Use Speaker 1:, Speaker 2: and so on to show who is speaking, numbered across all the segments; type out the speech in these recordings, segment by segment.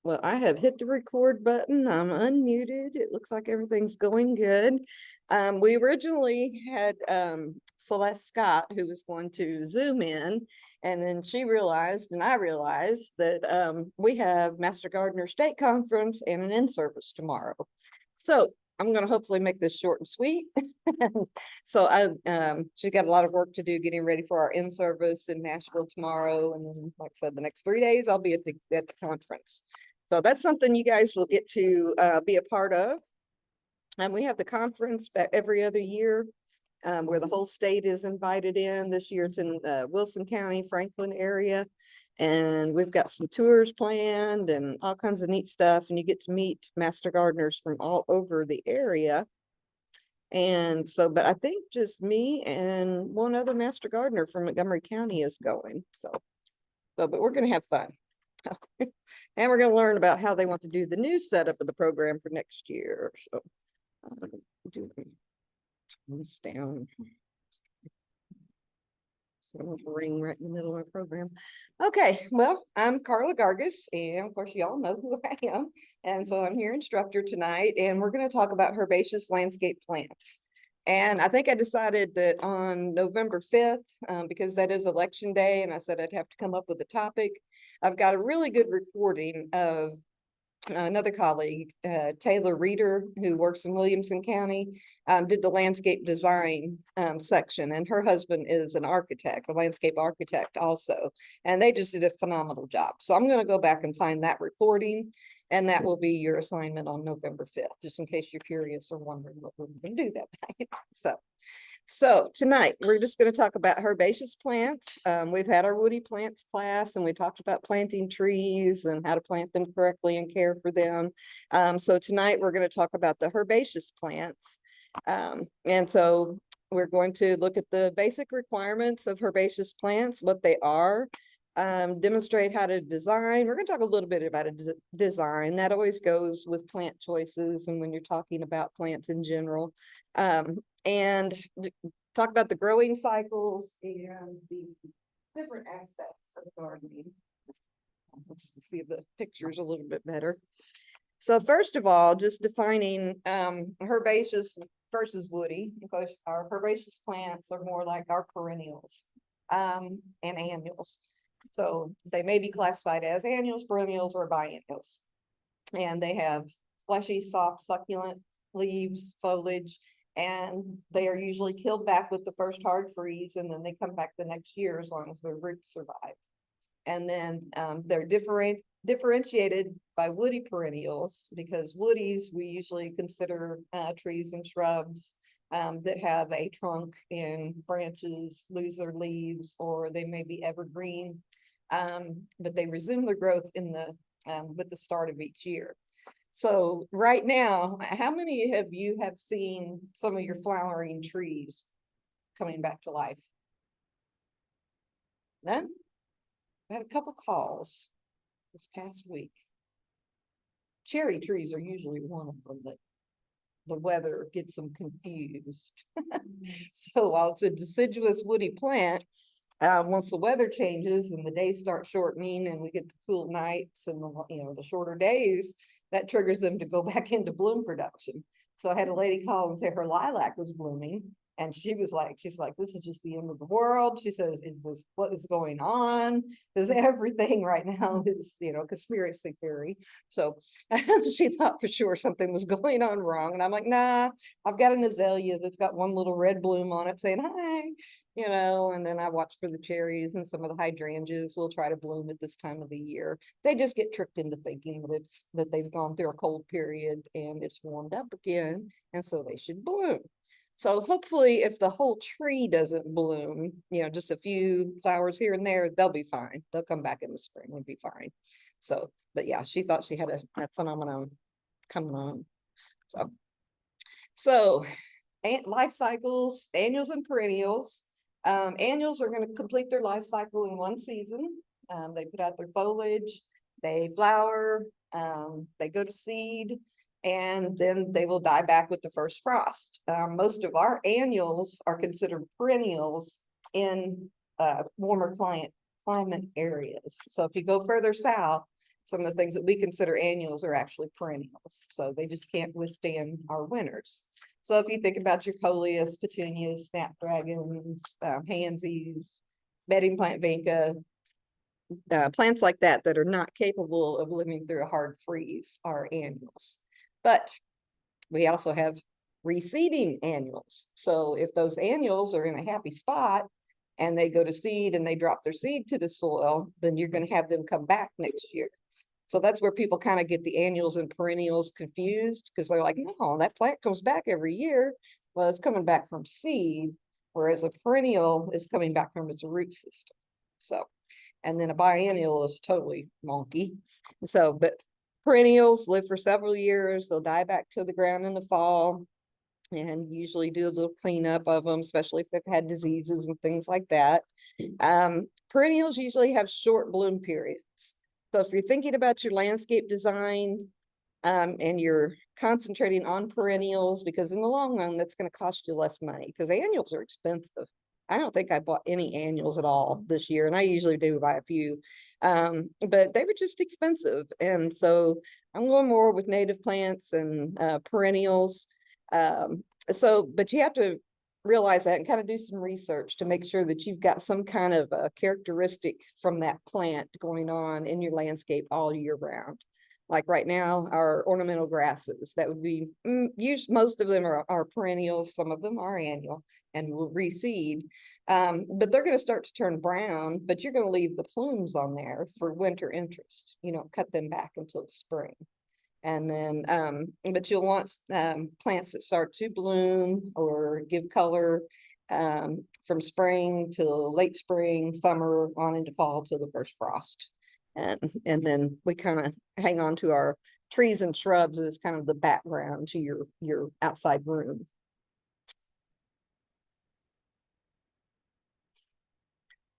Speaker 1: Well, I have hit the record button. I'm unmuted. It looks like everything's going good. We originally had Celeste Scott, who was going to Zoom in, and then she realized, and I realized that we have Master Gardener State Conference and an in-service tomorrow. So I'm going to hopefully make this short and sweet. So she's got a lot of work to do getting ready for our in-service in Nashville tomorrow. And then, like I said, the next 3 days I'll be at the conference. So that's something you guys will get to be a part of. And we have the conference every other year where the whole state is invited in. This year it's in Wilson County, Franklin area. And we've got some tours planned and all kinds of neat stuff. And you get to meet master gardeners from all over the area. And so, but I think just me and one other master gardener from Montgomery County is going. But we're going to have fun. And we're going to learn about how they want to do the new setup of the program for next year. So do this down. So ring right in the middle of our program. Okay, well, I'm Carla Gargis, and of course, y'all know who I am. And so I'm your instructor tonight, and we're going to talk about herbaceous landscape plants. And I think I decided that on November 5th, because that is election day, and I said I'd have to come up with a topic. I've got a really good recording of another colleague, Taylor Reeder, who works in Williamson County, did the landscape design section, and her husband is an architect, a landscape architect also, and they just did a phenomenal job. So I'm going to go back and find that recording, and that will be your assignment on November 5th, just in case you're curious or wondering what we're going to do that night. So tonight we're just going to talk about herbaceous plants. We've had our woody plants class, and we talked about planting trees and how to plant them correctly and care for them. So tonight we're going to talk about the herbaceous plants. And so we're going to look at the basic requirements of herbaceous plants, what they are, demonstrate how to design. We're going to talk a little bit about a design that always goes with plant choices and when you're talking about plants in general. And talk about the growing cycles and the different aspects of gardening. Let's see if the picture's a little bit better. So first of all, just defining herbaceous versus woody, because our herbaceous plants are more like our perennials and annuals. So they may be classified as annuals, perennials, or biennials. And they have fleshy, soft, succulent leaves, foliage, and they are usually killed back with the first hard freeze, and then they come back the next year as long as their roots survive. And then they're differentiated by woody perennials, because woodies we usually consider trees and shrubs that have a trunk and branches lose their leaves, or they may be evergreen, but they resume their growth in the with the start of each year. So right now, how many of you have seen some of your flowering trees coming back to life? None? I had a couple calls this past week. Cherry trees are usually one of them that the weather gets them confused. So while it's a deciduous woody plant, once the weather changes and the days start shortening and we get the cool nights and the shorter days, that triggers them to go back into bloom production. So I had a lady call and say her lilac was blooming, and she's like, this is just the end of the world. She says, is this what is going on? Because everything right now is, conspiracy theory. So she thought for sure something was going on wrong. And I'm like, nah, I've got an azalea that's got one little red bloom on it saying, hi, and then I watch for the cherries, and some of the hydrangeas will try to bloom at this time of the year. They just get tricked into thinking that they've gone through a cold period and it's warmed up again, and so they should bloom. So hopefully if the whole tree doesn't bloom, just a few flowers here and there, they'll be fine. They'll come back in the spring and be fine. So, but yeah, she thought she had a phenomenon coming on. So life cycles, annuals and perennials. Annuals are going to complete their life cycle in one season. They put out their foliage, they flower, they go to seed, and then they will die back with the first frost. Most of our annuals are considered perennials in warmer climate areas. So if you go further south, some of the things that we consider annuals are actually perennials. So they just can't withstand our winters. So if you think about your coleus, petunias, snapdragons, pansies, bedding plant vinca, plants like that that are not capable of living through a hard freeze are annuals. But we also have reseeding annuals. So if those annuals are in a happy spot and they go to seed and they drop their seed to the soil, then you're going to have them come back next year. So that's where people kind of get the annuals and perennials confused, because they're like, no, that plant comes back every year. Well, it's coming back from seed, whereas a perennial is coming back from its root system. So, and then a biennial is totally wonky. So, but perennials live for several years. They'll die back to the ground in the fall, and usually do a little cleanup of them, especially if they've had diseases and things like that. Perennials usually have short bloom periods. So if you're thinking about your landscape design, and you're concentrating on perennials, because in the long run, that's going to cost you less money, because annuals are expensive. I don't think I bought any annuals at all this year, and I usually do buy a few, but they were just expensive. And so I'm going more with native plants and perennials. But you have to realize that and kind of do some research to make sure that you've got some kind of a characteristic from that plant going on in your landscape all year round. Like right now, our ornamental grasses, that would be, most of them are perennials, some of them are annual and will reseed. But they're going to start to turn brown, but you're going to leave the plumes on there for winter interest. You know, cut them back until the spring. And then, but you'll want plants that start to bloom or give color from spring till late spring, summer, on into fall till the first frost. And then we kind of hang on to our trees and shrubs as kind of the background to your outside room.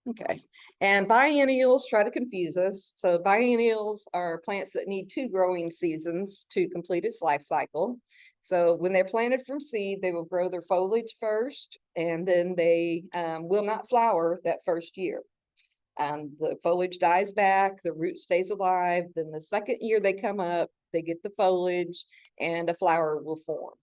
Speaker 1: Okay, and biennials try to confuse us. So biennials are plants that need 2 growing seasons to complete its life cycle. So when they're planted from seed, they will grow their foliage first, and then they will not flower that first year. The foliage dies back, the root stays alive. Then the second year they come up, they get the foliage, and a flower will form.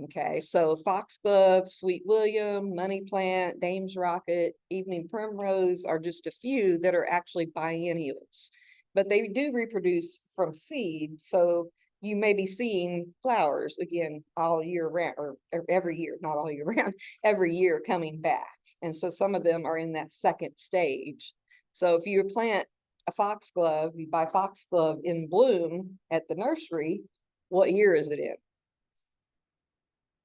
Speaker 1: Okay, so foxglove, sweet William, money plant, Dame's rocket, evening primrose are just a few that are actually biennials, but they do reproduce from seed. So you may be seeing flowers again all year round, or every year, not all year round, every year coming back. And so some of them are in that second stage. So if you plant a foxglove, you buy foxglove in bloom at the nursery, what year is it in?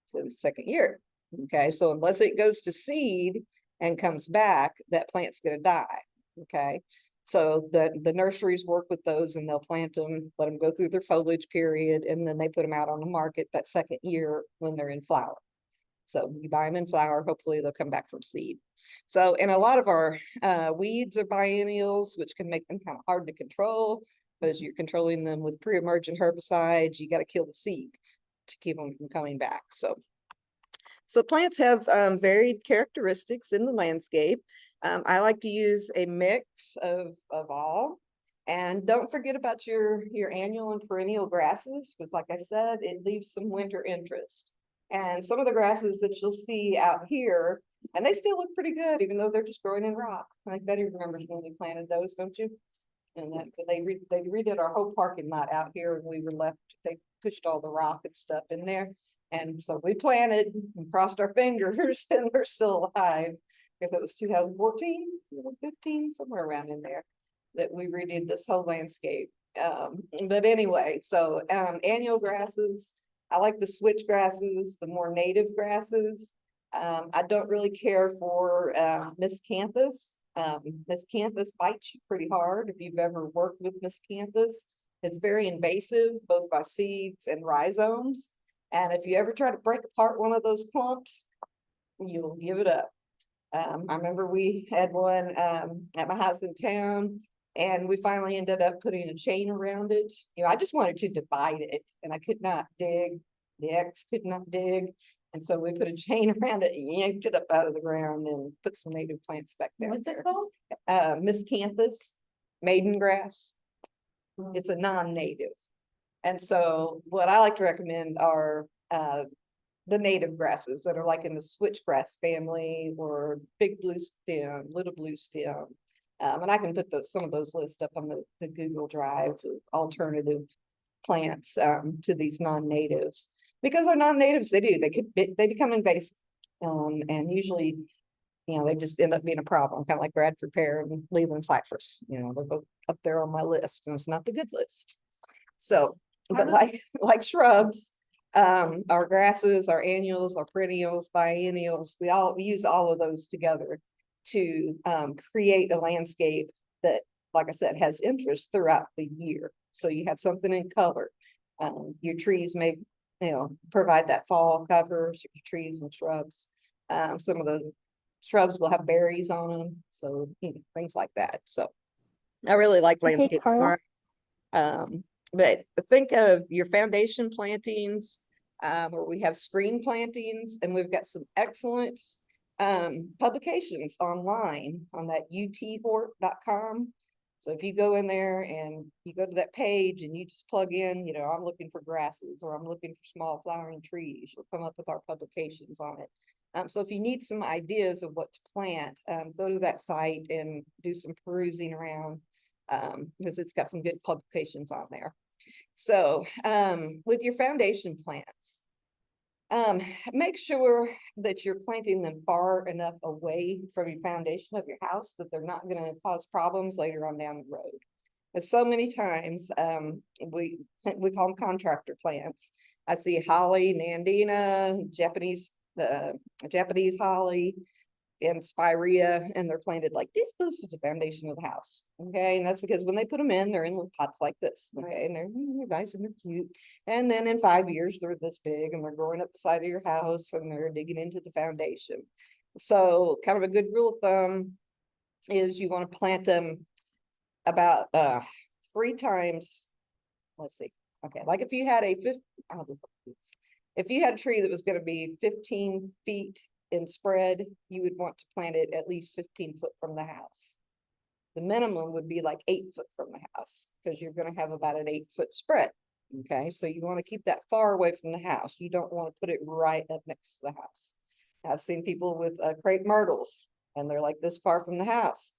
Speaker 1: So the second year. Okay, so unless it goes to seed and comes back, that plant's going to die. Okay, so the nurseries work with those, and they'll plant them, let them go through their foliage period, and then they put them out on the market that second year when they're in flower. So you buy them in flower, hopefully they'll come back from seed. So, and a lot of our weeds are biennials, which can make them kind of hard to control, because you're controlling them with pre-emergent herbicides. You got to kill the seed to keep them from coming back. So plants have varied characteristics in the landscape. I like to use a mix of all. And don't forget about your annual and perennial grasses, because like I said, it leaves some winter interest. And some of the grasses that you'll see out here, and they still look pretty good, even though they're just growing in rock. I bet you remember when we planted those, don't you? And that they redid our whole parking lot out here, and we were left, they pushed all the rock and stuff in there. And so we planted and crossed our fingers, and we're still alive. If it was 2014, 2015, somewhere around in there, that we redid this whole landscape. But anyway, so annual grasses, I like the switch grasses, the more native grasses. I don't really care for miscanthus. Miscanthus bites you pretty hard if you've ever worked with miscanthus. It's very invasive, both by seeds and rhizomes. And if you ever try to break apart one of those clumps, you'll give it up. I remember we had one at my house in town, and we finally ended up putting a chain around it. You know, I just wanted to divide it, and I could not dig. The X could not dig. And so we put a chain around it and yanked it up out of the ground and put some native plants back there.
Speaker 2: What's it called?
Speaker 1: Miscanthus, maiden grass. It's a non-native. And so what I like to recommend are the native grasses that are like in the switchgrass family or big blue stem, little blue stem. And I can put some of those lists up on the Google Drive, alternative plants to these non-natives. Because they're non-natives, they become invasive. And usually, they just end up being a problem, kind of like Bradford pear and Leland cypress. They're both up there on my list, and it's not the good list. So, but like shrubs, our grasses, our annuals, our perennials, biennials, we use all of those together to create a landscape that, like I said, has interest throughout the year. So you have something in color. Your trees may, provide that fall cover, your trees and shrubs. Some of the shrubs will have berries on them, so things like that. So I really like landscape design. But think of your foundation plantings, where we have screen plantings, and we've got some excellent publications online on that uthort.com. So if you go in there and you go to that page and you just plug in, I'm looking for grasses or I'm looking for small flowering trees, you'll come up with our publications on it. So if you need some ideas of what to plant, go to that site and do some perusing around, because it's got some good publications on there. So with your foundation plants, make sure that you're planting them far enough away from your foundation of your house that they're not going to cause problems later on down the road. Because so many times we call them contractor plants. I see holly, nandina, Japanese holly, and spirea, and they're planted like this close to the foundation of the house. Okay, and that's because when they put them in, they're in little pots like this. Okay, and they're nice and they're cute. And then in 5 years, they're this big and they're growing up the side of your house and they're digging into the foundation. So, kind of a good rule of thumb is you want to plant them about 3 times. Let's see. Okay, like if you had a tree that was going to be 15 feet in spread, you would want to plant it at least 15 foot from the house. The minimum would be like 8 foot from the house, because you're going to have about an 8 foot spread. Okay, so you want to keep that far away from the house. You don't want to put it right up next to the house. I've seen people with crepe myrtles, and they're like this far from the house.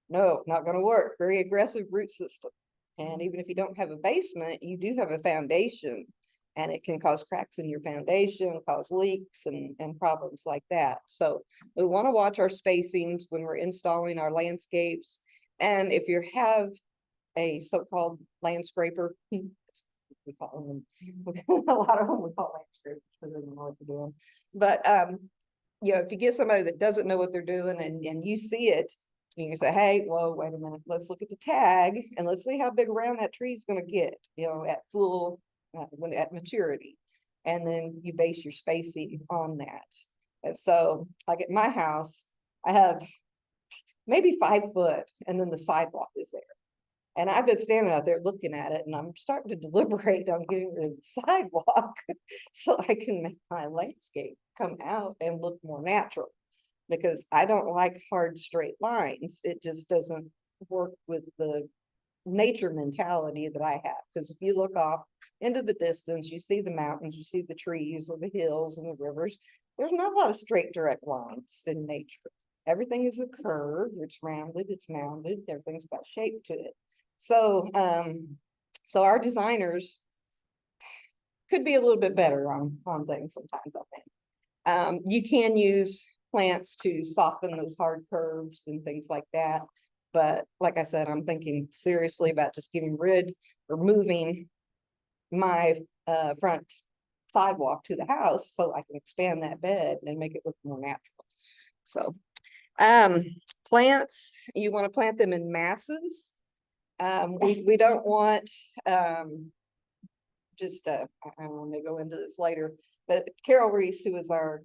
Speaker 1: No, not going to work. Very aggressive root system. And even if you don't have a basement, you do have a foundation, and it can cause cracks in your foundation, cause leaks and problems like that. So we want to watch our spacings when we're installing our landscapes. And if you have a so-called land scraper, we call them, a lot of them we call land scrapers because they don't know what they're doing. But if you get somebody that doesn't know what they're doing and you see it, you can say, hey, whoa, wait a minute, let's look at the tag and let's see how big around that tree is going to get, at full, at maturity. And then you base your spacing on that. And so, like at my house, I have maybe 5 foot, and then the sidewalk is there. And I've been standing out there looking at it, and I'm starting to deliberate on getting rid of the sidewalk so I can make my landscape come out and look more natural. Because I don't like hard straight lines. It just doesn't work with the nature mentality that I have. Because if you look off into the distance, you see the mountains, you see the trees or the hills and the rivers. There's not a lot of straight direct lines in nature. Everything is a curve, it's rounded, it's mounded, everything's got shape to it. So so our designers could be a little bit better on things sometimes, I think. You can use plants to soften those hard curves and things like that. But like I said, I'm thinking seriously about just getting rid or moving my front sidewalk to the house so I can expand that bed and make it look more natural. So plants, you want to plant them in masses. We don't want just I may go into this later. But Carol Reese, who was our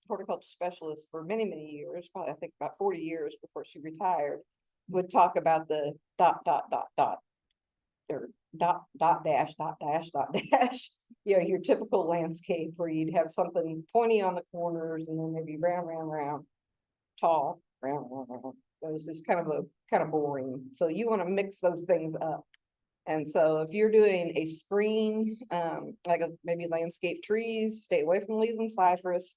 Speaker 1: horticulture specialist for many, many years, probably I think about 40 years before she retired, would talk about the dot, or dot dash, your typical landscape where you'd have something pointy on the corners and then maybe round, tall, round. It was just kind of boring. So you want to mix those things up And so if you're doing a screen, like maybe landscape trees, stay away from leaving cypress.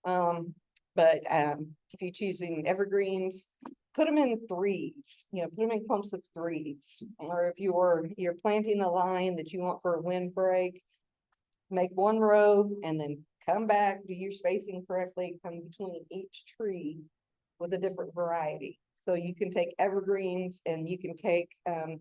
Speaker 1: But if you're choosing evergreens, put them in threes, put them in clumps of threes. Or if you're planting a line that you want for a windbreak, make one row and then come back, do your spacing correctly, come between each tree with a different variety. So you can take evergreens and you can take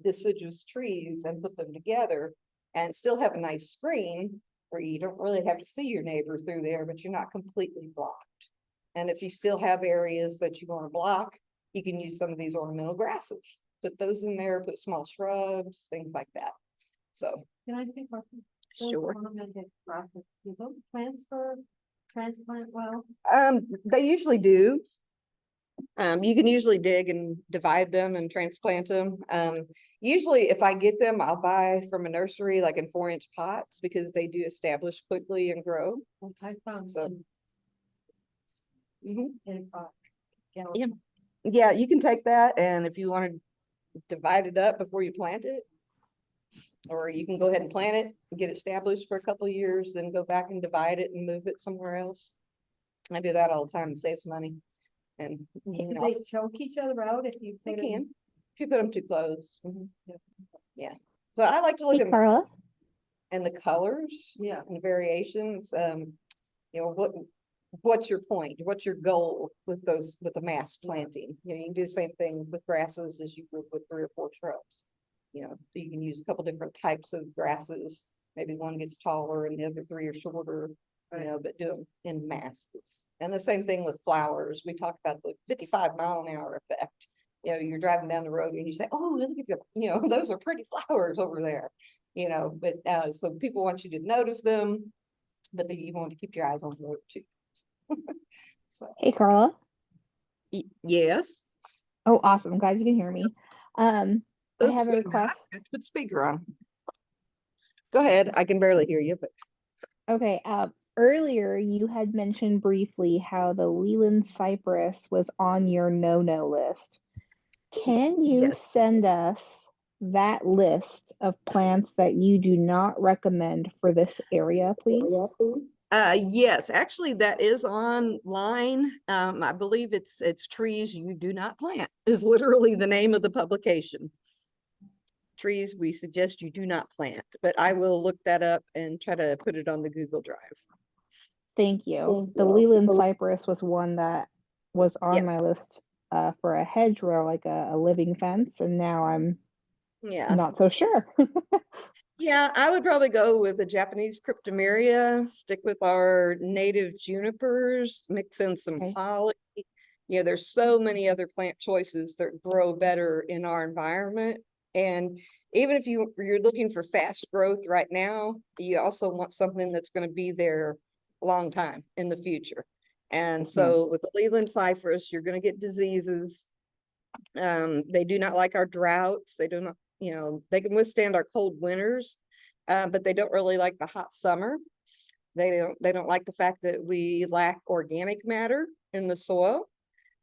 Speaker 1: deciduous trees and put them together and still have a nice screen where you don't really have to see your neighbor through there, but you're not completely blocked. And if you still have areas that you want to block, you can use some of these ornamental grasses. Put those in there, put small shrubs, things like that. So.
Speaker 2: Can I take a
Speaker 1: Sure.
Speaker 2: ornamented grasses, do those transplant well?
Speaker 1: They usually do. You can usually dig and divide them and transplant them. Usually if I get them, I'll buy from a nursery, like in 4-inch pots, because they do establish quickly and grow.
Speaker 2: I found
Speaker 1: So.
Speaker 2: in
Speaker 1: Yeah, you can take that, and if you want to divide it up before you plant it, or you can go ahead and plant it, get it established for a couple of years, then go back and divide it and move it somewhere else. I do that all the time. It saves money. And
Speaker 2: do they choke each other out if you
Speaker 1: they
Speaker 2: put
Speaker 1: can,
Speaker 2: them?
Speaker 1: if you put them too close. Yeah. So I like to look at
Speaker 3: Carla.
Speaker 1: and the colors,
Speaker 2: Yeah.
Speaker 1: and the variations. What's your point? What's your goal with the mass planting? You can do the same thing with grasses as you would with 3 or 4 shrubs. So you can use a couple different types of grasses. Maybe one gets taller and the other 3 are shorter, but do them in masses. And the same thing with flowers. We talked about the 55-mile-an-hour effect. You're driving down the road and you say, oh, look at the, those are pretty flowers over there. But so people want you to notice them, but then you want to keep your eyes on the road too. So.
Speaker 3: Hey, Carla.
Speaker 1: Yes.
Speaker 3: Oh, awesome. I'm glad you can hear me. I have a request.
Speaker 1: Put speaker on. Go ahead. I can barely hear you, but.
Speaker 3: Okay. Earlier you had mentioned briefly how the Leland cypress was on your no-no list. Can you send us that list of plants that you do not recommend for this area, please?
Speaker 1: Yes, actually that is online. I believe it's trees you do not plant is literally the name of the publication. Trees we suggest you do not plant, but I will look that up and try to put it on the Google Drive.
Speaker 3: Thank you. The Leland cypress was one that was on my list for a hedgerow, like a living fence, and now I'm not so sure.
Speaker 1: Yeah, I would probably go with a Japanese cryptomeria, stick with our native junipers, mix in some holly. There's so many other plant choices that grow better in our environment. And even if you're looking for fast growth right now, you also want something that's going to be there a long time in the future. And so with the Leland cypress, you're going to get diseases. They do not like our droughts. They do not, they can withstand our cold winters, but they don't really like the hot summer. They don't like the fact that we lack organic matter in the soil.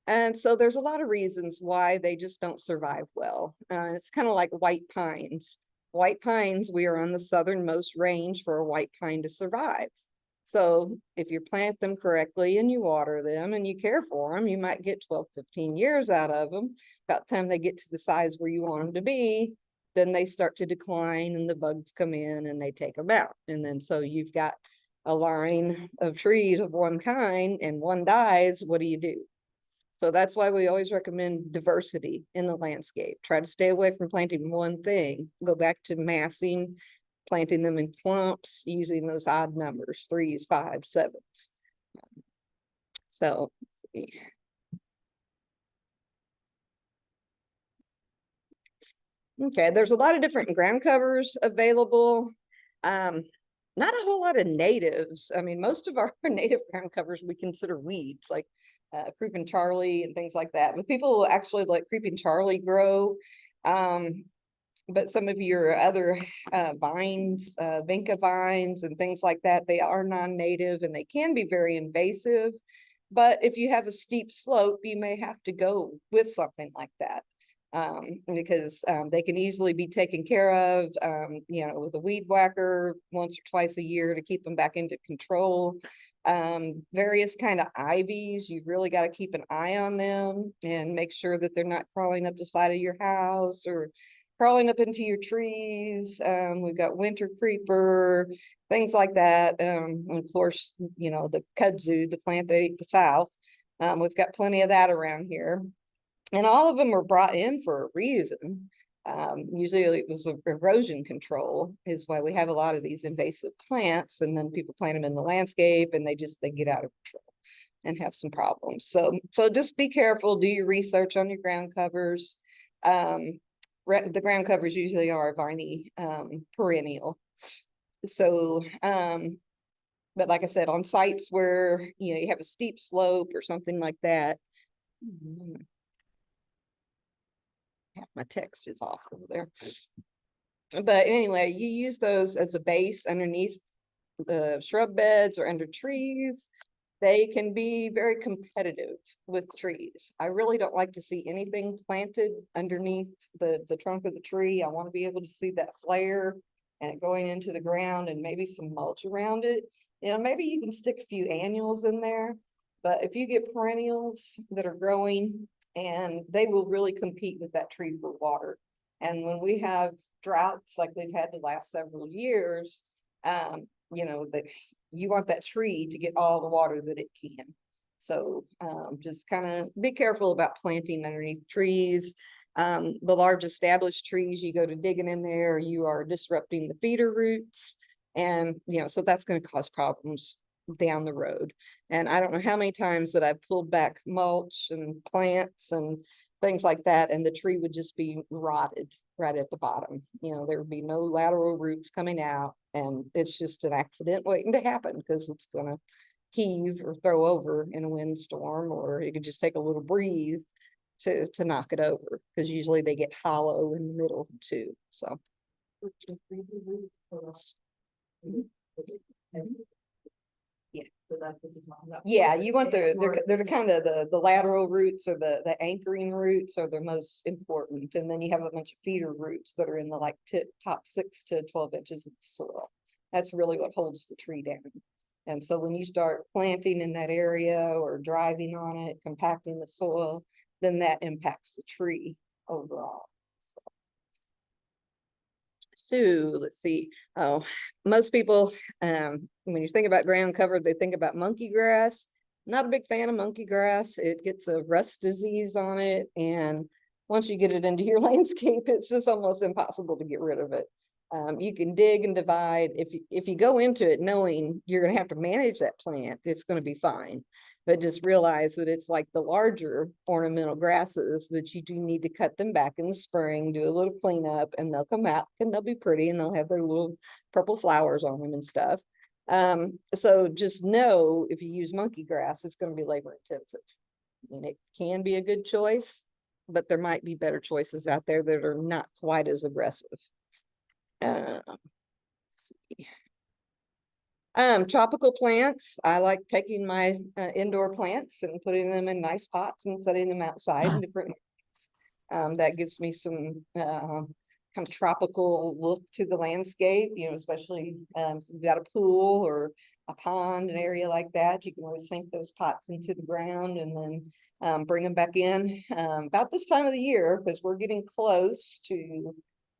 Speaker 1: And so there's a lot of reasons why they just don't survive well. It's kind of like white pines. White pines, we are on the southernmost range for a white pine to survive. So if you plant them correctly and you water them and you care for them, you might get 12, 15 years out of them. About the time they get to the size where you want them to be, then they start to decline and the bugs come in and they take them out. And then so you've got a line of trees of one kind and one dies, what do you do? So that's why we always recommend diversity in the landscape. Try to stay away from planting one thing. Go back to massing, planting them in clumps, using those odd numbers, 3s, 5s, 7s. So, okay, there's a lot of different ground covers available. Not a whole lot of natives. I mean, most of our native ground covers we consider weeds, like Creeping Charlie and things like that. But people will actually let Creeping Charlie grow. But some of your other vines, vinca vines and things like that, they are non-native and they can be very invasive. But if you have a steep slope, you may have to go with something like that. Because they can easily be taken care of, with a weed whacker once or twice a year to keep them back into control. Various kind of ivies, you really got to keep an eye on them and make sure that they're not crawling up the side of your house or crawling up into your trees. We've got winter creeper, things like that. And of course, the kudzu, the plant that ate the South. We've got plenty of that around here. And all of them were brought in for a reason. Usually it was erosion control is why we have a lot of these invasive plants, and then people plant them in the landscape and they get out of control and have some problems. So just be careful, do your research on your ground covers. The ground covers usually are a viney perennial. So, but like I said, on sites where, you have a steep slope or something like that. My text is off over there. But anyway, you use those as a base underneath the shrub beds or under trees. They can be very competitive with trees. I really don't like to see anything planted underneath the trunk of the tree. I want to be able to see that flare and it going into the ground and maybe some mulch around it. Maybe you can stick a few annuals in there, but if you get perennials that are growing, and they will really compete with that tree for water. And when we have droughts like we've had the last several years, that you want that tree to get all the water that it can. So just kind of be careful about planting underneath trees. The large established trees, you go to digging in there, you are disrupting the feeder roots. And, so that's going to cause problems down the road. And I don't know how many times that I've pulled back mulch and plants and things like that, and the tree would just be rotted right at the bottom. There would be no lateral roots coming out, and it's just an accident waiting to happen because it's going to heave or throw over in a windstorm, or it could just take a little breeze to knock it over, because usually they get hollow in the middle too. So yeah, you want they're kind of the lateral roots, or the anchoring roots are the most important. And then you have a bunch of feeder roots that are in the top 6 to 12 inches of the soil. That's really what holds the tree down. And so when you start planting in that area or driving on it, compacting the soil, then that impacts the tree overall. So let's see. Oh, most people, when you think about ground cover, they think about monkey grass. Not a big fan of monkey grass. It gets a rust disease on it, and once you get it into your landscape, it's just almost impossible to get rid of it. You can dig and divide. If you go into it knowing you're going to have to manage that plant, it's going to be fine. But just realize that it's like the larger ornamental grasses that you do need to cut them back in the spring, do a little cleanup, and they'll come out and they'll be pretty and they'll have their little purple flowers on them and stuff. So just know if you use monkey grass, it's going to be labor intensive. I mean, it can be a good choice, but there might be better choices out there that are not quite as aggressive. Let's see. Tropical plants, I like taking my indoor plants and putting them in nice pots and setting them outside in different areas. That gives me some kind of tropical look to the landscape, especially if you've got a pool or a pond, an area like that. You can always sink those pots into the ground and then bring them back in about this time of the year, because we're getting close to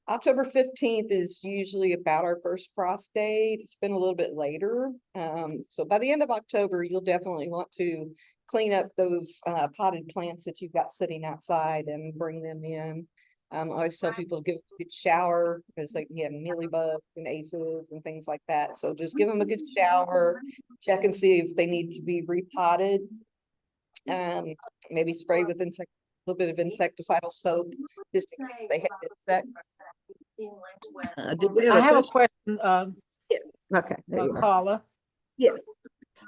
Speaker 1: October 15th is usually about our first frost date. It's been a little bit later. So by the end of October, you'll definitely want to clean up those potted plants that you've got sitting outside and bring them in. I always tell people to give a good shower, because they can get mealybugs and aphids and things like that. So just give them a good shower, check and see if they need to be repotted. Maybe spray with a little bit of insecticidal soap, just in case they have insects.
Speaker 4: I have a question,
Speaker 1: Okay.
Speaker 4: Carla.
Speaker 1: Yes.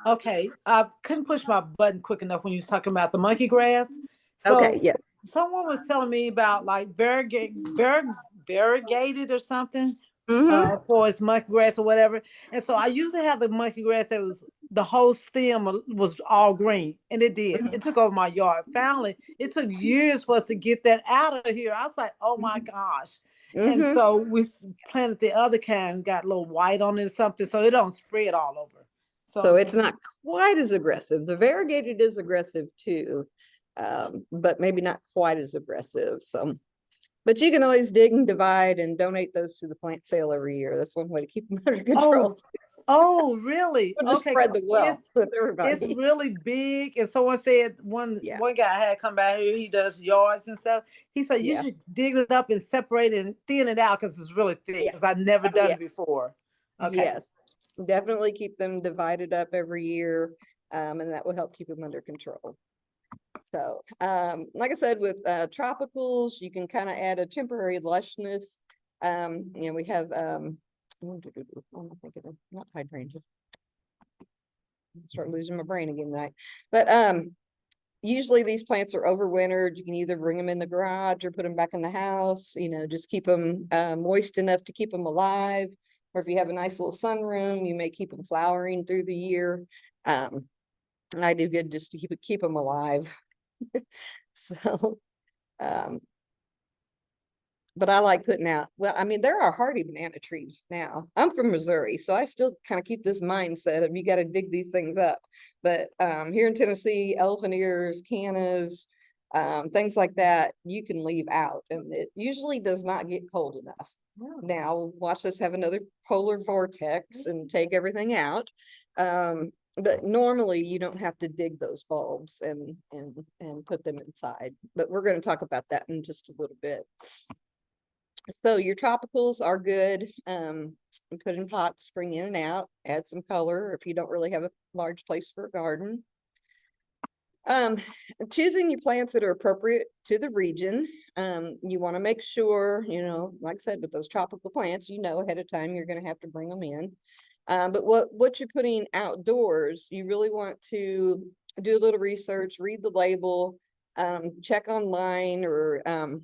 Speaker 4: Okay, I couldn't push my button quick enough when you was talking about the monkey grass. So
Speaker 1: Okay. Yeah.
Speaker 4: someone was telling me about like variegated or something for its monkey grass or whatever. And so I used to have the monkey grass that was the whole stem was all green, and it did.
Speaker 1: Mhm.
Speaker 4: It took over my yard. Finally, it took years for us to get that out of here. I was like, oh my gosh. And
Speaker 1: Mhm.
Speaker 4: so we planted the other kind, got a little white on it or something, so it don't spread all over.
Speaker 1: So it's not quite as aggressive. The variegated is aggressive too, but maybe not quite as aggressive. So, but you can always dig and divide and donate those to the plant sale every year. That's one way to keep them under control.
Speaker 4: Oh, really?
Speaker 1: We'll just
Speaker 4: Okay,
Speaker 1: spread the wealth with
Speaker 4: it's
Speaker 1: everybody.
Speaker 4: really big. And someone said
Speaker 1: Yeah.
Speaker 4: one guy had come back here, he does yards and stuff. He said you
Speaker 1: Yeah.
Speaker 4: should dig it up and separate it and thin it out because it's really thick.
Speaker 1: Yeah.
Speaker 4: Because I've never
Speaker 1: Oh,
Speaker 4: done
Speaker 1: yeah.
Speaker 4: it before. Okay.
Speaker 1: Yes, definitely keep them divided up every year, and that will help keep them under control. So, like I said, with tropicals, you can kind of add a temporary lushness. We have what am I thinking of? Not hydrangea. Start losing my brain again tonight. But usually these plants are overwintered. You can either bring them in the garage or put them back in the house, just keep them moist enough to keep them alive. Or if you have a nice little sunroom, you may keep them flowering through the year. I do good just to keep them alive. So, but I like putting out, well, I mean, there are hardy banana trees now. I'm from Missouri, so I still kind of keep this mindset of you got to dig these things up. But here in Tennessee, elephant ears, cannas, things like that, you can leave out, and it usually does not get cold enough. Now, watch us have another polar vortex and take everything out. But normally you don't have to dig those bulbs and put them inside. But we're going to talk about that in just a little bit. So your tropicals are good. Put in pots, spring in and out, add some color if you don't really have a large place for a garden. Choosing your plants that are appropriate to the region. You want to make sure, like I said, with those tropical plants, ahead of time you're going to have to bring them in. But what you're putting outdoors, you really want to do a little research, read the label, check online, or I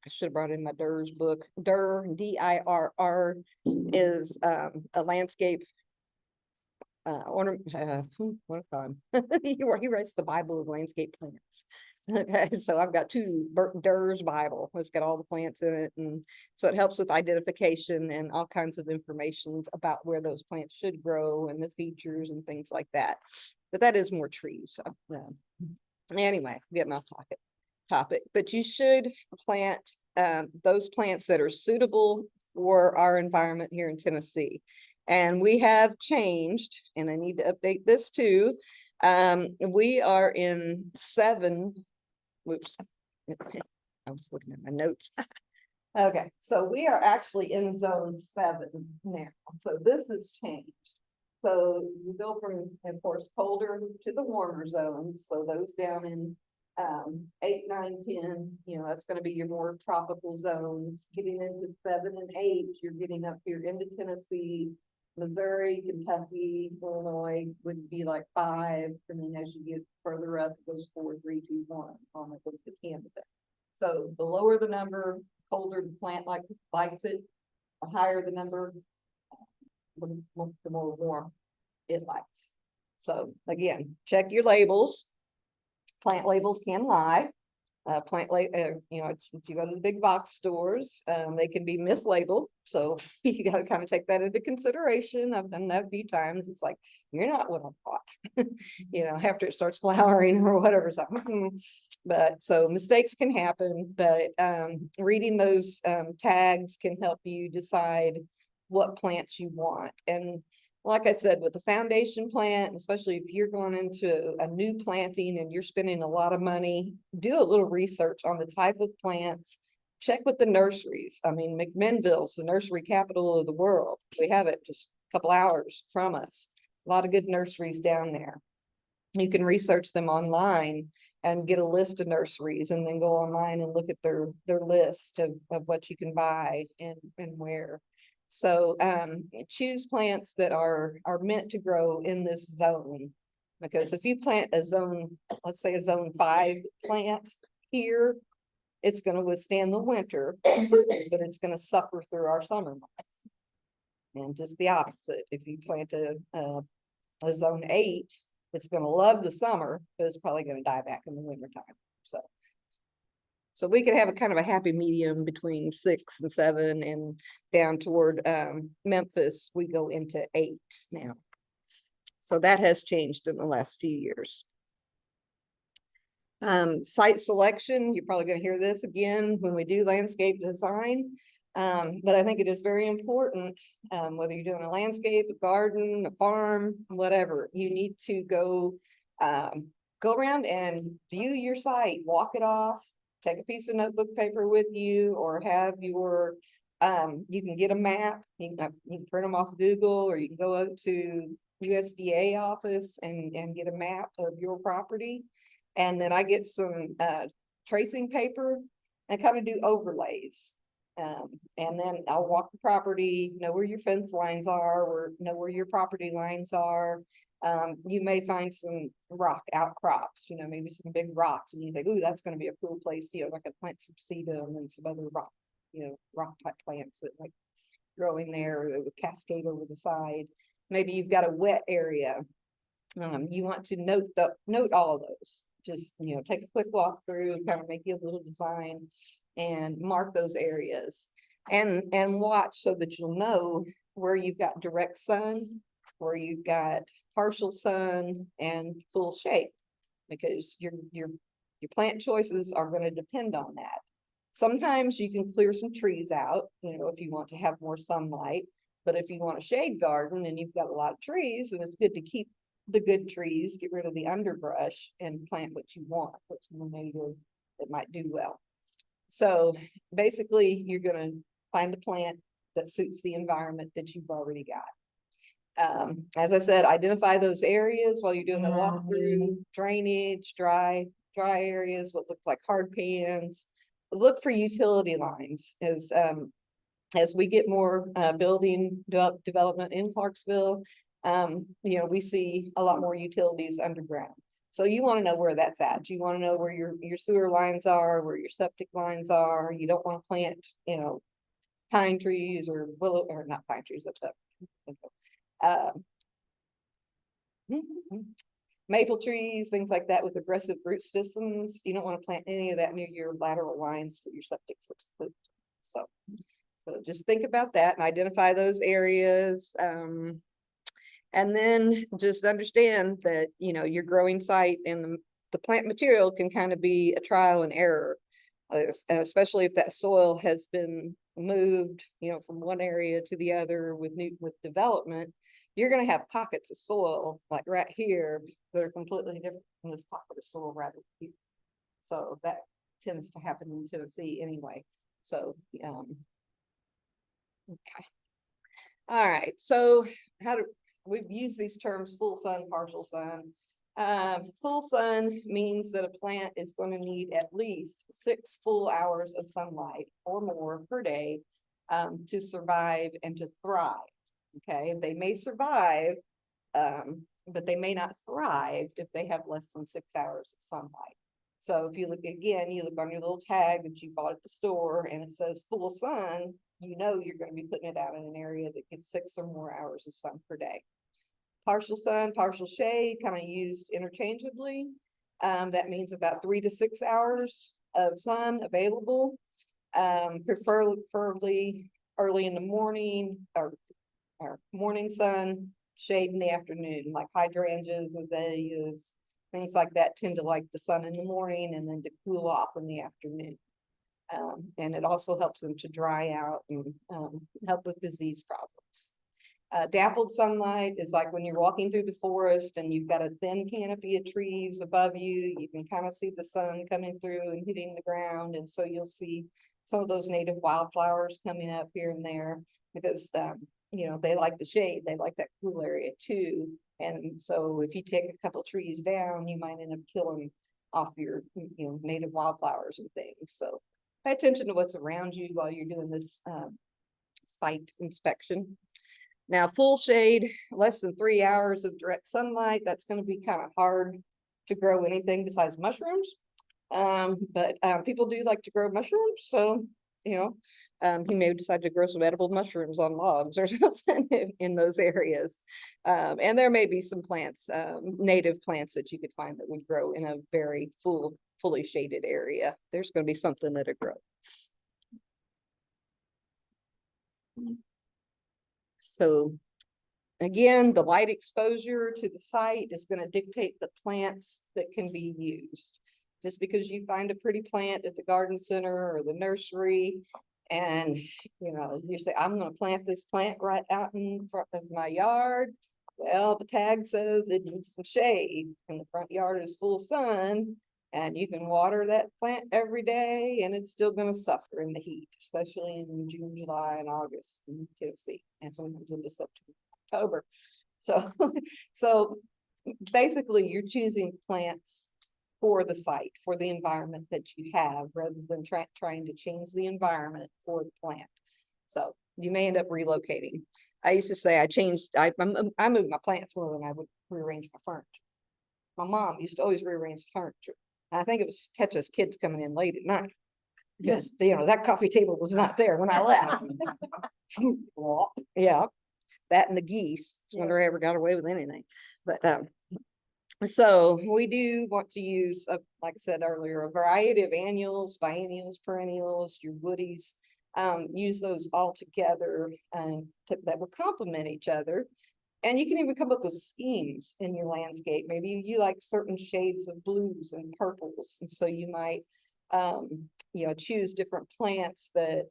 Speaker 1: should have brought in my DIR's book. DIR, DIRR, is a landscape what he writes the Bible of landscape plants. Okay, so I've got two DIR's Bible. It's got all the plants in it, and so it helps with identification and all kinds of information about where those plants should grow and the features and things like that. But that is more trees. Anyway, getting off topic, but you should plant those plants that are suitable for our environment here in Tennessee. And we have changed, and I need to update this too. We are in 7. Whoops. I was looking at my notes. Okay, so we are actually in zone 7 now. So this has changed. So you go from, of course, colder to the warmer zones. So those down in 8, 9, 10, that's going to be your more tropical zones. Getting into 7 and 8, you're getting up here into Tennessee, Missouri, Kentucky, Illinois would be like 5, and then as you get further up, it goes 4, 3, 2, 1 on it with the Canada. So the lower the number, colder the plant likes it. The higher the number, the more warm it likes. So again, check your labels. Plant labels can lie. If you go to the big box stores, they can be mislabeled. So you got to kind of take that into consideration. I've done that a few times. It's like, you're not what I thought, after it starts flowering or whatever. But so mistakes can happen, but reading those tags can help you decide what plants you want. And like I said, with the foundation plant, especially if you're going into a new planting and you're spending a lot of money, do a little research on the type of plants. Check with the nurseries. I mean, McMinnville's the nursery capital of the world. We have it just a couple hours from us. A lot of good nurseries down there. You can research them online and get a list of nurseries, and then go online and look at their list of what you can buy and where. So choose plants that are meant to grow in this zone, because if you plant a zone, let's say a zone 5 plant here, it's going to withstand the winter, but it's going to suffer through our summer months. And just the opposite, if you plant a zone 8, it's gonna love the summer, but it's probably gonna die back in the winter time. So we could have a kind of a happy medium between 6 and 7, and down toward Memphis, we go into 8 now. So that has changed in the last few years. Site selection, you're probably going to hear this again when we do landscape design. But I think it is very important, whether you're doing a landscape, a garden, a farm, whatever, you need to go around and view your site, walk it off, take a piece of notebook paper with you, or have your, you can get a map, you can print them off Google, or you can go out to USDA office and get a map of your property. And then I get some tracing paper and kind of do overlays. And then I'll walk the property, know where your fence lines are, or know where your property lines are. You may find some rock outcrops, maybe some big rocks, and you think, ooh, that's going to be a cool place, I could plant some sedum and some other rock, rock type plants that like growing there, that would cascade over the side. Maybe you've got a wet area. You want to note all of those. Just, take a quick walk through, kind of make you a little design and mark those areas and watch so that you'll know where you've got direct sun, where you've got partial sun and full shade, because your plant choices are going to depend on that. Sometimes you can clear some trees out, if you want to have more sunlight, but if you want a shade garden and you've got a lot of trees, then it's good to keep the good trees, get rid of the underbrush, and plant what you want, what's more native that might do well. So basically, you're going to find a plant that suits the environment that you've already got. As I said, identify those areas while you're doing the walkthrough, drainage, dry areas, what looks like hard pans. Look for utility lines as we get more building development in Clarksville. We see a lot more utilities underground. So you want to know where that's at. You want to know where your sewer lines are, where your septic lines are. You don't want to plant, pine trees or willow, or not pine trees, that's up. Maple trees, things like that with aggressive root systems. You don't want to plant any of that near your lateral lines for your septic system. So just think about that and identify those areas. And then just understand that, your growing site and the plant material can kind of be a trial and error, especially if that soil has been moved, from one area to the other with development. You're going to have pockets of soil like right here that are completely different from this pocket of soil right here. So that tends to happen in Tennessee anyway. So, okay. All right. So we've used these terms full sun, partial sun. Full sun means that a plant is going to need at least 6 full hours of sunlight or more per day to survive and to thrive. Okay, they may survive, but they may not thrive if they have less than 6 hours of sunlight. So if you look on your little tag that you bought at the store and it says full sun, you're going to be putting it out in an area that gets 6 or more hours of sun per day. Partial sun, partial shade, kind of used interchangeably. That means about 3 to 6 hours of sun available, preferably early in the morning or morning sun, shade in the afternoon, like hydrangeas, azaleas, things like that tend to like the sun in the morning and then to cool off in the afternoon. And it also helps them to dry out and help with disease problems. Dappled sunlight is like when you're walking through the forest and you've got a thin canopy of trees above you, you can kind of see the sun coming through and hitting the ground. And so you'll see some of those native wildflowers coming up here and there because, they like the shade, they like that cool area too. And so if you take a couple trees down, you might end up killing off your, native wildflowers and things. So pay attention to what's around you while you're doing this site inspection. Now, full shade, less than 3 hours of direct sunlight, that's going to be kind of hard to grow anything besides mushrooms. But people do like to grow mushrooms. So, He may decide to grow some edible mushrooms on logs or something in those areas. And there may be some plants, native plants that you could find that would grow in a very fully shaded area. There's going to be something that'll grow. So again, the light exposure to the site is going to dictate the plants that can be used. Just because you find a pretty plant at the garden center or the nursery, and you say, I'm going to plant this plant right out in front of my yard. Well, the tag says it needs some shade, and the front yard is full sun, and you can water that plant every day, and it's still going to suffer in the heat, especially in June, July, and August in Tennessee, and sometimes into September, October. So basically, you're choosing plants for the site, for the environment that you have, rather than trying to change the environment for the plant. So you may end up relocating. I used to say I moved my plants more than I would rearrange my furniture. My mom used to always rearrange the furniture. I think it was catch us kids coming in late at night, because that coffee table was not there when I left. Yeah, that and the geese. I wonder I ever got away with anything. But so we do want to use, like I said earlier, a variety of annuals, biennials, perennials, your woodies. Use those all together that will complement each other. And you can even come up with schemes in your landscape. Maybe you like certain shades of blues and purples, and so you might choose different plants that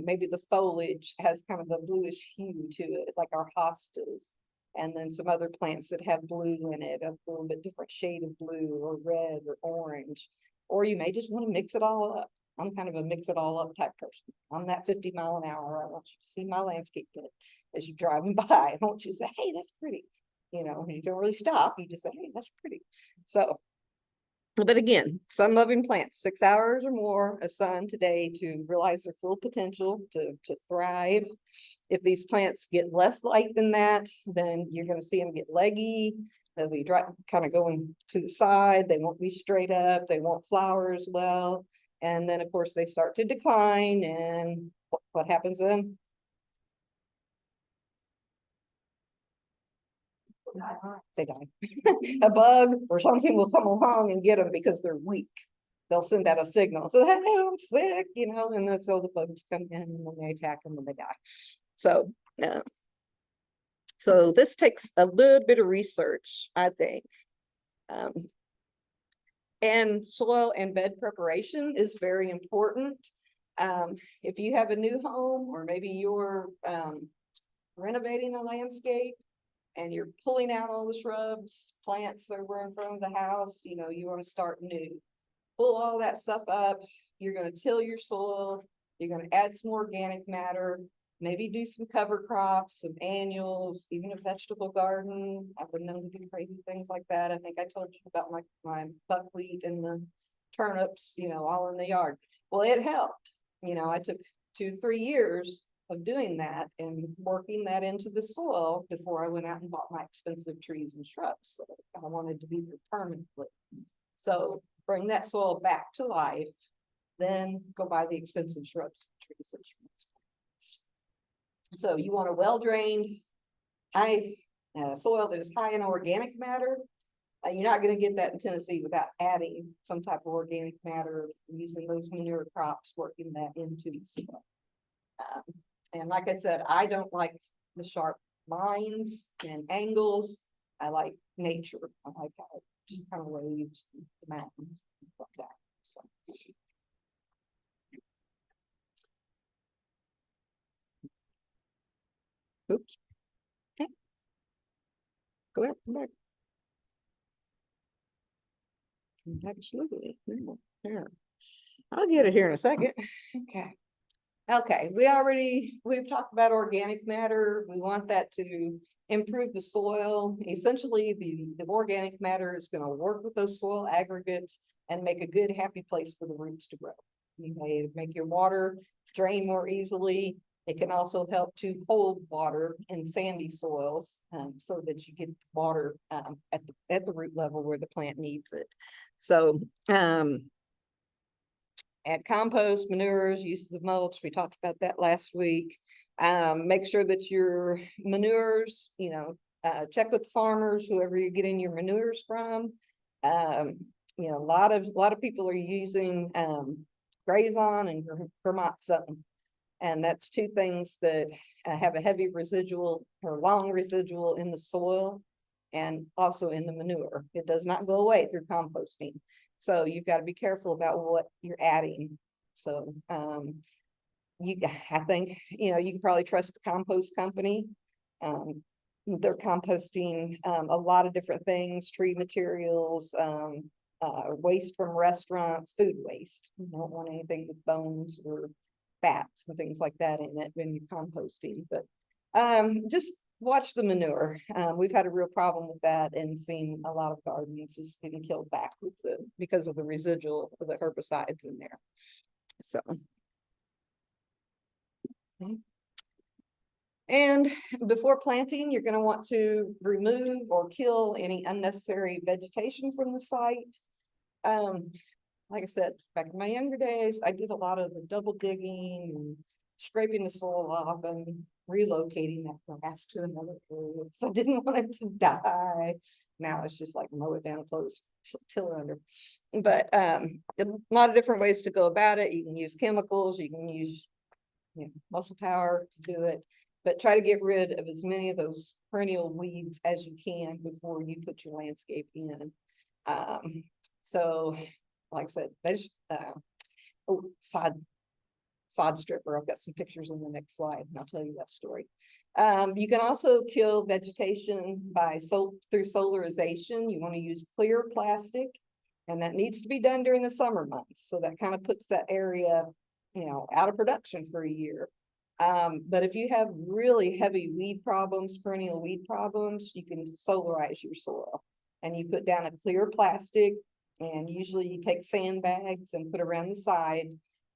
Speaker 1: maybe the foliage has kind of a bluish hue to it, like our hostas. And then some other plants that have blue in it, a little bit different shade of blue or red or orange. Or you may just want to mix it all up. I'm kind of a mix it all up type person. I'm that 50 mile an hour. I want you to see my landscape bit as you're driving by. I want you to say, hey, that's pretty. You don't really stop. You just say, hey, that's pretty. So, but again, sun-loving plants, 6 hours or more of sun today to realize their full potential to thrive. If these plants get less light than that, then you're going to see them get leggy. They'll be kind of going to the side. They won't be straight up. They won't flower as well. And then, of course, they start to decline. And what happens then? They die. A bug or something will come along and get them because they're weak. They'll send out a signal. So, hey, I'm sick, and then so the bugs come in and then they attack them and they die. So this takes a little bit of research, I think. And soil and bed preparation is very important. If you have a new home, or maybe you're renovating a landscape and you're pulling out all the shrubs, plants that were in front of the house, you want to start new. Pull all that stuff up. You're going to till your soil. You're going to add some organic matter. Maybe do some cover crops, some annuals, even a vegetable garden. I've been known to do crazy things like that. I think I told you about my buckwheat and the turnips, all in the yard. Well, it helped. I took 2-3 years of doing that and working that into the soil before I went out and bought my expensive trees and shrubs. So I wanted to be here permanently. So bring that soil back to life, then go buy the expensive shrubs and trees that you want. So you want a well-drained, high soil that is high in organic matter. You're not going to get that in Tennessee without adding some type of organic matter, using those manure crops, working that into the soil. And like I said, I don't like the sharp lines and angles. I like nature. I like how it just kind of waves the mountains like that. So. Oops. Okay. Go ahead. Come back. Absolutely. Yeah. I'll get it here in a second. Okay. Okay. We've talked about organic matter. We want that to improve the soil. Essentially, the organic matter is going to work with those soil aggregates and make a good, happy place for the roots to grow. Make your water drain more easily. It can also help to hold water in sandy soils, so that you get water at the root level where the plant needs it. So add compost, manures, uses of mulch. We talked about that last week. Make sure that your manures, check with farmers, whoever you're getting your manures from. A lot of people are using Grazon and Vermont Sun. And that's two things that have a heavy residual or long residual in the soil and also in the manure. It does not go away through composting. So you've got to be careful about what you're adding. So I think, you can probably trust the compost company. They're composting a lot of different things, tree materials, waste from restaurants, food waste. You don't want anything with bones or fats and things like that in it when you're composting. But just watch the manure. We've had a real problem with that and seen a lot of gardens just getting killed back with because of the residual of the herbicides in there. So. Okay. And before planting, you're going to want to remove or kill any unnecessary vegetation from the site. Like I said, back in my younger days, I did a lot of the double digging and scraping the soil off and relocating that grass to another area. So I didn't want it to die. Now it's just like mow it down, close, till it under. But a lot of different ways to go about it. You can use chemicals, you can use muscle power to do it, but try to get rid of as many of those perennial weeds as you can before you put your landscape in. So like I said, there's sod stripper. I've got some pictures on the next slide and I'll tell you that story. You can also kill vegetation by through solarization. You want to use clear plastic, and that needs to be done during the summer months. So that kind of puts that area, out of production for a year. But if you have really heavy weed problems, perennial weed problems, you can solarize your soil, and you put down a clear plastic, and usually you take sandbags and put around the side,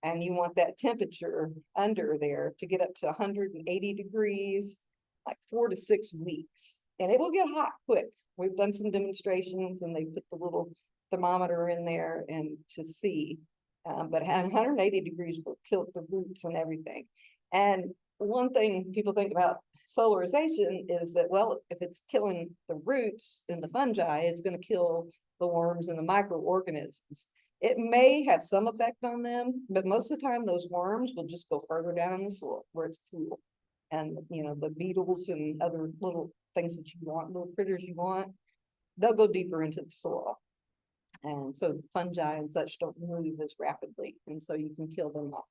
Speaker 1: and you want that temperature under there to get up to 180 degrees, like 4 to 6 weeks. And it will get hot quick. We've done some demonstrations and they put the little thermometer in there and to see. But 180 degrees will kill the roots and everything. And one thing people think about solarization is that, well, if it's killing the roots and the fungi, it's going to kill the worms and the microorganisms. It may have some effect on them, but most of the time those worms will just go further down in the soil where it's cool. And, the beetles and other little things that you want, little critters you want, they'll go deeper into the soil. And so the fungi and such don't move as rapidly, and so you can kill them off.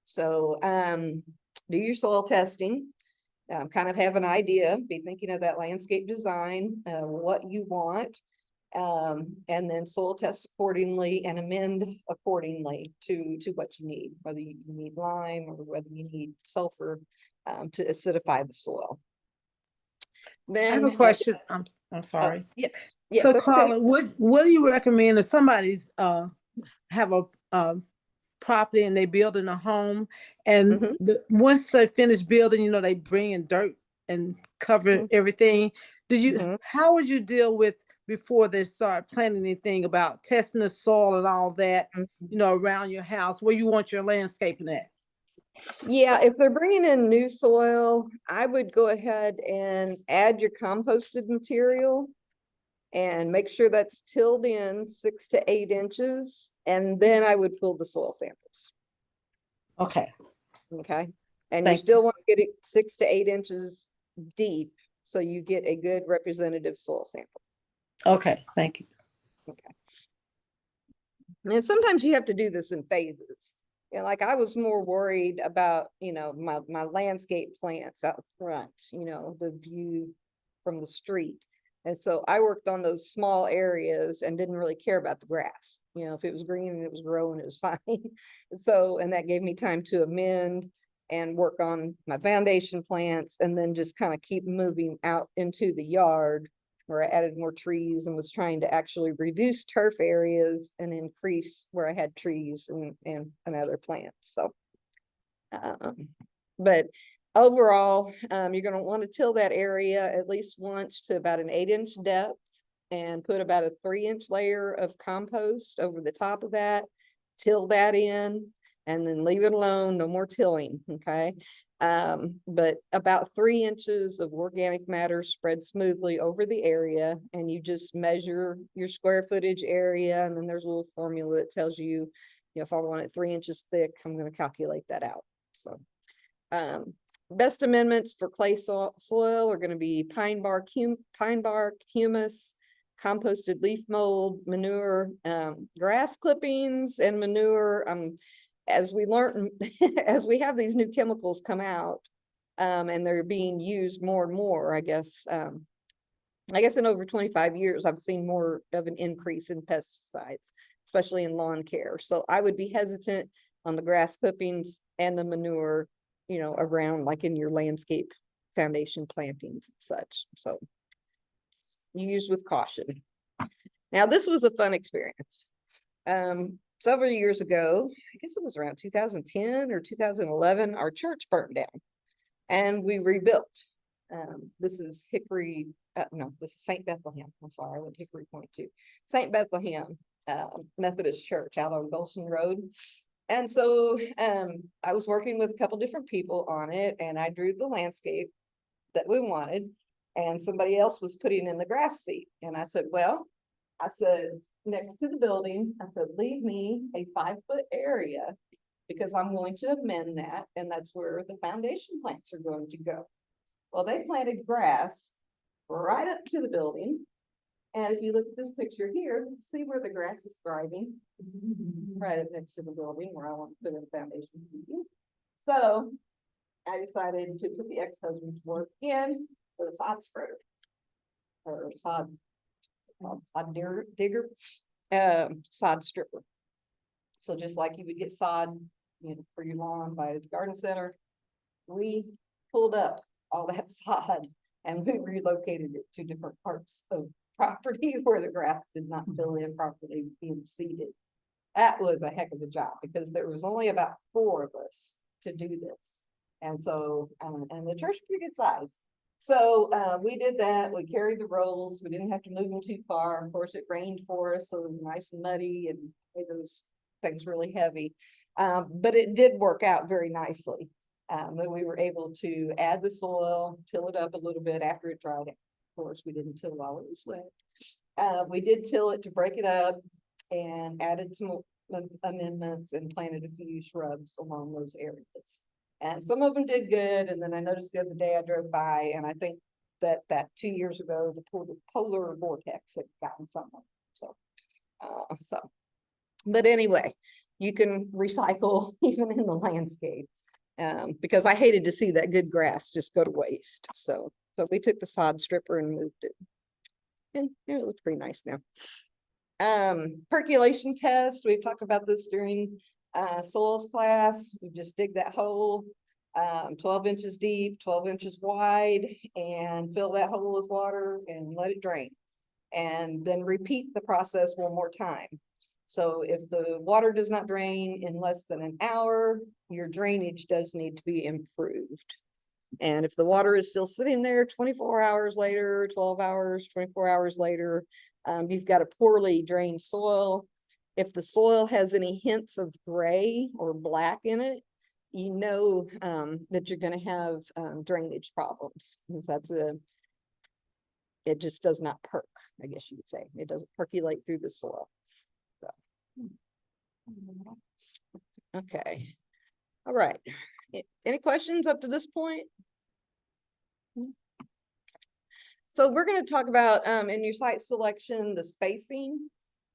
Speaker 1: So do your soil testing, kind of have an idea, be thinking of that landscape design, what you want, and then soil test accordingly and amend accordingly to what you need, whether you need lime or whether you need sulfur to acidify the soil. Then
Speaker 4: I have a question. I'm sorry.
Speaker 1: Yes.
Speaker 4: So
Speaker 1: that's
Speaker 4: Carla,
Speaker 1: okay.
Speaker 4: what do you recommend if somebody's have a property and they building a home, and once they finish building, they bring in dirt and cover everything. How would you deal with before they start planning anything about testing the soil and all that, around your house where you want your landscaping at?
Speaker 1: Yeah, if they're bringing in new soil, I would go ahead and add your composted material and make sure that's tilled in 6 to 8 inches. And then I would pull the soil samples.
Speaker 4: Okay.
Speaker 1: Okay. And you still want to get it 6 to 8 inches deep so you get a good representative soil sample.
Speaker 4: Okay. Thank you.
Speaker 1: Okay. And sometimes you have to do this in phases. Like I was more worried about, my landscape plants out front, the view from the street. And so I worked on those small areas and didn't really care about the grass. If it was green and it was growing, it was fine. So, and that gave me time to amend and work on my foundation plants, and then just kind of keep moving out into the yard where I added more trees and was trying to actually reduce turf areas and increase where I had trees and other plants. So, but overall, you're going to want to till that area at least once to about an 8-inch depth and put about a 3-inch layer of compost over the top of that till that in and then leave it alone, no more tilling, okay? But about 3 inches of organic matter spread smoothly over the area, and you just measure your square footage area, and then there's a little formula that tells you, if I want it 3 inches thick, I'm going to calculate that out. So, best amendments for clay soil are going to be pine bark, humus, composted leaf mold, manure, grass clippings, and manure. As we learn, as we have these new chemicals come out, and they're being used more and more, I guess in over 25 years, I've seen more of an increase in pesticides, especially in lawn care. So I would be hesitant on the grass clippings and the manure, around like in your landscape foundation plantings and such. So you use with caution. Now, this was a fun experience. Several years ago, I guess it was around 2010 or 2011, our church burned down and we rebuilt. This is Hickory, no, this is St. Bethlehem. I'm sorry, I went Hickory Point too. St. Bethlehem Methodist Church out on Golson Road. And so I was working with a couple different people on it, and I drew the landscape that we wanted, and somebody else was putting in the grass seed. And I said, next to the building, I said, leave me a 5-foot area because I'm going to amend that, and that's where the foundation plants are going to go. Well, they planted grass right up to the building. And if you look at this picture here, see where the grass is thriving, right up next to the building where I want to put in the foundation. So I decided to put the ex-husband's work in with a sod spreader or sod digger, sod stripper. So just like you would get sod, for your lawn by the garden center, we pulled up all that sod and we relocated it to different parts of property where the grass did not fill in properly being seeded. That was a heck of a job because there was only about 4 of us to do this. And so, and the church is pretty good size. So we did that. We carried the rolls. We didn't have to move them too far. Of course, it rained for us, so it was nice and muddy and made those things really heavy. But it did work out very nicely. And we were able to add the soil, till it up a little bit after it dried out. Of course, we didn't till while it was wet. We did till it to break it up and added some amendments and planted a few shrubs along those areas. And some of them did good. And then I noticed the other day I drove by, and I think that 2 years ago, the polar vortex had gotten somewhere. But anyway, you can recycle even in the landscape, because I hated to see that good grass just go to waste. So we took the sod stripper and moved it, and it looks pretty nice now. Percolation test. We've talked about this during soils class. We just dig that hole 12 inches deep, 12 inches wide, and fill that hole with water and let it drain. And then repeat the process one more time. So if the water does not drain in less than an hour, your drainage does need to be improved. And if the water is still sitting there 24 hours later, 12 hours, 24 hours later, you've got a poorly drained soil. If the soil has any hints of gray or black in it, you know that you're going to have drainage problems. It just does not perk, I guess you would say. It doesn't percolate through the soil. So. Okay. All right. Any questions up to this point? So we're going to talk about in your site selection, the spacing.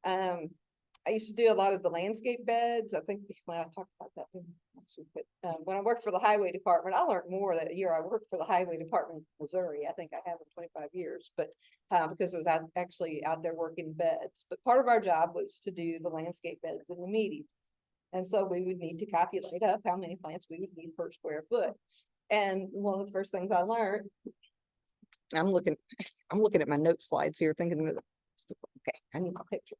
Speaker 1: I used to do a lot of the landscape beds. I think I talked about that when I worked for the highway department. I learned more that year I worked for the highway department in Missouri. I think I have in 25 years, but because I was actually out there working beds. But part of our job was to do the landscape beds in the medians. And so we would need to calculate up how many plants we would need per square foot. And one of the first things I learned, I'm looking at my note slides here thinking, okay, I need my picture.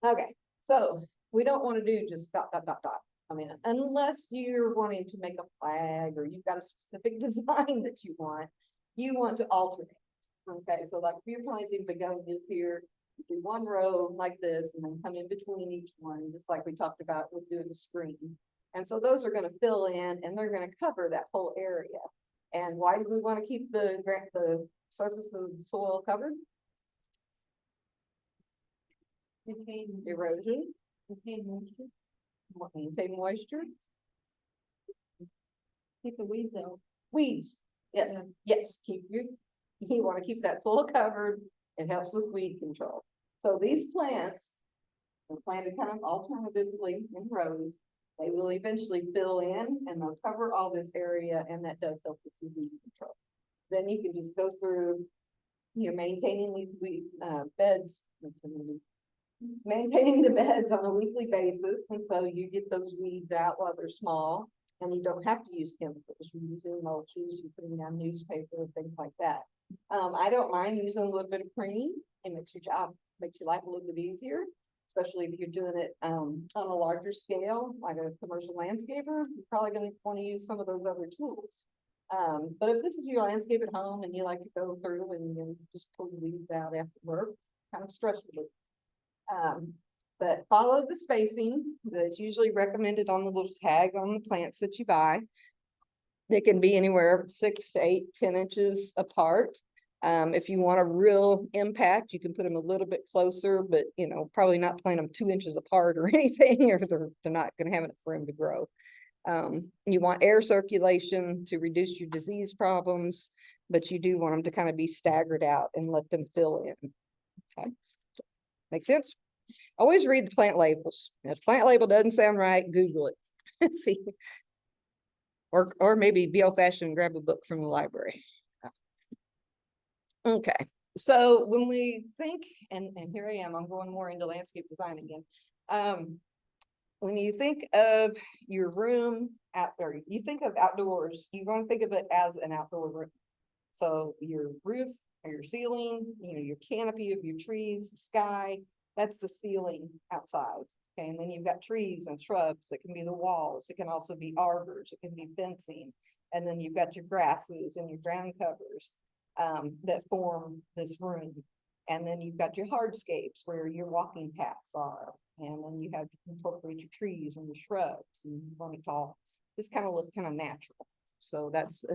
Speaker 1: Okay, so we don't want to do just dot. I mean, unless you're wanting to make a flag or you've got a specific design that you want to alternate. Okay, so like if you're planting begonias here, do one row like this and then come in between each one, just like we talked about with doing the screen. And so those are gonna fill in and they're gonna cover that whole area. And why do we want to keep the surface of the soil covered?
Speaker 2: Contain
Speaker 1: Erosion,
Speaker 2: moisture,
Speaker 1: maintain moisture,
Speaker 2: keep the weeds out.
Speaker 1: weeds. Yes,
Speaker 2: Yeah.
Speaker 1: yes, you want to keep that soil covered. It helps with weed control. So these plants are planted kind of alternatively in rows. They will eventually fill in and they'll cover all this area, and that does help with the weed control. Then you can just go through, you're maintaining these weed beds, maintaining the beds on a weekly basis, and so you get those weeds out while they're small, and you don't have to use chemicals. You're using mulches, you're putting down newspaper, things like that. I don't mind using a little bit of cream. It makes your job, makes your life a little bit easier, especially if you're doing it on a larger scale, like a commercial landscaper. You're probably going to want to use some of those other tools. But if this is your landscape at home and you like to go through and you just pull the weeds out after work, kind of stressful. But follow the spacing that's usually recommended on the little tag on the plants that you buy. They can be anywhere 6 to 8, 10 inches apart. If you want a real impact, you can put them a little bit closer, but probably not plant them 2 inches apart or anything, or they're not going to have enough room to grow. You want air circulation to reduce your disease problems, but you do want them to kind of be staggered out and let them fill in. Okay, make sense? Always read the plant labels. If the plant label doesn't sound right, Google it. See, or maybe be old-fashioned and grab a book from the library. Okay, so when we think, and here I am, I'm going more into landscape design again. When you think of your room or you think of outdoors, you're going to think of it as an outdoor room. So your roof or your ceiling, your canopy of your trees, the sky, that's the ceiling outside. Okay, and then you've got trees and shrubs. It can be the walls. It can also be arbors. It can be fencing. And then you've got your grasses and your ground covers that form this room. And then you've got your hardscapes where your walking paths are. And then you have to incorporate your trees and the shrubs, and you want it to all just kind of look kind of natural. So that's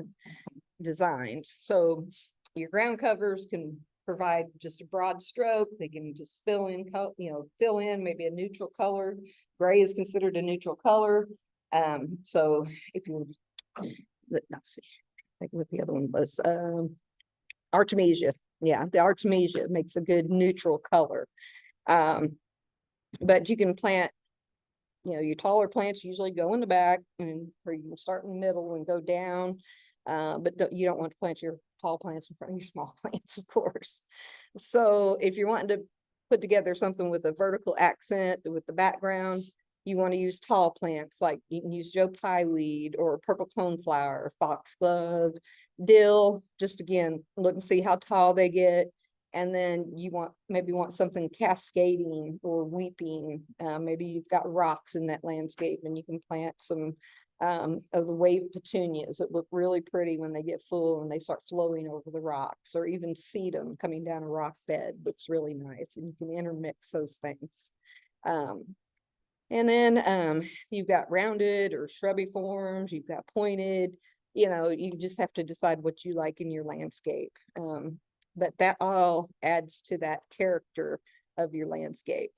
Speaker 1: designed. So your ground covers can provide just a broad stroke. They can just fill in, fill in maybe a neutral color. Gray is considered a neutral color. So if you, let's see, I think what the other one was, Artemisia. Yeah, the Artemisia makes a good neutral color. But you can plant, your taller plants usually go in the back, and or you can start in the middle and go down. But you don't want to plant your tall plants in front of your small plants, of course. So if you're wanting to put together something with a vertical accent with the background, you want to use tall plants, like you can use Joe Pye weed or purple coneflower, foxglove, dill. Just again, look and see how tall they get. And then you maybe want something cascading or weeping. Maybe you've got rocks in that landscape, and you can plant some of the wave petunias that look really pretty when they get full and they start flowing over the rocks, or even sedum coming down a rock bed looks really nice, and you can intermix those things. And then you've got rounded or shrubby forms, you've got pointed, you just have to decide what you like in your landscape. But that all adds to that character of your landscape.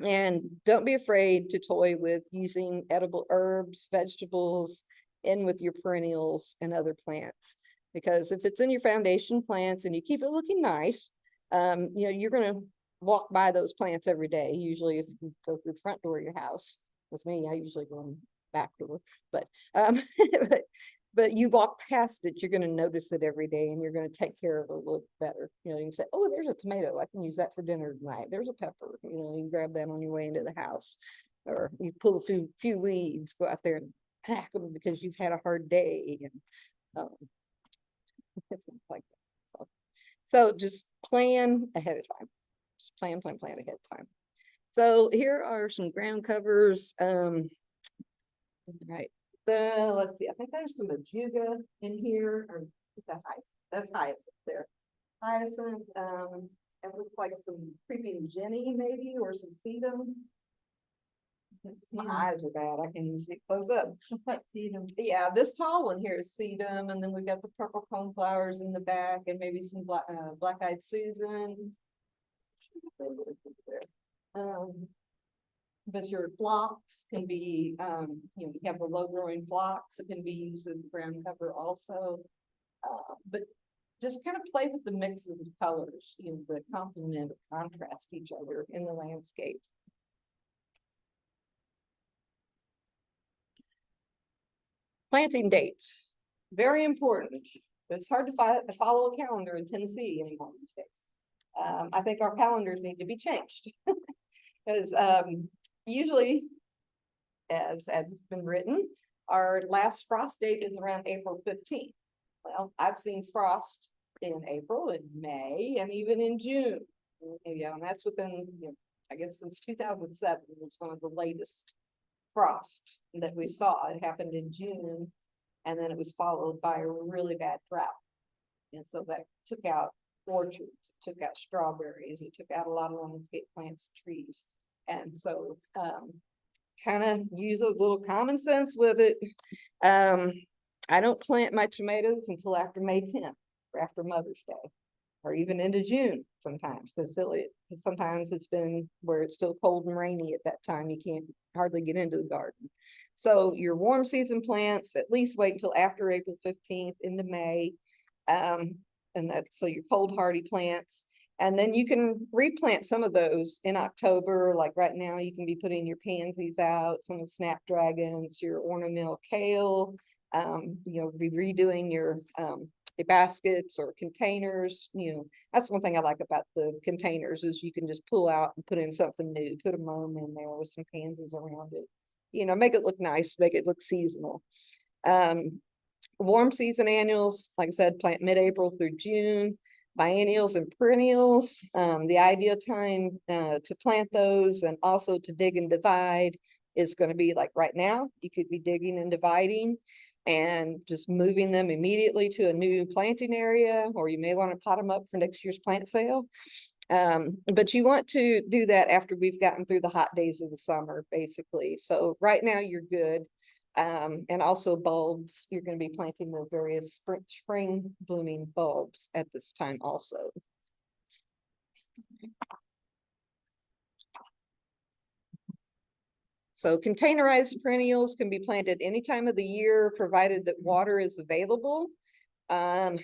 Speaker 1: And don't be afraid to toy with using edible herbs, vegetables, and with your perennials and other plants. Because if it's in your foundation plants and you keep it looking nice, you're going to walk by those plants every day. Usually if you go through the front door of your house. With me, I usually go in the back door. But but you walk past it, you're going to notice it every day, and you're going to take care of it a little better. You can say, oh, there's a tomato, I can use that for dinner tonight. There's a pepper, you can grab them on your way into the house. Or you pull a few weeds, go out there and pack them because you've had a hard day, and things like that. So just plan ahead of time. Just plan ahead of time. So here are some ground covers. Right. Let's see, I think there's some ajuga in here, or is that hyacinth? That's hyacinth there. Hyacinth, It looks like some creeping Jenny maybe, or some sedum. My eyes are bad. I can't even see it close up.
Speaker 2: Sedum.
Speaker 1: Yeah, this tall one here is sedum, and then we got the purple coneflowers in the back, and maybe some black-eyed Susans. But your phlox can be, you have the low-growing phlox that can be used as a ground cover also. But just kind of play with the mixes of colors, that complement or contrast each other in the landscape. Planting dates, very important. It's hard to follow a calendar in Tennessee anymore these days. I think our calendars need to be changed because usually, as it's been written, our last frost date is around April 15th. Well, I've seen frost in April, in May, and even in June. And that's within, I guess since 2007 was one of the latest frost that we saw. It happened in June, and then it was followed by a really bad drought. And so that took out orchards, it took out strawberries, it took out a lot of landscape plants and trees. And so kind of use a little common sense with it. I don't plant my tomatoes until after May 10th or after Mother's Day, or even into June sometimes, because sometimes it's been where it's still cold and rainy at that time. You can't hardly get into the garden. So your warm season plants, at least wait until after April 15th into May. And that's so your cold hardy plants. And then you can replant some of those in October. Like right now, you can be putting your pansies out, some of the snapdragons, your ornamental kale, be redoing your baskets or containers. That's one thing I like about the containers is you can just pull out and put in something new, put a mum in there with some pansies around it, make it look nice, make it look seasonal. Warm season annuals, like I said, plant mid-April through June. Biennials and perennials, the ideal time to plant those and also to dig and divide is going to be like right now. You could be digging and dividing and just moving them immediately to a new planting area, or you may want to pot them up for next year's plant sale. But you want to do that after we've gotten through the hot days of the summer, basically. So right now you're good. And also bulbs, you're going to be planting the various spring blooming bulbs at this time also. So containerized perennials can be planted any time of the year, provided that water is available. I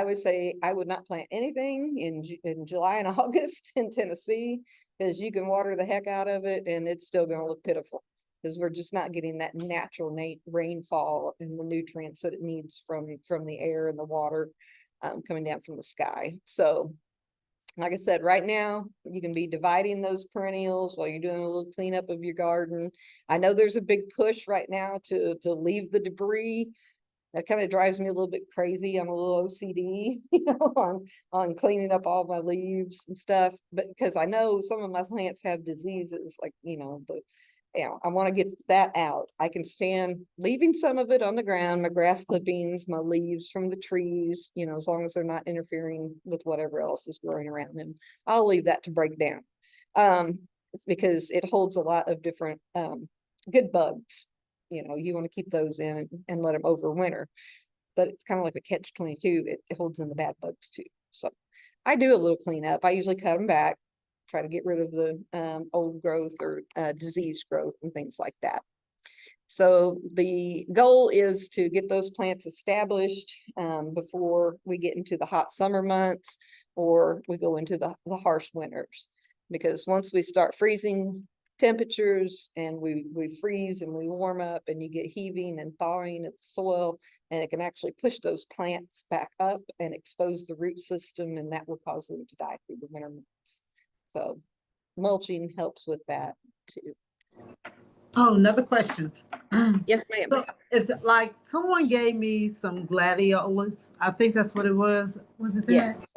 Speaker 1: would say I would not plant anything in July and August in Tennessee, because you can water the heck out of it and it's still going to look pitiful, because we're just not getting that natural rainfall and the nutrients that it needs from the air and the water coming down from the sky. So like I said, right now you can be dividing those perennials while you're doing a little cleanup of your garden. I know there's a big push right now to leave the debris. That kind of drives me a little bit crazy. I'm a little OCD, on cleaning up all my leaves and stuff, but because I know some of my plants have diseases, like, I want to get that out. I can stand leaving some of it on the ground, my grass clippings, my leaves from the trees, as long as they're not interfering with whatever else is growing around them. I'll leave that to break down. It's because it holds a lot of different good bugs. You want to keep those in and let them overwinter. But it's kind of like a catch-22. It holds in the bad bugs too. So I do a little cleanup. I usually cut them back, try to get rid of the old growth or disease growth and things like that. So the goal is to get those plants established before we get into the hot summer months or we go into the harsh winters. Because once we start freezing temperatures and we freeze and we warm up and you get heaving and thawing of the soil, and it can actually push those plants back up and expose the root system, and that will cause them to die through the winter months. So mulching helps with that too.
Speaker 4: Oh, another question.
Speaker 1: Yes, ma'am.
Speaker 4: So if like someone gave me some gladiolus, I think that's what it was. Was it that?
Speaker 1: Yes.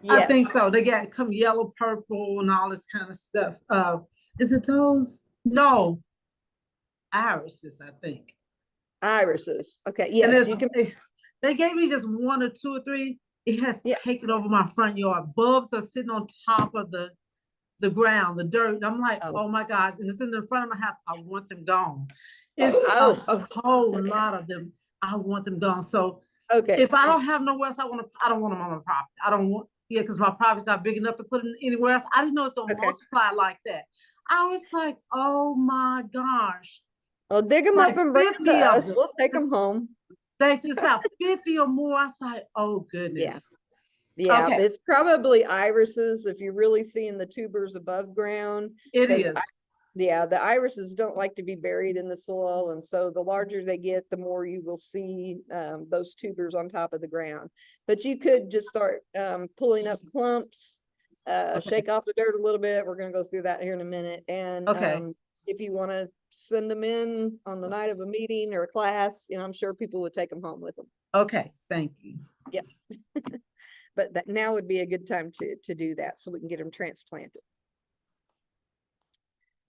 Speaker 4: I think
Speaker 1: Yes.
Speaker 4: so. They got come yellow, purple, and all this kind of stuff. Is it those? No, irises, I think.
Speaker 1: Irises. Okay.
Speaker 4: And
Speaker 1: Yes,
Speaker 4: it's,
Speaker 1: you can.
Speaker 4: they gave me just one or two or three. it has
Speaker 1: Yeah.
Speaker 4: taken over my front yard. Bulbs are sitting on top of the ground, the dirt. And I'm like,
Speaker 1: Oh.
Speaker 4: oh my gosh, and it's in the front of my house. I want them gone. It's
Speaker 1: Oh,
Speaker 4: a whole
Speaker 1: okay.
Speaker 4: lot of them. I want them gone. So
Speaker 1: Okay.
Speaker 4: if I don't have nowhere else, I don't want them on my property. I don't want, yeah, because my property's not big enough to put them anywhere else. I didn't know it's gonna
Speaker 1: Okay.
Speaker 4: multiply like that. I was like, oh my gosh,
Speaker 1: Well, dig them
Speaker 4: like
Speaker 1: up and bring them to
Speaker 4: 50 of
Speaker 1: us.
Speaker 4: them.
Speaker 1: We'll take them home.
Speaker 4: Thank you. It's about 50 or more. I was like, oh
Speaker 1: Yeah.
Speaker 4: goodness.
Speaker 1: Yeah,
Speaker 4: Okay.
Speaker 1: it's probably irises if you're really seeing the tubers above ground.
Speaker 4: It
Speaker 1: 'cause
Speaker 4: is.
Speaker 1: Yeah, the irises don't like to be buried in the soil, and so the larger they get, the more you will see those tubers on top of the ground. But you could just start pulling up clumps,
Speaker 4: Okay.
Speaker 1: shake off the dirt a little bit. We're going to go through that here in a minute. And
Speaker 4: Okay.
Speaker 1: if you want to send them in on the night of a meeting or a class, you know, I'm sure people would take them home with them.
Speaker 4: Okay. Thank you.
Speaker 1: Yep. But that now would be a good time to do that so we can get them transplanted.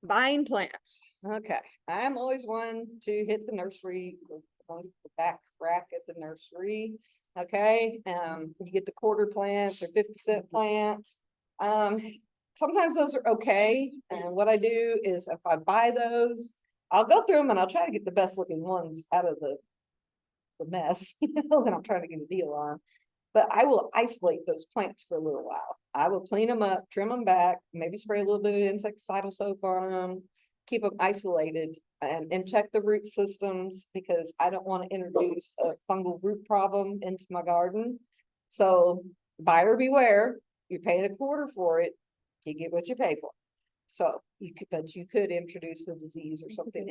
Speaker 1: Buying plants. Okay, I'm always one to hit the nursery, the back rack at the nursery. Okay, you get the quarter plants or 50-cent plants. Sometimes those are okay. And what I do is if I buy those, I'll go through them and I'll try to get the best looking ones out of the mess that I'm trying to get a deal on. But I will isolate those plants for a little while. I will clean them up, trim them back, maybe spray a little bit of insecticidal soap on them, keep them isolated and check the root systems because I don't want to introduce a fungal root problem into my garden. So buyer beware, you're paying a quarter for it, you get what you pay for. So but you could introduce the disease or something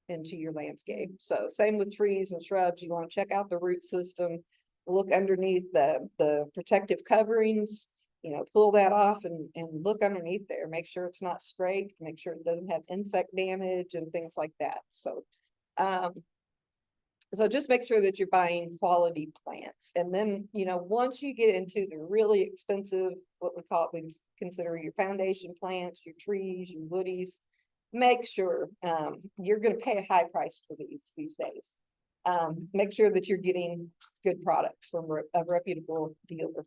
Speaker 1: into your landscape. So same with trees and shrubs, you want to check out the root system. Look underneath the protective coverings, you know, pull that off and look underneath there, make sure it's not scraped, make sure it doesn't have insect damage and things like that. So, so just make sure that you're buying quality plants. And then, you know, once you get into the really expensive, what we consider your foundation plants, your trees, your woodies, make sure you're going to pay a high price for these days. Make sure that you're getting good products from a reputable dealer.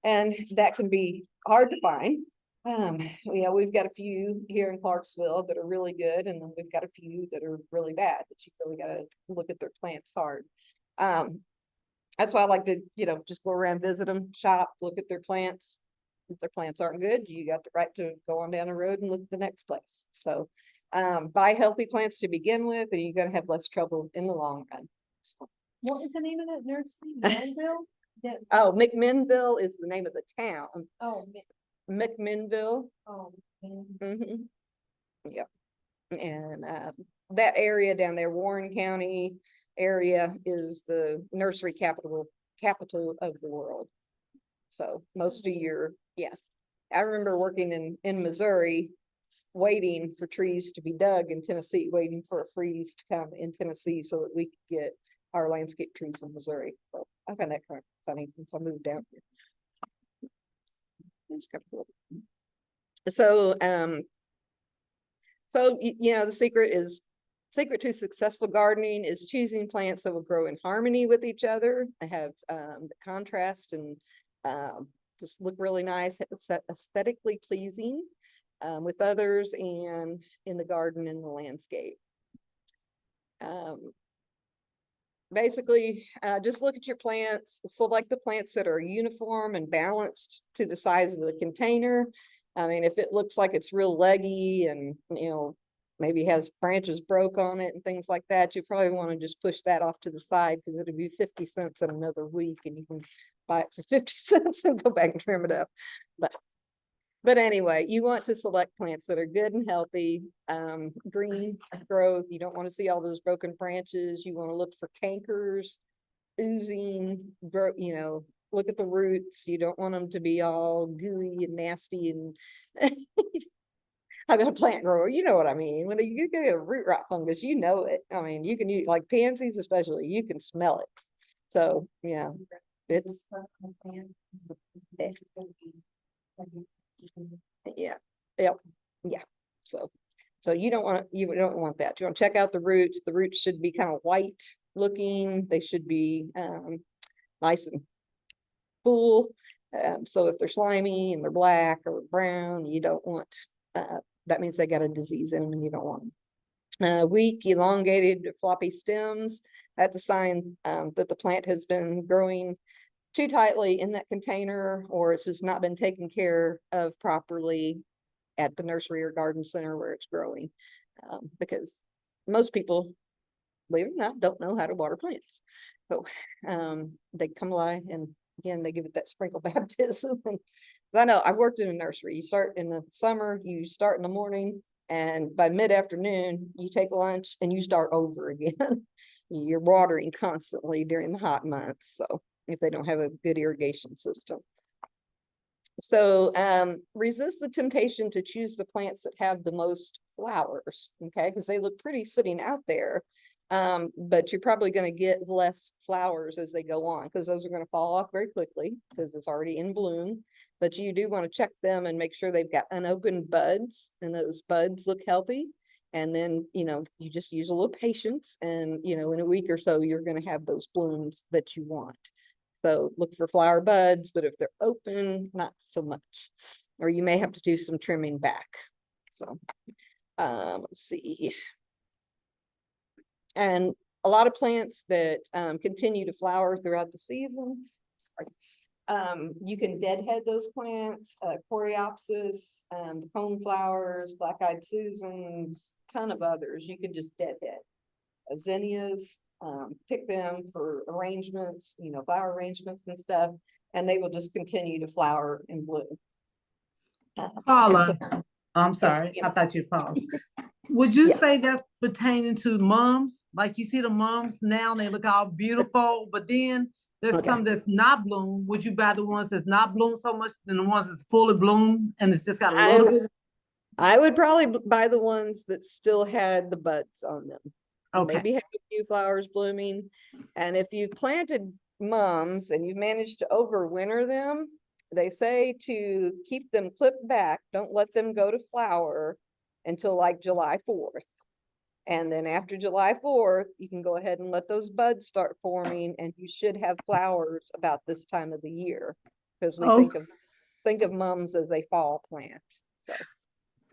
Speaker 1: And that can be hard to find. You know, we've got a few here in Clarksville that are really good, and then we've got a few that are really bad that you really got to look at their plants hard. That's why I like to, you know, just go around, visit them, shop, look at their plants. If their plants aren't good, you got the right to go on down the road and look at the next place. So buy healthy plants to begin with, and you're going to have less trouble in the long run.
Speaker 2: What was the name of that nursery? Manville?
Speaker 1: Oh, McMinnville is the name of the town.
Speaker 2: Oh,
Speaker 1: McMinnville.
Speaker 2: oh, man.
Speaker 1: Yep. And that area down there, Warren County area, is the nursery capital of the world. So most of your, yeah. I remember working in Missouri, waiting for trees to be dug in Tennessee, waiting for a freeze to come in Tennessee so that we could get our landscape trees in Missouri. So I find that kind of funny since I moved down here. It's kind of cool. So, you know, the secret to successful gardening is choosing plants that will grow in harmony with each other. They have the contrast and just look really nice, aesthetically pleasing with others and in the garden and the landscape. Basically, just look at your plants, select the plants that are uniform and balanced to the size of the container. I mean, if it looks like it's real leggy and, you know, maybe has branches broke on it and things like that, you probably want to just push that off to the side because it'll be 50 cents in another week and you can buy it for 50 cents and go back and trim it up. But anyway, you want to select plants that are good and healthy, green growth. You don't want to see all those broken branches. You want to look for cankers, oozing, you know, look at the roots. You don't want them to be all gooey and nasty and I've got a plant grower, you know what I mean. When you get a root rot fungus, you know it. I mean, you can use like pansies, especially, you can smell it. So yeah, it's yeah. So you don't want that. You want to check out the roots. The roots should be kind of white looking. They should be nice and spool. So if they're slimy and they're black or brown, you don't want, that means they got a disease in them and you don't want them. Weak, elongated, floppy stems, that's a sign that the plant has been growing too tightly in that container, or it's just not been taken care of properly at the nursery or garden center where it's growing. Because most people, believe it or not, don't know how to water plants. So they come alive and again, they give it that sprinkle baptism. And I know I've worked in a nursery. You start in the summer, you start in the morning, and by mid-afternoon, you take lunch and you start over again. You're watering constantly during the hot months. So if they don't have a good irrigation system. So resist the temptation to choose the plants that have the most flowers, okay? Because they look pretty sitting out there, but you're probably going to get less flowers as they go on because those are going to fall off very quickly because it's already in bloom. But you do want to check them and make sure they've got unopened buds and those buds look healthy. And then, you just use a little patience and, in a week or so, you're going to have those blooms that you want. So look for flower buds, but if they're open, not so much. Or you may have to do some trimming back. So let's see. And a lot of plants that continue to flower throughout the season. Sorry. You can deadhead those plants, Coreopsis, the coneflowers, black-eyed Susans, ton of others. You can just deadhead. Zinnias, pick them for arrangements, flower arrangements and stuff, and they will just continue to flower and bloom.
Speaker 4: Paula, I'm sorry, I thought you paused. Would you say that's pertaining to mums? Like you see the mums now, they look all beautiful, but then there's some that's not bloom. Would you buy the ones that's not bloom so much than the ones that's fully bloom and it's just got a little bit?
Speaker 1: I would probably buy the ones that still had the buds on them. Okay. Maybe have a few flowers blooming. And if you've planted mums and you've managed to overwinter them, they say to keep them clipped back. Don't let them go to flower until like July 4th. And then after July 4th, you can go ahead and let those buds start forming and you should have flowers about this time of the year because we think of mums as a fall plant. So.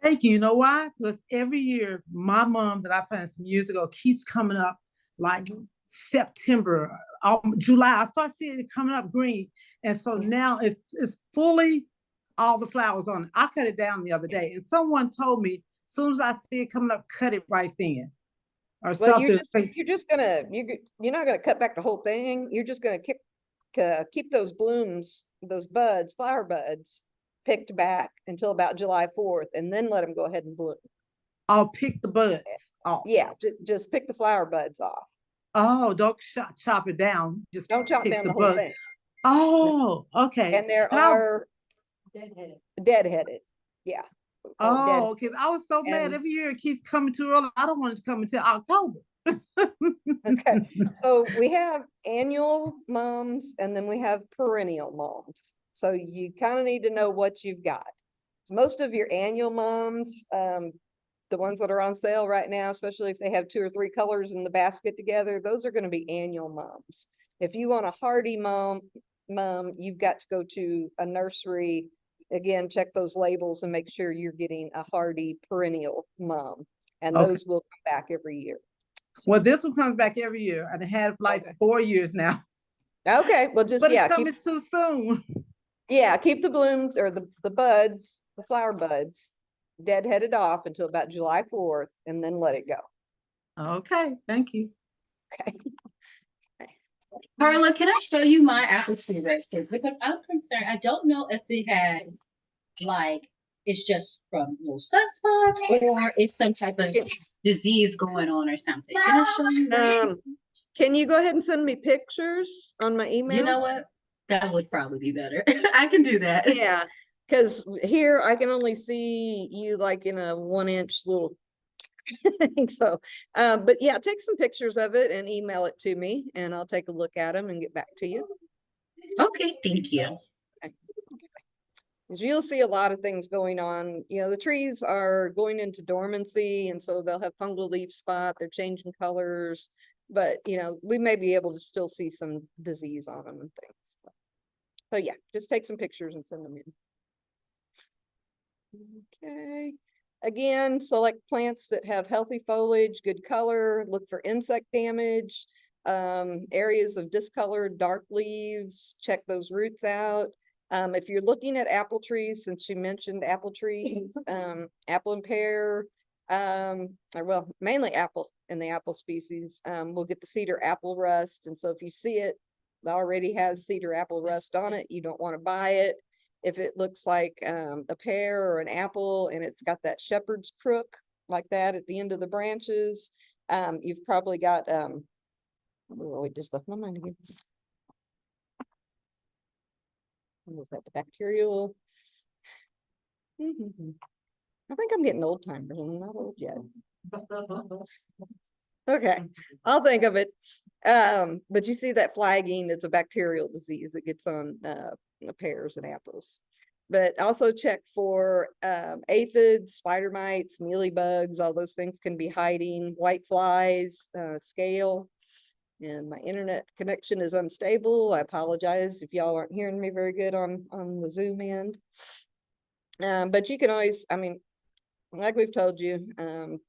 Speaker 4: Thank you. You know why? Because every year, my mom that I planted some years ago keeps coming up like September, July. I start seeing it coming up green. And so now it's fully all the flowers on it. I cut it down the other day and someone told me, as soon as I see it coming up, cut it right then. Or something.
Speaker 1: You're not gonna cut back the whole thing. You're just gonna keep those blooms, those buds, flower buds, picked back until about July 4th, and then let them go ahead and bloom.
Speaker 4: I'll pick the buds off.
Speaker 1: Yeah, just pick the flower buds off.
Speaker 4: Oh, don't chop it down. Just
Speaker 1: don't chop down the whole thing.
Speaker 4: Oh, okay.
Speaker 1: And there are deadheaded. Yeah.
Speaker 4: Oh, okay. I was so mad. Every year it keeps coming too early. I don't want it to come until October.
Speaker 1: Okay. So we have annual mums and then we have perennial mums. So you kind of need to know what you've got. So most of your annual mums, the ones that are on sale right now, especially if they have 2 or 3 colors in the basket together, those are going to be annual mums. If you want a hardy mum, you've got to go to a nursery. Again, check those labels and make sure you're getting a hardy perennial mum. And those will come back every year.
Speaker 4: Well, this one comes back every year. I've had like 4 years now.
Speaker 1: Okay. Well, just,
Speaker 4: but it's coming too soon.
Speaker 1: Yeah, keep the blooms or the buds, the flower buds, deadheaded off until about July 4th, and then let it go.
Speaker 4: Okay, thank you.
Speaker 1: Okay.
Speaker 5: Carla, can I show you my apple tree right here? Because I'm concerned. I don't know if it has it's just from low sunspots or it's some type of disease going on or something. Can I show you?
Speaker 1: Can you go ahead and send me pictures on my email?
Speaker 5: You know what? That would probably be better. I can do that.
Speaker 1: Yeah, because here I can only see you like in a 1-inch little thing. So, but yeah, take some pictures of it and email it to me and I'll take a look at them and get back to you.
Speaker 5: Okay, thank you.
Speaker 1: Because you'll see a lot of things going on. The trees are going into dormancy and so they'll have fungal leaf spot. They're changing colors, but we may be able to still see some disease on them and things. So yeah, just take some pictures and send them in. Okay. Again, select plants that have healthy foliage, good color, look for insect damage, areas of discolored dark leaves, check those roots out. If you're looking at apple trees, since you mentioned apple trees, apple and pear, or well, mainly apple in the apple species, we'll get the cedar apple rust. And so if you see it already has cedar apple rust on it, you don't want to buy it. If it looks like a pear or an apple and it's got that shepherd's crook like that at the end of the branches, you've probably got, oh, we just left my mind again. What was that, the bacterial? I think I'm getting old timers, I'm not old yet. Okay, I'll think of it. But you see that flagging, it's a bacterial disease that gets on pears and apples. But also check for aphids, spider mites, mealybugs, all those things can be hiding, white flies, scale. And my internet connection is unstable. I apologize if y'all aren't hearing me very good on the Zoom end. But you can always, I mean, like we've told you,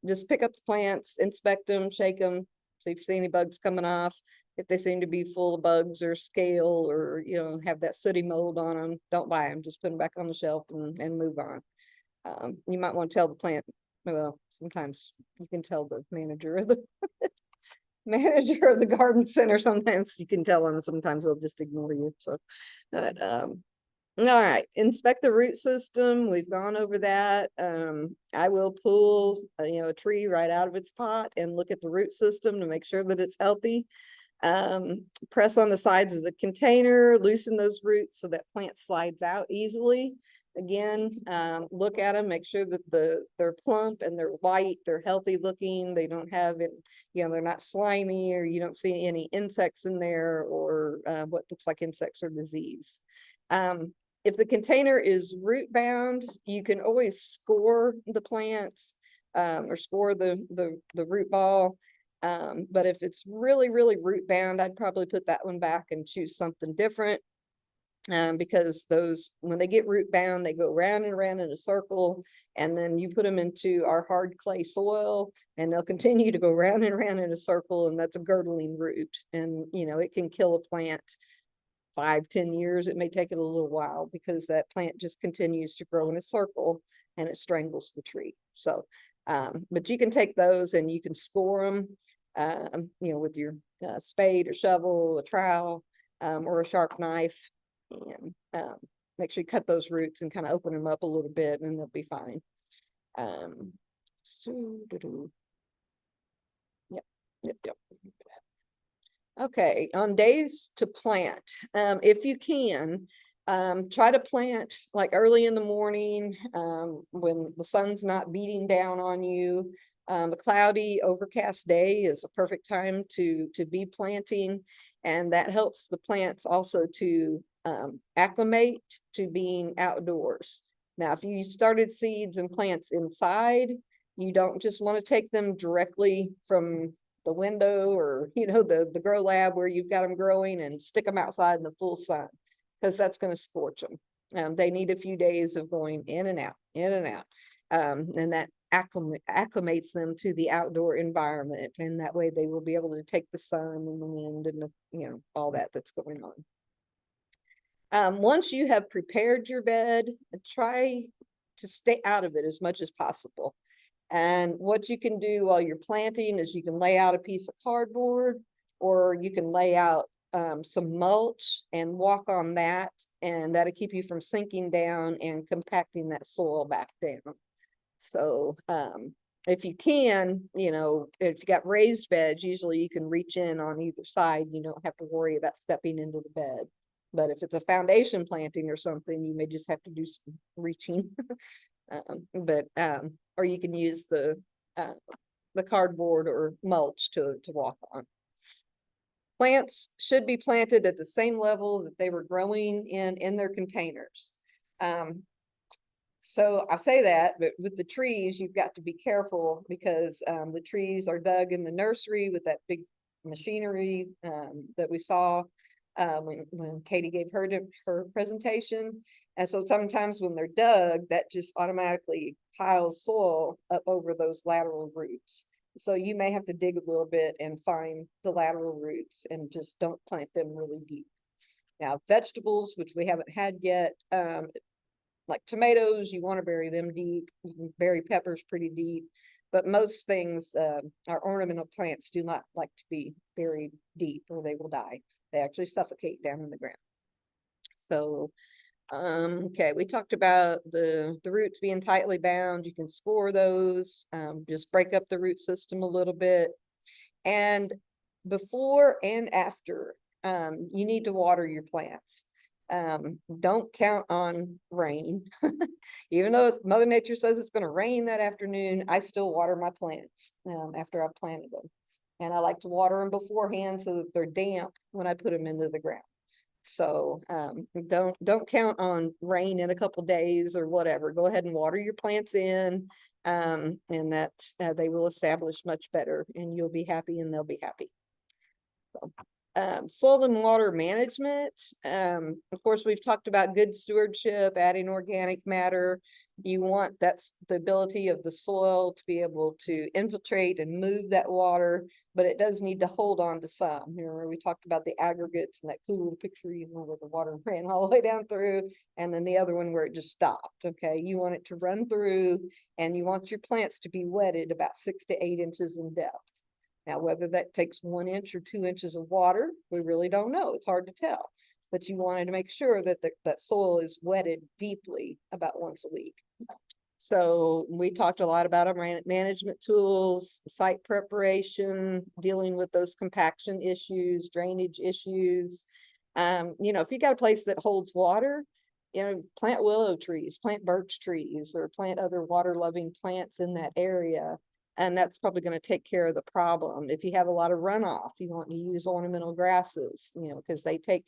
Speaker 1: just pick up the plants, inspect them, shake them, see if you see any bugs coming off. If they seem to be full of bugs or scale or, you know, have that sooty mold on them, don't buy them. Just put them back on the shelf and move on. You might want to tell the plant, well, sometimes you can tell the manager of the manager of the garden center. Sometimes you can tell them, sometimes they'll just ignore you. So, but, all right, inspect the root system. We've gone over that. I will pull, you know, a tree right out of its pot and look at the root system to make sure that it's healthy. Press on the sides of the container, loosen those roots so that plant slides out easily. Again, look at them, make sure that they're plump and they're white, they're healthy looking, they don't have it, you know, they're not slimy, or you don't see any insects in there, or what looks like insects or disease. If the container is root bound, you can always score the plants, or score the root ball. But if it's really, really root bound, I'd probably put that one back and choose something different. Because those, when they get root bound, they go round and round in a circle, and then you put them into our hard clay soil and they'll continue to go round and round in a circle, and that's a girdling root. And, you know, it can kill a plant 5-10 years. It may take it a little while because that plant just continues to grow in a circle and it strangles the tree. So, but you can take those and you can score them, you know, with your spade or shovel, a trowel, or a sharp knife, and make sure you cut those roots and kind of open them up a little bit, and they'll be fine. Yep. Okay, on days to plant, if you can, try to plant like early in the morning, when the sun's not beating down on you. A cloudy, overcast day is a perfect time to be planting, and that helps the plants also to acclimate to being outdoors. Now, if you started seeds and plants inside, you don't just want to take them directly from the window, or, you know, the grow lab where you've got them growing, and stick them outside in the full sun, because that's going to scorch them. They need a few days of going in and out, and that acclimates them to the outdoor environment, and that way they will be able to take the sun and the wind and the, you know, all that's going on. Once you have prepared your bed, try to stay out of it as much as possible. And what you can do while you're planting is you can lay out a piece of cardboard, or you can lay out some mulch and walk on that, and that'll keep you from sinking down and compacting that soil back down. So if you can, you know, if you got raised beds, usually you can reach in on either side. You don't have to worry about stepping into the bed. But if it's a foundation planting or something, you may just have to do some reaching. Or you can use the cardboard or mulch to walk on. Plants should be planted at the same level that they were growing in their containers. So I say that, but with the trees, you've got to be careful, because the trees are dug in the nursery with that big machinery that we saw. when Katie gave her presentation. And so sometimes when they're dug, that just automatically piles soil up over those lateral roots. So you may have to dig a little bit and find the lateral roots and just don't plant them really deep. Now, vegetables, which we haven't had yet, like tomatoes, you want to bury them deep. You can bury peppers pretty deep. But most things, our ornamental plants do not like to be buried deep or they will die. They actually suffocate down in the ground. So, okay, we talked about the roots being tightly bound. You can score those, just break up the root system a little bit. And before and after, you need to water your plants. Don't count on rain. Even though Mother Nature says it's going to rain that afternoon, I still water my plants after I've planted them. And I like to water them beforehand so that they're damp when I put them into the ground. So don't count on rain in a couple days or whatever. Go ahead and water your plants in, and that they will establish much better, and you'll be happy and they'll be happy. So, soil and water management. Of course, we've talked about good stewardship, adding organic matter. You want that's the ability of the soil to be able to infiltrate and move that water, but it does need to hold on to some. You know, we talked about the aggregates and that cool little picture, you know, where the water ran all the way down through, and then the other one where it just stopped. Okay, you want it to run through, and you want your plants to be wetted about 6 to 8 inches in depth. Now, whether that takes 1 inch or 2 inches of water, we really don't know. It's hard to tell. But you wanted to make sure that that soil is wetted deeply about once a week. So we talked a lot about our management tools, site preparation, dealing with those compaction issues, drainage issues. You know, if you got a place that holds water, you know, plant willow trees, plant birch trees, or plant other water-loving plants in that area. And that's probably going to take care of the problem. If you have a lot of runoff, you want to use ornamental grasses, you know, because they take,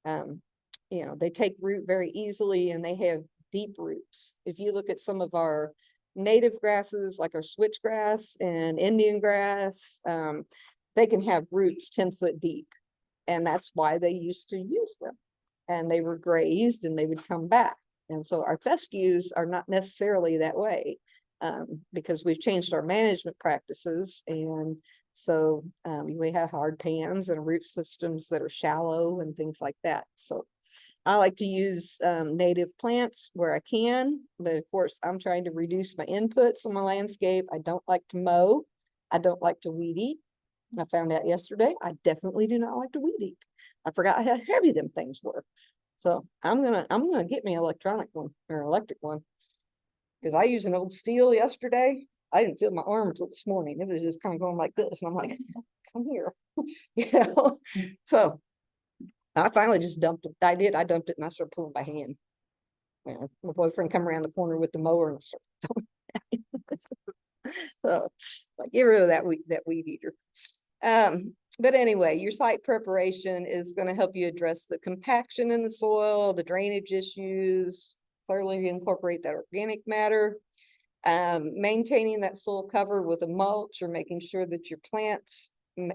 Speaker 1: you know, they take root very easily and they have deep roots. If you look at some of our native grasses, like our switchgrass and Indian grass, they can have roots 10 foot deep. And that's why they used to use them. And they were grazed and they would come back. And so our fescues are not necessarily that way. Because we've changed our management practices, and so we have hard pans and root systems that are shallow and things like that. So I like to use native plants where I can, but of course I'm trying to reduce my inputs on my landscape. I don't like to mow. I don't like to weed eat. I found out yesterday I definitely do not like to weed eat. I forgot how heavy them things were. So I'm gonna get me an electronic one or electric one. Because I used an old steel yesterday. I didn't feel my arm until this morning. It was just kind of going like this. And I'm like, come here. You know? So I finally just dumped it. I dumped it and I started pulling by hand. You know, my boyfriend come around the corner with the mower and started so like get rid of that weed eater. But anyway, your site preparation is going to help you address the compaction in the soil, the drainage issues, thoroughly incorporate that organic matter, maintaining that soil cover with a mulch or making sure that your plants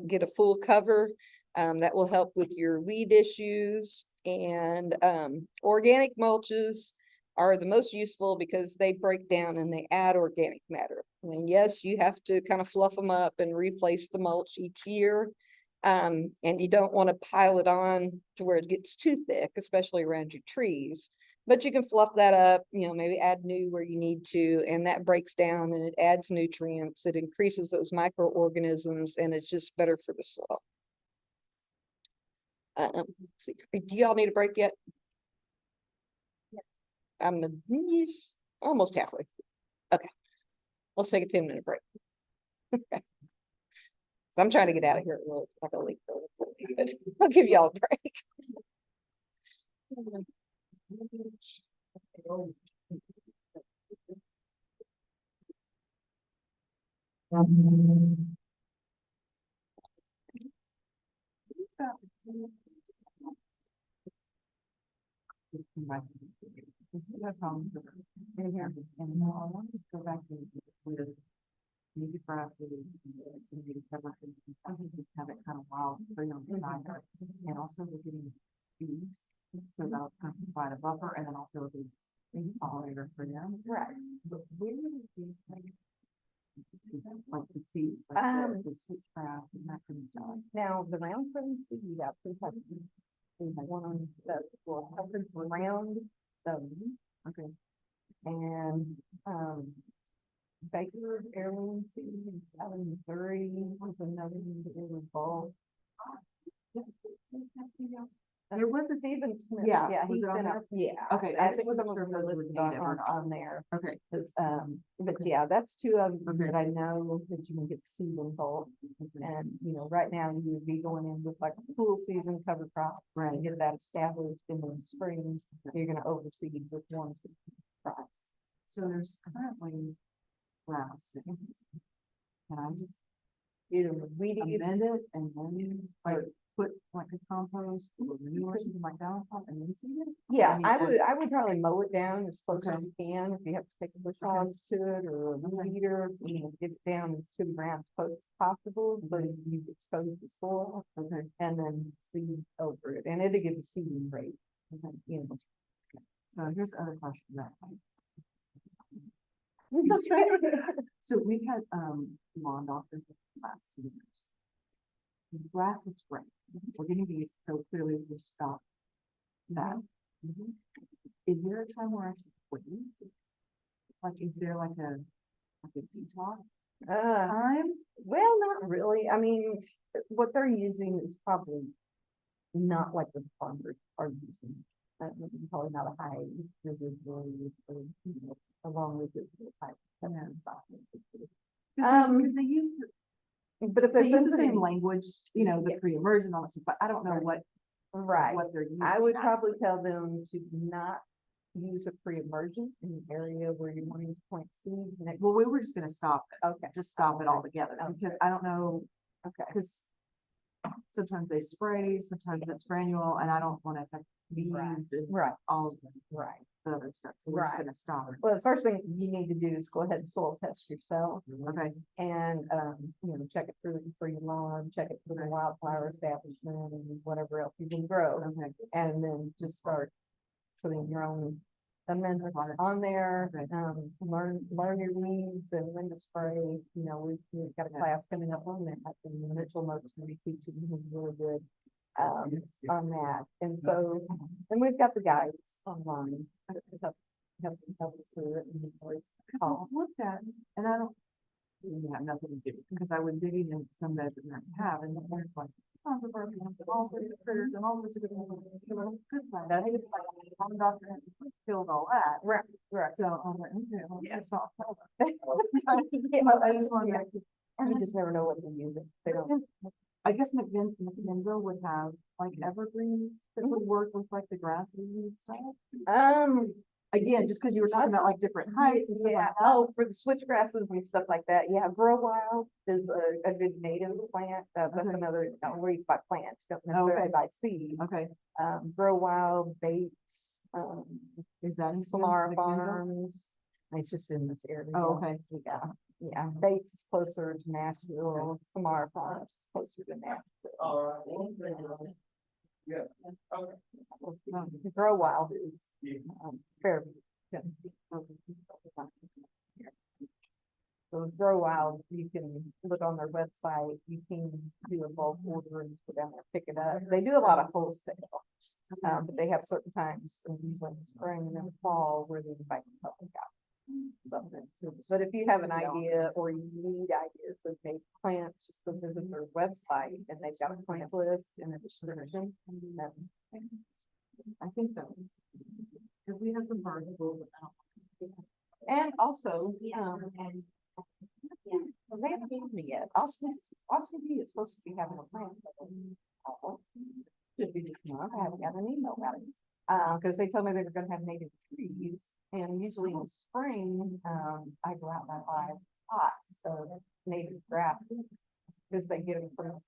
Speaker 1: get a full cover. That will help with your weed issues. And organic mulches are the most useful because they break down and they add organic matter. And yes, you have to kind of fluff them up and replace the mulch each year. And you don't want to pile it on to where it gets too thick, especially around your trees. But you can fluff that up, you know, maybe add new where you need to, and that breaks down and it adds nutrients. It increases those microorganisms, and it's just better for the soil. See, do y'all need a break yet? I'm almost halfway. Okay, let's take a 10-minute break. Okay. So I'm trying to get out of here. Like a leak, but I'll give y'all a break.
Speaker 6: native grasses, and native evergreens, and just have it kind of wild, free on the side. And also we're getting bees, so that'll kind of provide a buffer, and then also the pollinator for them.
Speaker 1: Right.
Speaker 6: But where would it be like the seeds, like the switchgrass and that kind of stuff?
Speaker 1: Now, the round seven seed out Kentucky is one that will help us around them.
Speaker 6: Okay.
Speaker 1: And, Baker heirloom seed out in Missouri was another one that was involved.
Speaker 6: There was a
Speaker 1: Stephen Smith.
Speaker 6: yeah,
Speaker 1: Yeah,
Speaker 6: was
Speaker 1: he's
Speaker 6: it on
Speaker 1: been
Speaker 6: there?
Speaker 1: up, yeah.
Speaker 6: Okay, I
Speaker 1: I
Speaker 6: just
Speaker 1: think
Speaker 6: wasn't
Speaker 1: some
Speaker 6: sure
Speaker 1: of
Speaker 6: if
Speaker 1: them
Speaker 6: those were
Speaker 1: listed
Speaker 6: native or
Speaker 1: on
Speaker 6: not.
Speaker 1: there.
Speaker 6: Okay.
Speaker 1: Cause, but yeah, that's two of them
Speaker 6: Okay.
Speaker 1: that I know that you can get seed involved. And, you know, right now you would be going in with like a cool season cover crop.
Speaker 6: Right.
Speaker 1: And get that established in the spring, you're gonna overseed with warm season crops.
Speaker 6: So there's currently grass. Can I just
Speaker 1: Either weed eat,
Speaker 6: amend it and then like put like a compost or manure or something like that on top and then seed it?
Speaker 1: yeah,
Speaker 6: mean,
Speaker 1: I would probably mow it down as close as
Speaker 6: Okay.
Speaker 1: you can, if you have to take a bush hogs to it or a weed eater, you know, get it down to the ground as close as possible, but you expose the soil.
Speaker 6: Okay.
Speaker 1: And then seed over it, and it'll give a seeding rate, you know.
Speaker 6: So here's the other question that. So we've had, lawn doctors for the last 2 years. The grass looks great. We're getting these, so clearly we stopped that. Is there a time where I should wait? Like, is there like a detox time?
Speaker 1: Well, not really, I mean, what they're using is probably not like the farmers are using. Probably not a high residual, or, you know, a long residual type.
Speaker 6: Because they use,
Speaker 1: But if
Speaker 6: they
Speaker 1: they're
Speaker 6: use the
Speaker 1: putting-
Speaker 6: same language, you know, the
Speaker 1: Yeah.
Speaker 6: pre-emergent and all that stuff, but I don't know
Speaker 1: Right.
Speaker 6: what
Speaker 1: Right,
Speaker 6: they're using.
Speaker 1: I would
Speaker 6: as.
Speaker 1: probably tell them to not use a pre-emergent in the area where you're wanting to plant seed next.
Speaker 6: Well, we were just gonna stop it,
Speaker 1: Okay,
Speaker 6: just stop it altogether,
Speaker 1: Okay.
Speaker 6: because I don't know,
Speaker 1: okay,
Speaker 6: because sometimes they spray, sometimes it's granule, and I don't wanna have bees and
Speaker 1: right,
Speaker 6: all of
Speaker 1: right.
Speaker 6: the other stuff, so we're just
Speaker 1: Right.
Speaker 6: gonna stop it.
Speaker 1: Well, the first thing you need to do is go ahead and soil test yourself
Speaker 6: Okay,
Speaker 1: and, you know, check it for your lawn, check it for the wildflower establishment and whatever else you can grow.
Speaker 6: okay,
Speaker 1: And then just start putting your own amendments on there,
Speaker 6: Okay.
Speaker 1: learn your weeds and when to spray, you know, we've got a class coming up on that, and Mitchell Moak's gonna be teaching, he's really good, on that, and so, and we've got the guides online. Help us through it, and always
Speaker 6: because
Speaker 1: call.
Speaker 6: I looked at, and I don't really have nothing to do, because I was digging in some beds that didn't have, and there's like tons of birds, and all sorts of critters, and all sorts of different, you know, it's good fun, I think it's like, I'm a doctor, and killed all that.
Speaker 1: Right, right.
Speaker 6: So I'm like, okay, well, it's not.
Speaker 1: Yeah,
Speaker 6: I just wanted
Speaker 1: yeah.
Speaker 6: to.
Speaker 1: You just never know what they're using. They don't.
Speaker 6: I guess McMinnville would have like evergreens that would work with like the grasses and stuff. Again, just because you were talking about like different heights and stuff
Speaker 1: Yeah,
Speaker 6: like that.
Speaker 1: oh, for the switch grasses and stuff like that, yeah, grow wild is a good native plant, that's
Speaker 6: Okay.
Speaker 1: another, where you buy plants, don't necessarily
Speaker 6: Okay.
Speaker 1: buy seed.
Speaker 6: Okay,
Speaker 1: Grow wild, Bates,
Speaker 6: is that in
Speaker 1: Samara
Speaker 6: McMinnville?
Speaker 1: Farms, it's just in this area.
Speaker 6: Oh, okay.
Speaker 1: Yeah, yeah, Bates is closer to Nashville, Samara Farms is closer to Nashville. Grow wild is, fairly. So grow wild, you can look on their website, you can do a bulk order and go down there, pick it up. They do a lot of wholesale. But they have certain times, usually in the spring and in the fall, where they invite the public out. But if you have an idea or you need ideas of maybe plants, just go visit their website and they've got a plant list and a description.
Speaker 6: I think that, because we have some birds.
Speaker 1: And also, well, they haven't told me yet. Austin is supposed to be having a plant. Should be this month. I haven't got an email about it. Cause they told me they were gonna have native trees, and usually in spring, I go out and I buy pots of native grass. Cause they get them from the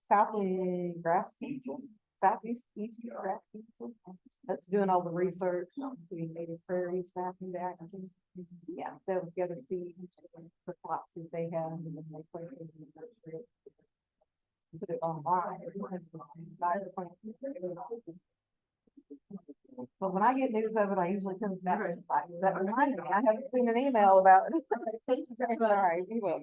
Speaker 1: Southland Grass Council, Southeast grass council. That's doing all the research on putting native prairies back into action. Yeah, they'll gather seeds for plots that they have and then they put it in the nursery. Put it online. Buy the plant. So when I get news of it, I usually send it back. That reminded me, I haven't seen an email about it. Thank you very much. All right, you will.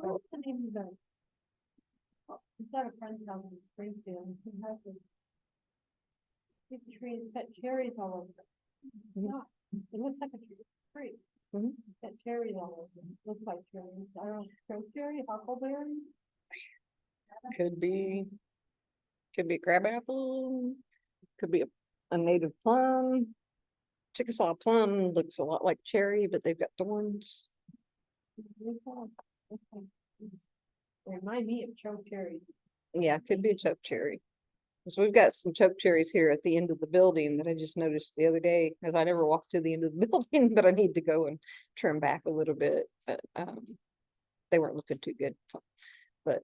Speaker 2: What's the name of the? We've got a friend's house in Springfield, he has a big tree, it's got cherries all over it. No, it looks like a tree.
Speaker 1: Mhm.
Speaker 2: It's got cherries all over it, looks like cherries, I don't know, chokecherry, huckleberry?
Speaker 1: Could be a crabapple, could be a native plum. Chickasaw plum looks a lot like cherry, but they've got thorns.
Speaker 2: They remind me of chokecherry.
Speaker 1: Yeah, it could be a choke cherry. So we've got some choke cherries here at the end of the building that I just noticed the other day, because I never walked to the end of the building, but I need to go and trim back a little bit. But they weren't looking too good. But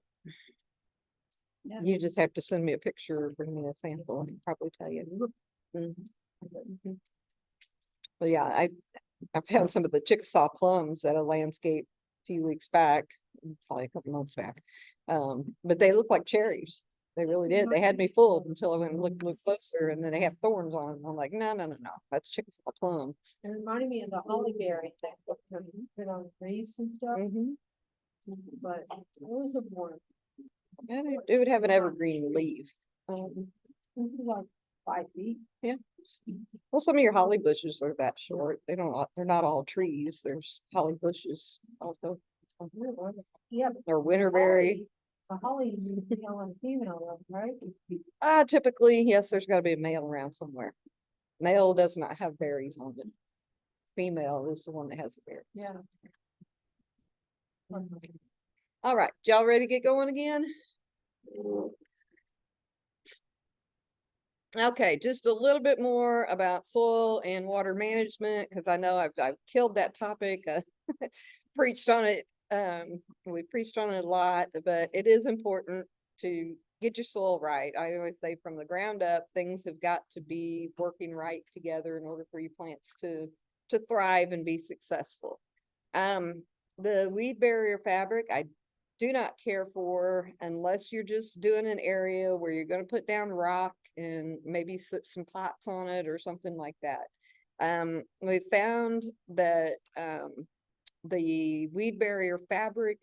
Speaker 2: Yeah.
Speaker 1: you just have to send me a picture or bring me a sample and I'll probably tell you. Mhm. Well, yeah, I found some of the Chickasaw plums at a landscape a few weeks back, probably a couple months back. But they look like cherries. They really did. They had me fooled until I went and looked closer, and then they have thorns on them. I'm like, no, no, no, no, that's Chickasaw plum.
Speaker 2: It reminded me of the hollyberry thing, put on leaves and stuff,
Speaker 1: Mhm.
Speaker 2: but it was a board.
Speaker 1: And it would have an evergreen leaf.
Speaker 2: It was like 5 feet.
Speaker 1: Well, some of your holly bushes are that short. They're not all trees. There's holly bushes also.
Speaker 2: Yeah. but
Speaker 1: Or winterberry.
Speaker 2: The holly, you male and female, right?
Speaker 1: Typically, yes, there's gotta be a male around somewhere. Male does not have berries on it. Female is the one that has the berries.
Speaker 2: Yeah.
Speaker 1: All right, y'all ready to get going again? Okay, just a little bit more about soil and water management, because I know I've killed that topic, preached on it. We preached on it a lot, but it is important to get your soil right. I always say from the ground up, things have got to be working right together in order for your plants to thrive and be successful. The weed barrier fabric, I do not care for unless you're just doing an area where you're going to put down rock and maybe put some pots on it or something like that. We found that the weed barrier fabric,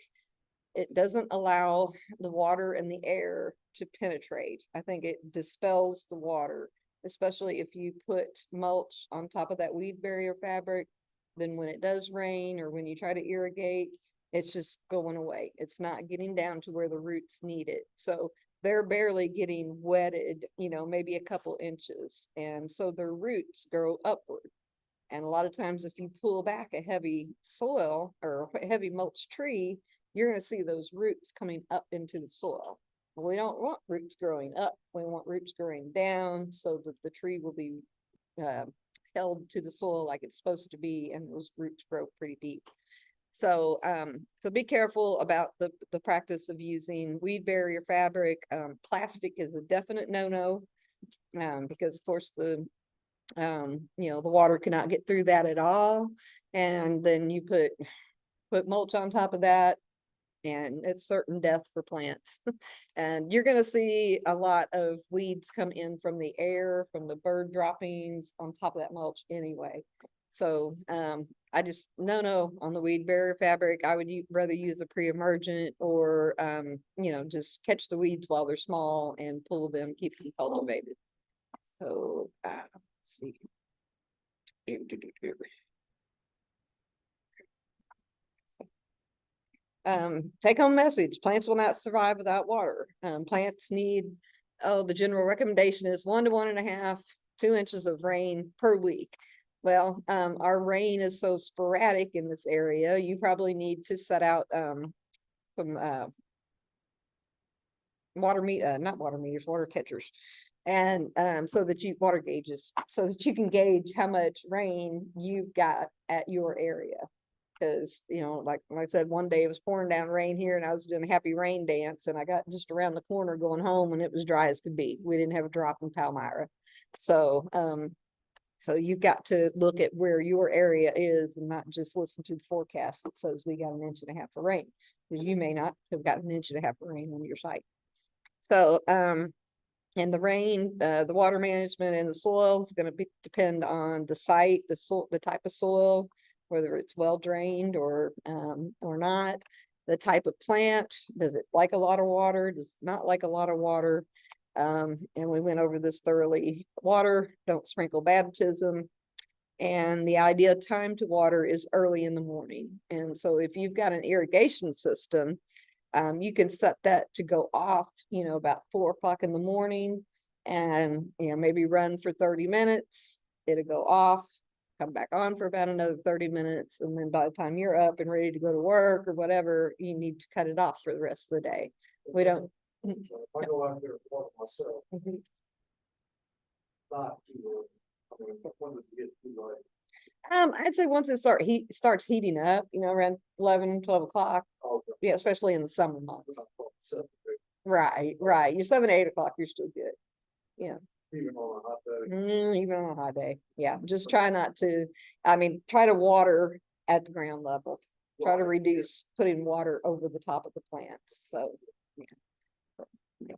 Speaker 1: it doesn't allow the water and the air to penetrate. I think it dispels the water, especially if you put mulch on top of that weed barrier fabric. Then when it does rain or when you try to irrigate, it's just going away. It's not getting down to where the roots need it. So they're barely getting wetted, maybe a couple inches. And so their roots grow upward. And a lot of times if you pull back a heavy soil or a heavy mulch tree, you're going to see those roots coming up into the soil. But we don't want roots growing up. We want roots growing down so that the tree will be held to the soil like it's supposed to be, and those roots grow pretty deep. So, so be careful about the practice of using weed barrier fabric. Plastic is a definite no-no. Because of course you know, the water cannot get through that at all. And then you put mulch on top of that, and it's certain death for plants. And you're gonna see a lot of weeds come in from the air, from the bird droppings on top of that mulch anyway. So, I just, no on the weed barrier fabric. I would rather use a pre-emergent or, you know, just catch the weeds while they're small and pull them, keep them cultivated. So, let's see. Take home message, plants will not survive without water. Plants need, the general recommendation is 1 to 1.5, 2 inches of rain per week. Well, our rain is so sporadic in this area, you probably need to set out, some, not water meters, water catchers. And, so that water gauges, so that you can gauge how much rain you've got at your area. Cause you know, like I said, one day it was pouring down rain here and I was doing a happy rain dance and I got just around the corner going home and it was dry as could be. We didn't have a drop in Palmyra. So, so you've got to look at where your area is and not just listen to the forecast that says we got 1.5 inches of rain. Cause you may not have got 1.5 inches of rain on your site. So, and the rain, the water management and the soil is going to depend on the site, the type of soil, whether it's well drained or not, the type of plant, does it like a lot of water, does it not like a lot of water. And we went over this thoroughly. Water, don't sprinkle baptism. And the ideal time to water is early in the morning. And so if you've got an irrigation system, you can set that to go off, you know, about 4 o'clock in the morning and, you know, maybe run for 30 minutes. It'll go off, come back on for about another 30 minutes. And then by the time you're up and ready to go to work or whatever, you need to cut it off for the rest of the day. We don't.
Speaker 7: If I go out there and walk myself, not too, I mean, when does it get too late?
Speaker 1: I'd say once it starts heating up, you know, around 11, 12 o'clock.
Speaker 7: Okay.
Speaker 1: Yeah, especially in the summer months.
Speaker 7: We're not talking 7,
Speaker 1: Right. You're 7, 8 o'clock, you're still good. Yeah.
Speaker 7: even on a hot day.
Speaker 1: Even on a hot day. Yeah, just try not to, I mean, try to water at the ground level. Try to reduce putting water over the top of the plants. So, yeah.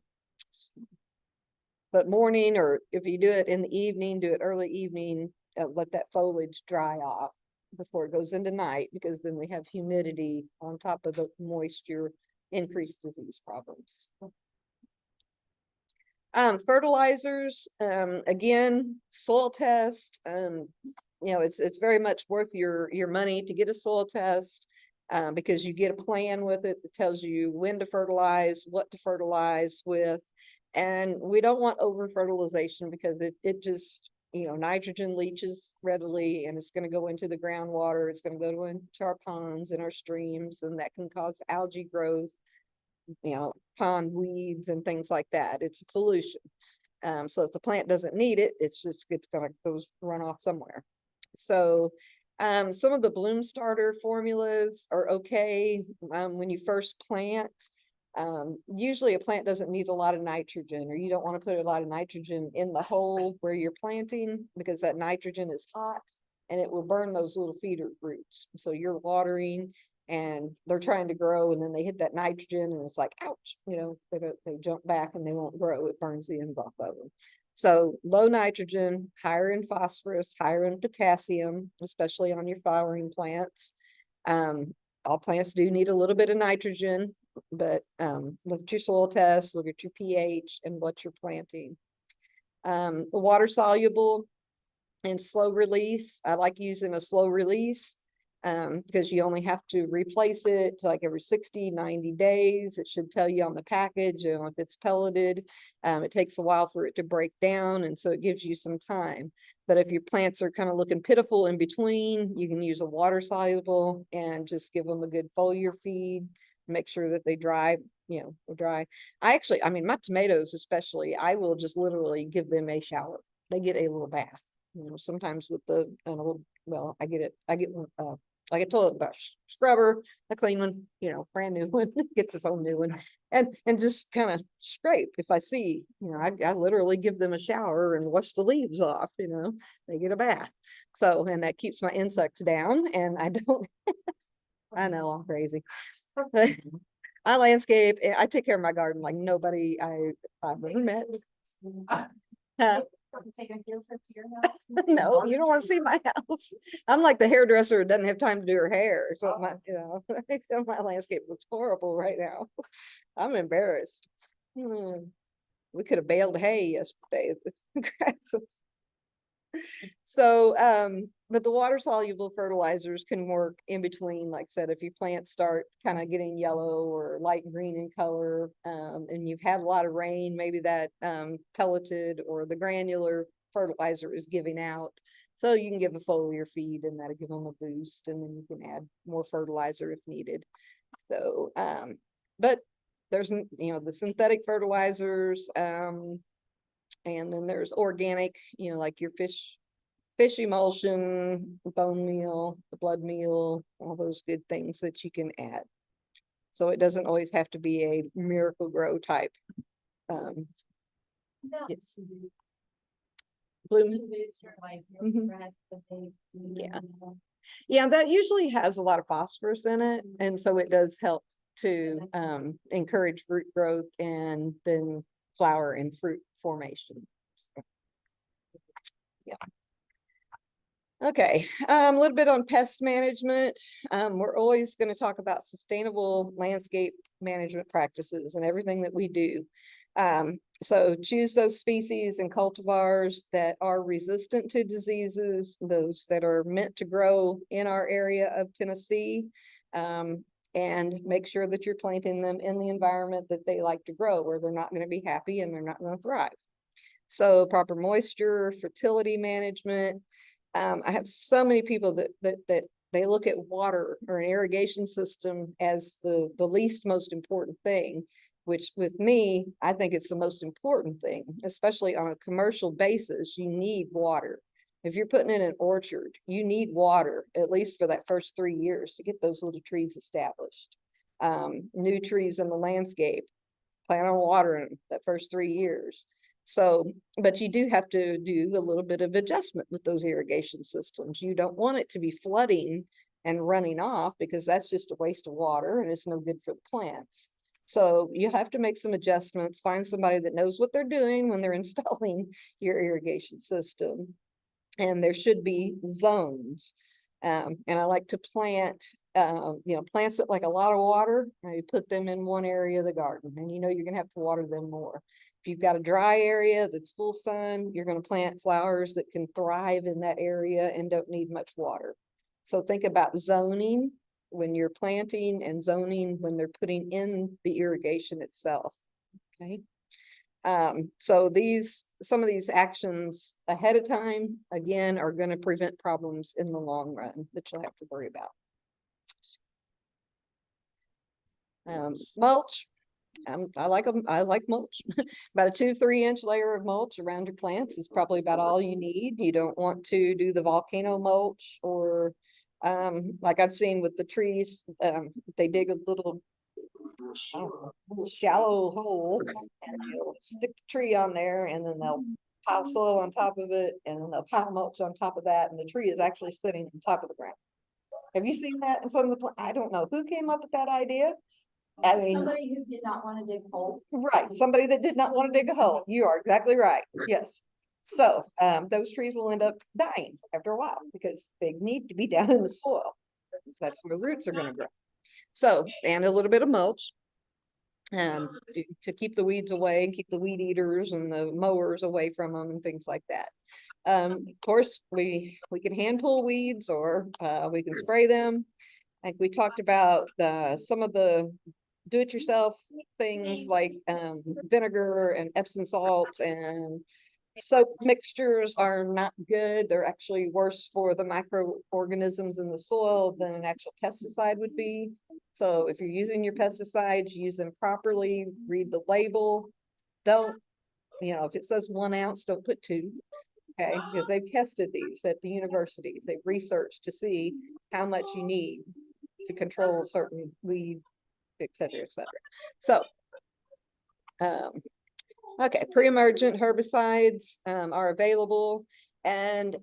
Speaker 1: But morning, or if you do it in the evening, do it early evening, let that foliage dry off before it goes into night, because then we have humidity on top of the moisture, increased disease problems. Fertilizers, again, soil test, you know, it's very much worth your money to get a soil test, because you get a plan with it that tells you when to fertilize, what to fertilize with. And we don't want over fertilization because it just, you know, nitrogen leaches readily and it's going to go into the groundwater. It's going to go into our ponds and our streams, and that can cause algae growth, you know, pond weeds and things like that. It's a pollution. So if the plant doesn't need it, it's gonna run off somewhere. So some of the bloom starter formulas are okay when you first plant. Usually a plant doesn't need a lot of nitrogen, or you don't want to put a lot of nitrogen in the hole where you're planting, because that nitrogen is hot and it will burn those little feeder roots. So you're watering and they're trying to grow, and then they hit that nitrogen and it's like, ouch, you know, they jump back and they won't grow. It burns the ends off of them. So low nitrogen, higher in phosphorus, higher in potassium, especially on your flowering plants. All plants do need a little bit of nitrogen, but look at your soil test, look at your pH and what you're planting. The water soluble and slow release. I like using a slow release because you only have to replace it like every 60, 90 days. It should tell you on the package, you know, if it's pelleted. It takes a while for it to break down, and so it gives you some time. But if your plants are kind of looking pitiful in between, you can use a water soluble and just give them a good foliar feed. Make sure that they dry, you know, they dry. I mean, my tomatoes especially, I will just literally give them a shower. They get a little bath. You know, sometimes with the, well, I get like a toilet brush scrubber, a clean one, you know, brand new one, gets its own new one, and just kind of scrape if I see, you know, I literally give them a shower and wash the leaves off, you know, they get a bath. So, and that keeps my insects down, and I don't, I know I'm crazy. But I landscape, I take care of my garden like nobody I've ever met. Huh?
Speaker 2: Take a field trip to your house.
Speaker 1: No, you don't want to see my house. I'm like the hairdresser who doesn't have time to do her hair. So my, you know, my landscape looks horrible right now. I'm embarrassed. We could have baled hay yesterday. The grass was so, but the water soluble fertilizers can work in between, like I said, if your plants start kind of getting yellow or light green in color, and you've had a lot of rain, maybe that pelleted or the granular fertilizer is giving out. So you can give a foliar feed and that'll give them a boost, and then you can add more fertilizer if needed. So, but there's, you know, the synthetic fertilizers, and then there's organic, you know, like your fish emulsion, bone meal, the blood meal, all those good things that you can add. So it doesn't always have to be a Miracle Grow type. Yes. Bloom. Yeah. Yeah, that usually has a lot of phosphorus in it, and so it does help to encourage root growth and then flower and fruit formation. So, yeah. Okay, a little bit on pest management. We're always going to talk about sustainable landscape management practices and everything that we do. So choose those species and cultivars that are resistant to diseases, those that are meant to grow in our area of Tennessee, and make sure that you're planting them in the environment that they like to grow, where they're not going to be happy and they're not going to thrive. So proper moisture, fertility management. I have so many people that they look at water or an irrigation system as the least most important thing, which with me, I think it's the most important thing, especially on a commercial basis. You need water. If you're putting in an orchard, you need water, at least for that first 3 years to get those little trees established. New trees in the landscape, plan on watering them that first 3 years. So, but you do have to do a little bit of adjustment with those irrigation systems. You don't want it to be flooding and running off, because that's just a waste of water and it's no good for the plants. So you have to make some adjustments, find somebody that knows what they're doing when they're installing your irrigation system. And there should be zones. And I like to plant, you know, plants that like a lot of water, and you put them in one area of the garden, and you know you're gonna have to water them more. If you've got a dry area that's full sun, you're going to plant flowers that can thrive in that area and don't need much water. So think about zoning when you're planting and zoning when they're putting in the irrigation itself. Okay. So some of these actions ahead of time, again, are going to prevent problems in the long run that you'll have to worry about. Mulch. I like them. I like mulch. About a 2-3 inch layer of mulch around your plants is probably about all you need. You don't want to do the volcano mulch, or like I've seen with the trees, they dig a little shallow hole and they'll stick the tree on there, and then they'll pile soil on top of it, and then they'll pile mulch on top of that, and the tree is actually sitting on top of the ground. Have you seen that in some of the? I don't know who came up with that idea. I mean,
Speaker 2: Somebody who did not want to dig a hole.
Speaker 1: right, somebody that did not want to dig a hole. You are exactly right. Yes. So those trees will end up dying after a while because they need to be down in the soil. That's where the roots are going to grow. So, and a little bit of mulch to keep the weeds away, keep the weed eaters and the mowers away from them and things like that. Of course, we can hand pull weeds, or we can spray them. Like we talked about some of the do-it-yourself things like vinegar and Epsom salts and soap mixtures are not good. They're actually worse for the microorganisms in the soil than an actual pesticide would be. So if you're using your pesticides, use them properly, read the label. Don't, you know, if it says 1 ounce, don't put 2. Okay, because they've tested these at the universities. They've researched to see how much you need to control certain weed, et cetera, et cetera. So, okay, pre-emergent herbicides are available, and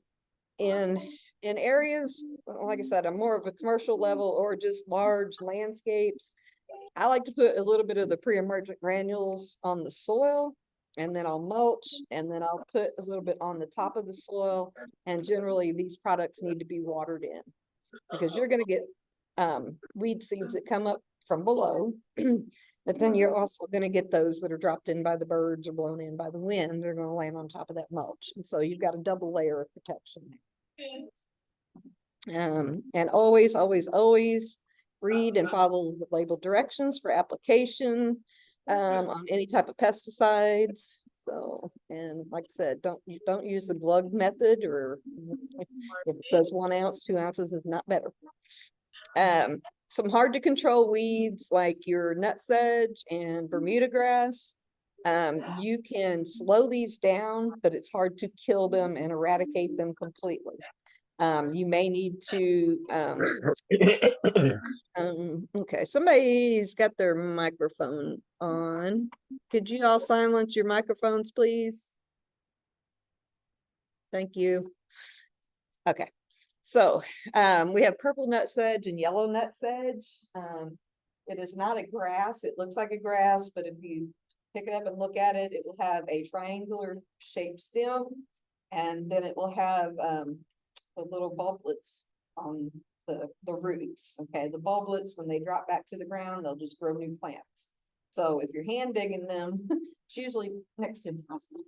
Speaker 1: in areas, like I said, I'm more of a commercial level or just large landscapes. I like to put a little bit of the pre-emergent granules on the soil, and then I'll mulch, and then I'll put a little bit on the top of the soil. And generally these products need to be watered in, because you're going to get weed seeds that come up from below. But then you're also going to get those that are dropped in by the birds or blown in by the wind. They're going to land on top of that mulch. And so you've got a double layer of protection there. And always, always, always read and follow the label directions for application on any type of pesticides. So, and like I said, don't use the glug method, or if it says 1 ounce, 2 ounces is not better. Some hard to control weeds like your nutsedge and Bermuda grass. You can slow these down, but it's hard to kill them and eradicate them completely. You may need to, okay, somebody's got their microphone on. Could you all silence your microphones, please? Thank you. Okay, so we have purple nutsedge and yellow nutsedge. It is not a grass. It looks like a grass, but if you pick it up and look at it, it will have a triangular shaped stem, and then it will have the little bulblets on the roots. Okay, the bulblets, when they drop back to the ground, they'll just grow new plants. So if you're hand digging them, it's usually next to impossible,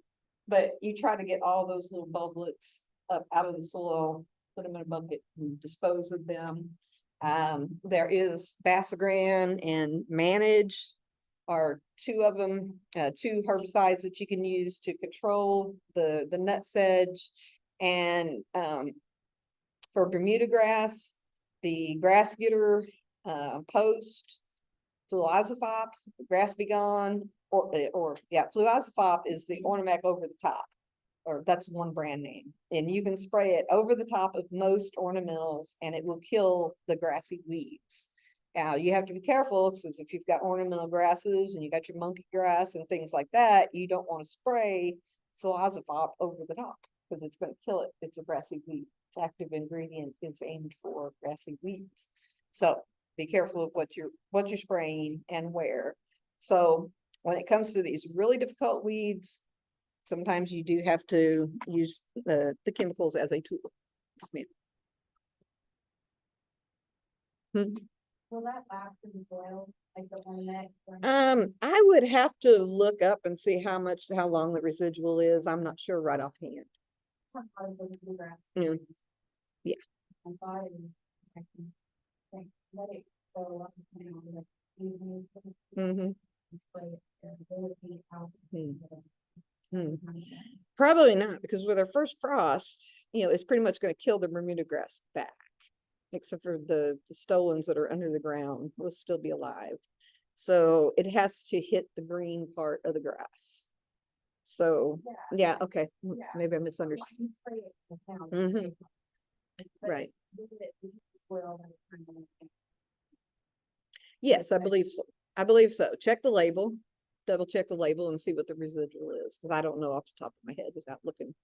Speaker 1: but you try to get all those little bulblets up out of the soil, put them in a bucket and dispose of them. There is Basagran and Manage are two of them, two herbicides that you can use to control the nutsedge. And for Bermuda grass, the grass getter, post, fluazafop, grass be gone, or yeah, fluazafop is the Ornamac over the top, or that's one brand name. And you can spray it over the top of most ornamentals and it will kill the grassy weeds. Now you have to be careful, because if you've got ornamental grasses and you got your monkey grass and things like that, you don't want to spray fluazafop over the top, because it's going to kill it. It's a grassy weed. Its active ingredient is aimed for grassy weeds. So be careful of what you're spraying and where. So when it comes to these really difficult weeds, sometimes you do have to use the chemicals as a tool.
Speaker 2: Will that last in the soil, like the one next?
Speaker 1: I would have to look up and see how long the residual is. I'm not sure right offhand. Mm. Yeah. Probably not, because with our first frost, it's pretty much going to kill the Bermuda grass back, except for the stolons that are under the ground will still be alive. So it has to hit the green part of the grass. So yeah, okay, maybe I misunderstood. Right. Yes, I believe so. I believe so. Check the label, double check the label and see what the residual is, because I don't know off the top of my head without looking.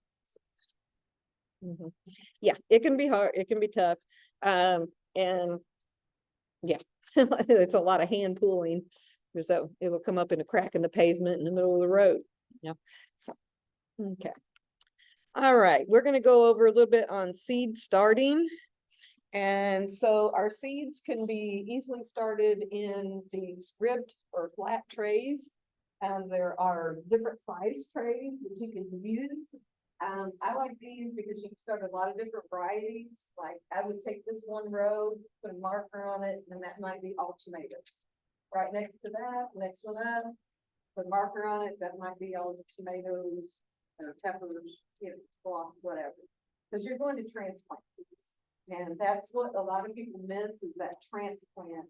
Speaker 1: Yeah, it can be hard, it can be tough. And yeah, it's a lot of hand pulling, because so it will come up in a crack in the pavement in the middle of the road. Yeah. So okay. All right, we're going to go over a little bit on seed starting. And so our seeds can be easily started in these ribbed or flat trays. And there are different size trays that you can use. I like these because you can start a lot of different varieties. Like I would take this one row, put a marker on it, and that might be all tomatoes. Right next to that, next one up, put a marker on it, that might be all the tomatoes, peppers, squash, whatever. Because you're going to transplant these. And that's what a lot of people miss, is that transplant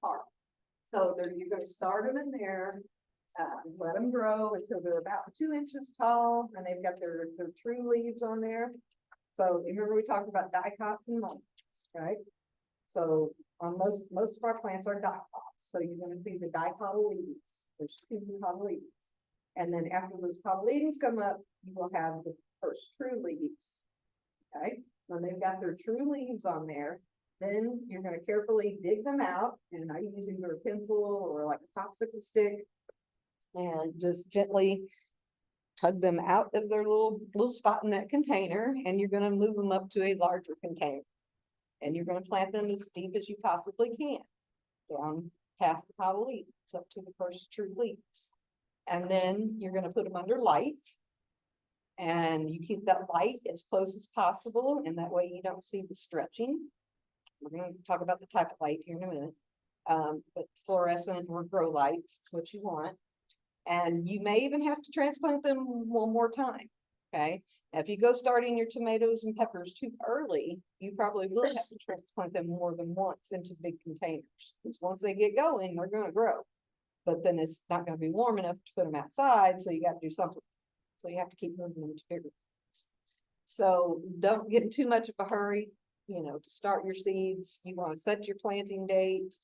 Speaker 1: part. So you're going to start them in there, let them grow until they're about 2 inches tall, and they've got their true leaves on there. So remember we talked about dicots and mulches. right? So on most of our plants are dicots, so you're gonna see the dicotyledons. There's two cotyledons. And then after those cotyledons come up, you will have the first true leaves. Okay, when they've got their true leaves on there, then you're gonna carefully dig them out, and I use either a pencil or like a popsicle stick, and just gently tug them out of their little spot in that container, and you're gonna move them up to a larger container. And you're gonna plant them as deep as you possibly can, down past the cotyledons up to the first true leaves. And then you're gonna put them under light. And you keep that light as close as possible, and that way you don't see the stretching. We're gonna talk about the type of light here in a minute. But fluorescent or grow lights is what you want. And you may even have to transplant them one more time, okay? Now, if you go starting your tomatoes and peppers too early, you probably will have to transplant them more than once into big containers. Because once they get going, they're gonna grow. But then it's not gonna be warm enough to put them outside, so you gotta do something. So you have to keep moving them to bigger ones. So don't get in too much of a hurry, to start your seeds. You want to set your planting date.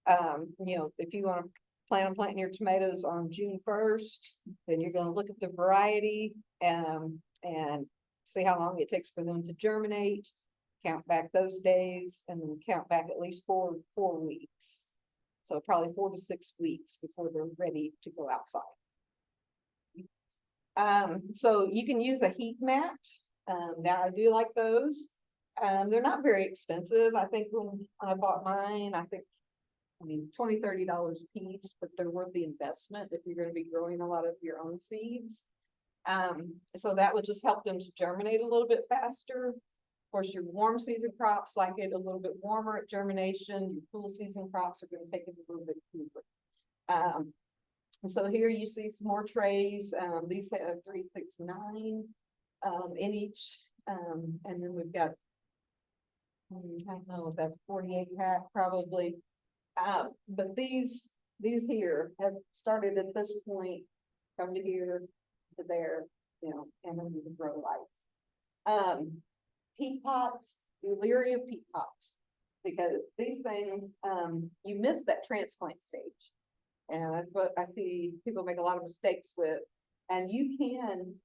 Speaker 1: If you want to plan on planting your tomatoes on June 1st, then you're going to look at the variety and see how long it takes for them to germinate, count back those days, and then count back at least four weeks. So probably 4 to 6 weeks before they're ready to go outside. So you can use a heat mat. Now I do like those. They're not very expensive. I think when I bought mine, $20, $30 a piece, but they're worth the investment if you're going to be growing a lot of your own seeds. So that would just help them to germinate a little bit faster. Of course, your warm season crops like it a little bit warmer at germination. Your cool season crops are going to take it a little bit cooler. And so here you see some more trays. These have 3, 6, 9 in each. And then we've got, I don't know if that's 48 pack probably. But these here have started at this point, come to here to there, and then the grow lights. Peat pots, be leery of peat pots, because these things, you miss that transplant stage. And that's what I see people make a lot of mistakes with. And you can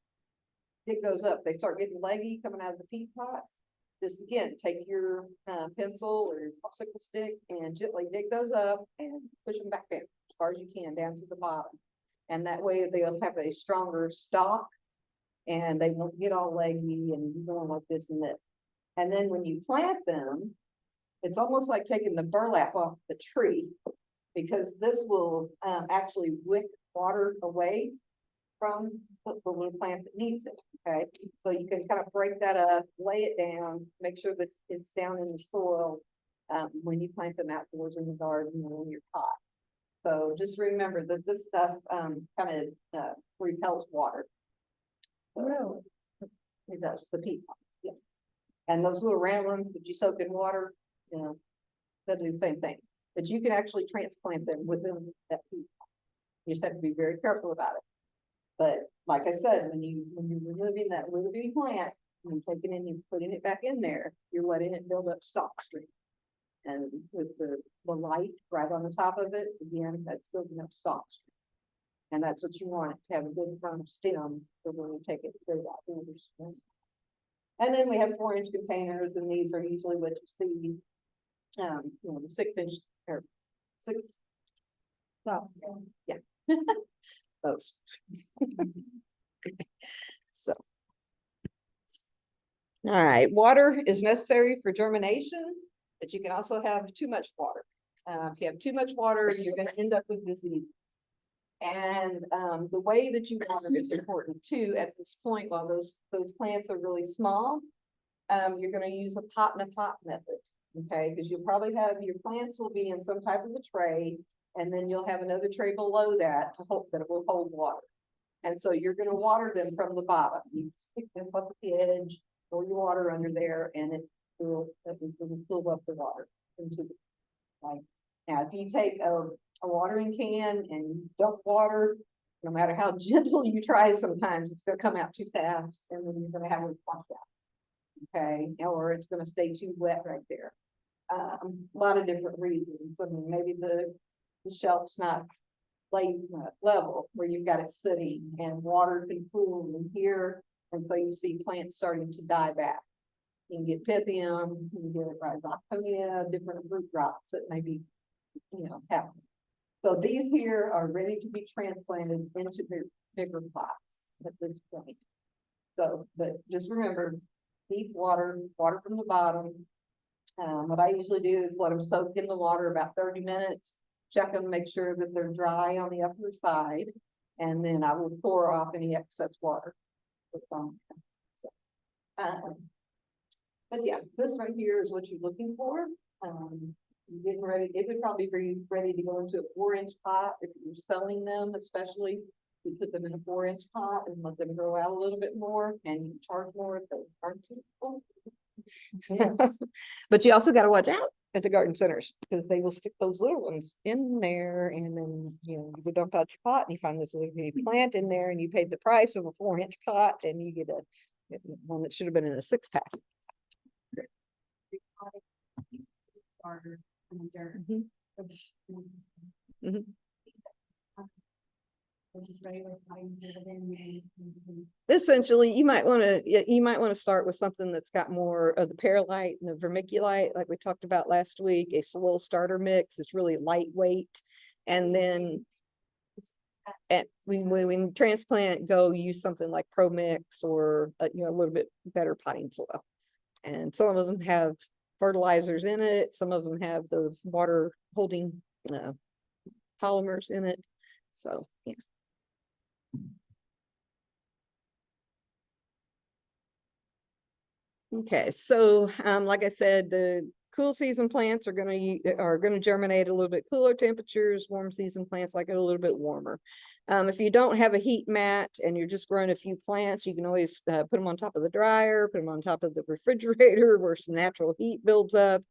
Speaker 1: dig those up. They start getting leggy coming out of the peat pots. Just again, take your pencil or your popsicle stick and gently dig those up and push them back down as far as you can down to the bottom. And that way they'll have a stronger stalk and they won't get all leggy and going like this and this. And then when you plant them, it's almost like taking the burlap off the tree, because this will actually wick water away from the little plant that needs it, okay? So you can kind of break that up, lay it down, make sure that it's down in the soil when you plant them outdoors in the garden or in your pot. So just remember that this stuff kind of repels water. So it does, the peat pots, yeah. And those little round ones that you soak in water, they'll do the same thing. But you can actually transplant them within that peat pot. You just have to be very careful about it. But like I said, when you're removing that little bitty plant and taking it and putting it back in there, you're letting it build up stalk stream. And with the light right on the top of it, again, that's building up stalk stream. And that's what you want, to have a good firm stem for when you take it to go out. And then we have 4-inch containers, and these are usually what you see, the 6-inch or 6. Well, yeah. Those. So, all right, water is necessary for germination, but you can also have too much water. If you have too much water, you're going to end up with disease. And the way that you water is important too. At this point, while those plants are really small, you're going to use a pot in a pot method, okay? Because you'll probably have your plants will be in some type of a tray. And then you'll have another tray below that to hope that it will hold water. And so you're going to water them from the bottom. You stick them up at the edge, pour your water under there, and it will fill up the water into the like. Now, if you take a watering can and you dump water, no matter how gentle you try, sometimes it's going to come out too fast, and then you're going to have it wash out. Okay, or it's going to stay too wet right there. A lot of different reasons. I mean, maybe the shelf's not laid level where you've got it sitting and water can pool in here. And so you see plants starting to die back. You can get pythium, you can get rhizotonia, different root rots that may be, happening. So these here are ready to be transplanted into bigger pots at this point. So, but just remember, deep water from the bottom. What I usually do is let them soak in the water about 30 minutes, check them, make sure that they're dry on the upper side, and then I will pour off any excess water that's on there. So, but yeah, this right here is what you're looking for. Getting ready, it would probably be ready to go into a 4-inch pot if you're selling them, especially. You put them in a 4-inch pot and let them grow out a little bit more, and you charge more if those aren't too full. But you also got to watch out at the garden centers because they will stick those little ones in there, and then you dump out your pot and you find this little bitty plant in there, and you paid the price of a 4-inch pot, and you get a one that should have been in a 6-pack. Essentially, you might want to start with something that's got more of the perlite and the vermiculite, like we talked about last week. A soil starter mix. It's really lightweight, and then when you transplant, go use something like Pro Mix or a little bit better potting soil. And some of them have fertilizers in it. Some of them have the water holding polymers in it. So yeah. Okay, so like I said, the cool season plants are gonna germinate a little bit cooler temperatures. Warm season plants like it a little bit warmer. If you don't have a heat mat and you're just growing a few plants, you can always put them on top of the dryer, put them on top of the refrigerator where some natural heat builds up.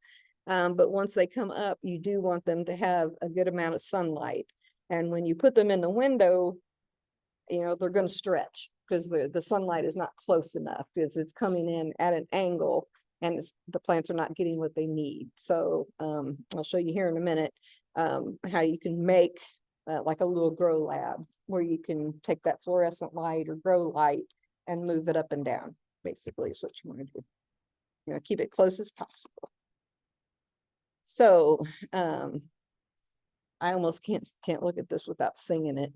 Speaker 1: But once they come up, you do want them to have a good amount of sunlight. And when you put them in the window, they're going to stretch because the sunlight is not close enough because it's coming in at an angle, and the plants are not getting what they need. So I'll show you here in a minute how you can make like a little grow lab where you can take that fluorescent light or grow light and move it up and down. Basically is what you want to do. Keep it close as possible. So I almost can't look at this without singing it.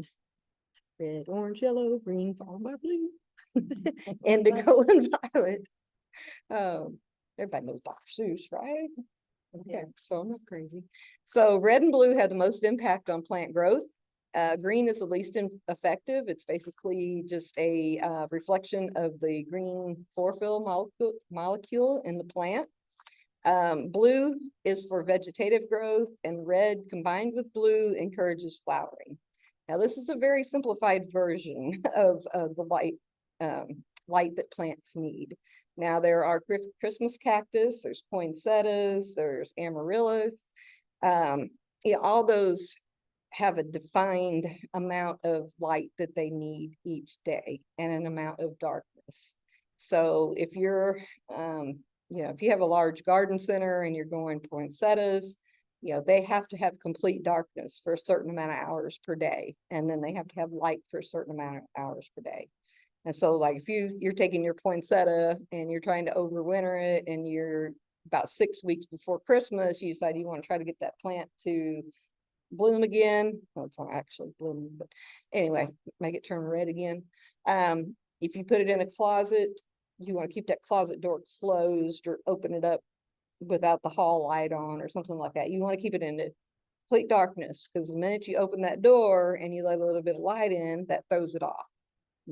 Speaker 1: Red, orange, yellow, green, followed by blue, indigo and violet. Everybody knows Dr. Seuss, right? Okay, so I'm not crazy. So red and blue have the most impact on plant growth. Green is the least effective. It's basically just a reflection of the green chlorophyll molecule in the plant. Blue is for vegetative growth, and red combined with blue encourages flowering. Now, this is a very simplified version of the light that plants need. Now, there are Christmas cactus, there's poinsettias, there's amaryllis. All those have a defined amount of light that they need each day and an amount of darkness. So if you're, if you have a large garden center and you're going poinsettias, they have to have complete darkness for a certain amount of hours per day. And then they have to have light for a certain amount of hours per day. And so like if you're taking your poinsettia and you're trying to overwinter it and you're about 6 weeks before Christmas, you decide you want to try to get that plant to bloom again. Well, it's not actually blooming, but anyway, make it turn red again. If you put it in a closet, you want to keep that closet door closed or open it up without the hall light on or something like that. You want to keep it in complete darkness because the minute you open that door and you let a little bit of light in, that throws it off.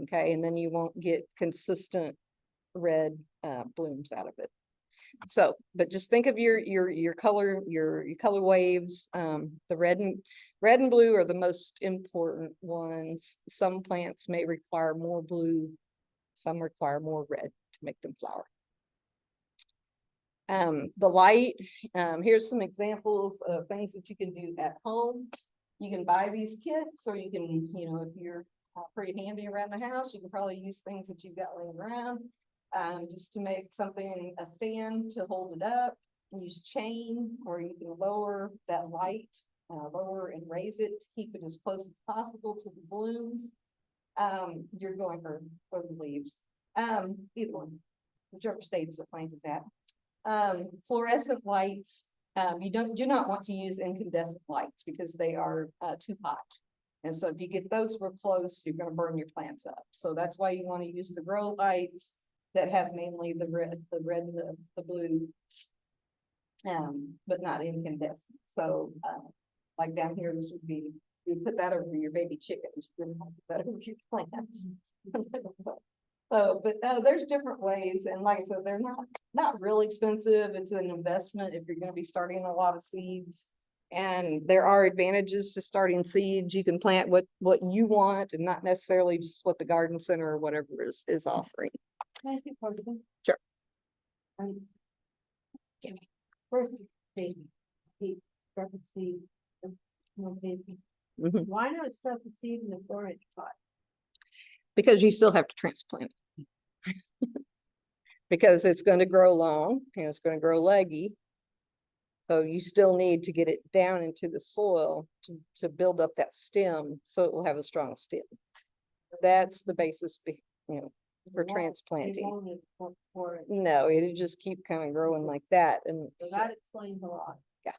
Speaker 1: Okay, and then you won't get consistent red blooms out of it. So, but just think of your color waves. The red and blue are the most important ones. Some plants may require more blue, some require more red to make them flower. The light, here's some examples of things that you can do at home. You can buy these kits, or you can, if you're pretty handy around the house, you can probably use things that you've got laying around just to make something, a stand to hold it up. use chain, or you can lower that light, lower and raise it to keep it as close as possible to the blooms. You're going for the leaves. Either one, whichever stage the plant is at. Fluorescent lights, you do not want to use incandescent lights because they are too hot. And so if you get those real close, you're going to burn your plants up. So that's why you want to use the grow lights that have mainly the red and the blue, but not incandescent. So like down here, this would be, you put that over your baby chickens, you wouldn't have to put that over your plants. So, but there's different ways, and like I said, they're not real expensive. It's an investment if you're going to be starting a lot of seeds. And there are advantages to starting seeds. You can plant what you want and not necessarily just what the garden center or whatever is offering.
Speaker 2: Can I ask you a question?
Speaker 1: Sure.
Speaker 2: First, baby, start the seed. No baby.
Speaker 1: Mhm.
Speaker 2: Why not start the seed in the 4-inch pot?
Speaker 1: Because you still have to transplant it. Because it's going to grow long and it's going to grow leggy. So you still need to get it down into the soil to build up that stem so it will have a strong stem. That's the basis, for transplanting. No, it'll just keep kind of growing like that. And
Speaker 2: So that explains a lot.
Speaker 1: Yeah.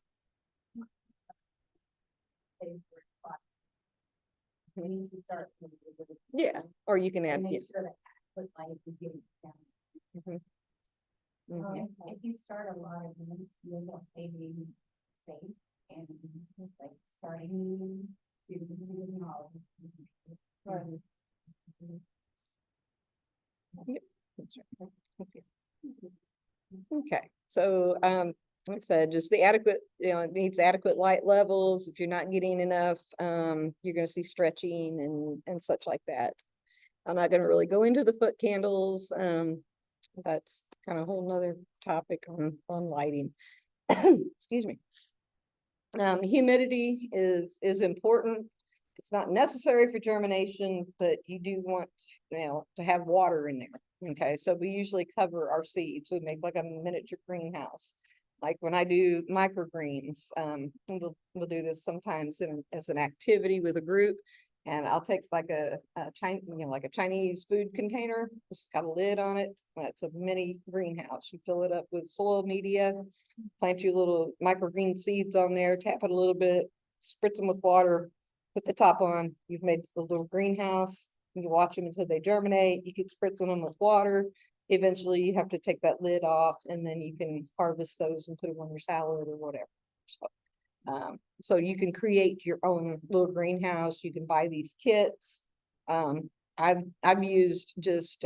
Speaker 2: We need to start.
Speaker 1: yeah, or you can add,
Speaker 2: And
Speaker 1: yeah.
Speaker 2: make sure that with my beginning.
Speaker 1: Mhm. Mhm.
Speaker 2: If you start a lot of them, you end up maybe safe and like starting to knowledge. Right.
Speaker 1: That's right. Okay, so like I said, just the adequate, it needs adequate light levels. If you're not getting enough, you're gonna see stretching and such like that. I'm not gonna really go into the foot candles. That's kind of a whole nother topic on lighting. Excuse me. Humidity is important. It's not necessary for germination, but you do want, to have water in there. Okay, so we usually cover our seeds. We make like a miniature greenhouse. Like when I do microgreens, we'll do this sometimes as an activity with a group. And I'll take like a Chinese food container, it's got a lid on it. That's a mini greenhouse. You fill it up with soil media, plant your little microgreen seeds on there, tap it a little bit, spritz them with water, put the top on. You've made a little greenhouse. You watch them until they germinate. You keep spritzing them with water. Eventually, you have to take that lid off, and then you can harvest those and put them on your salad or whatever. So you can create your own little greenhouse. You can buy these kits. I've used just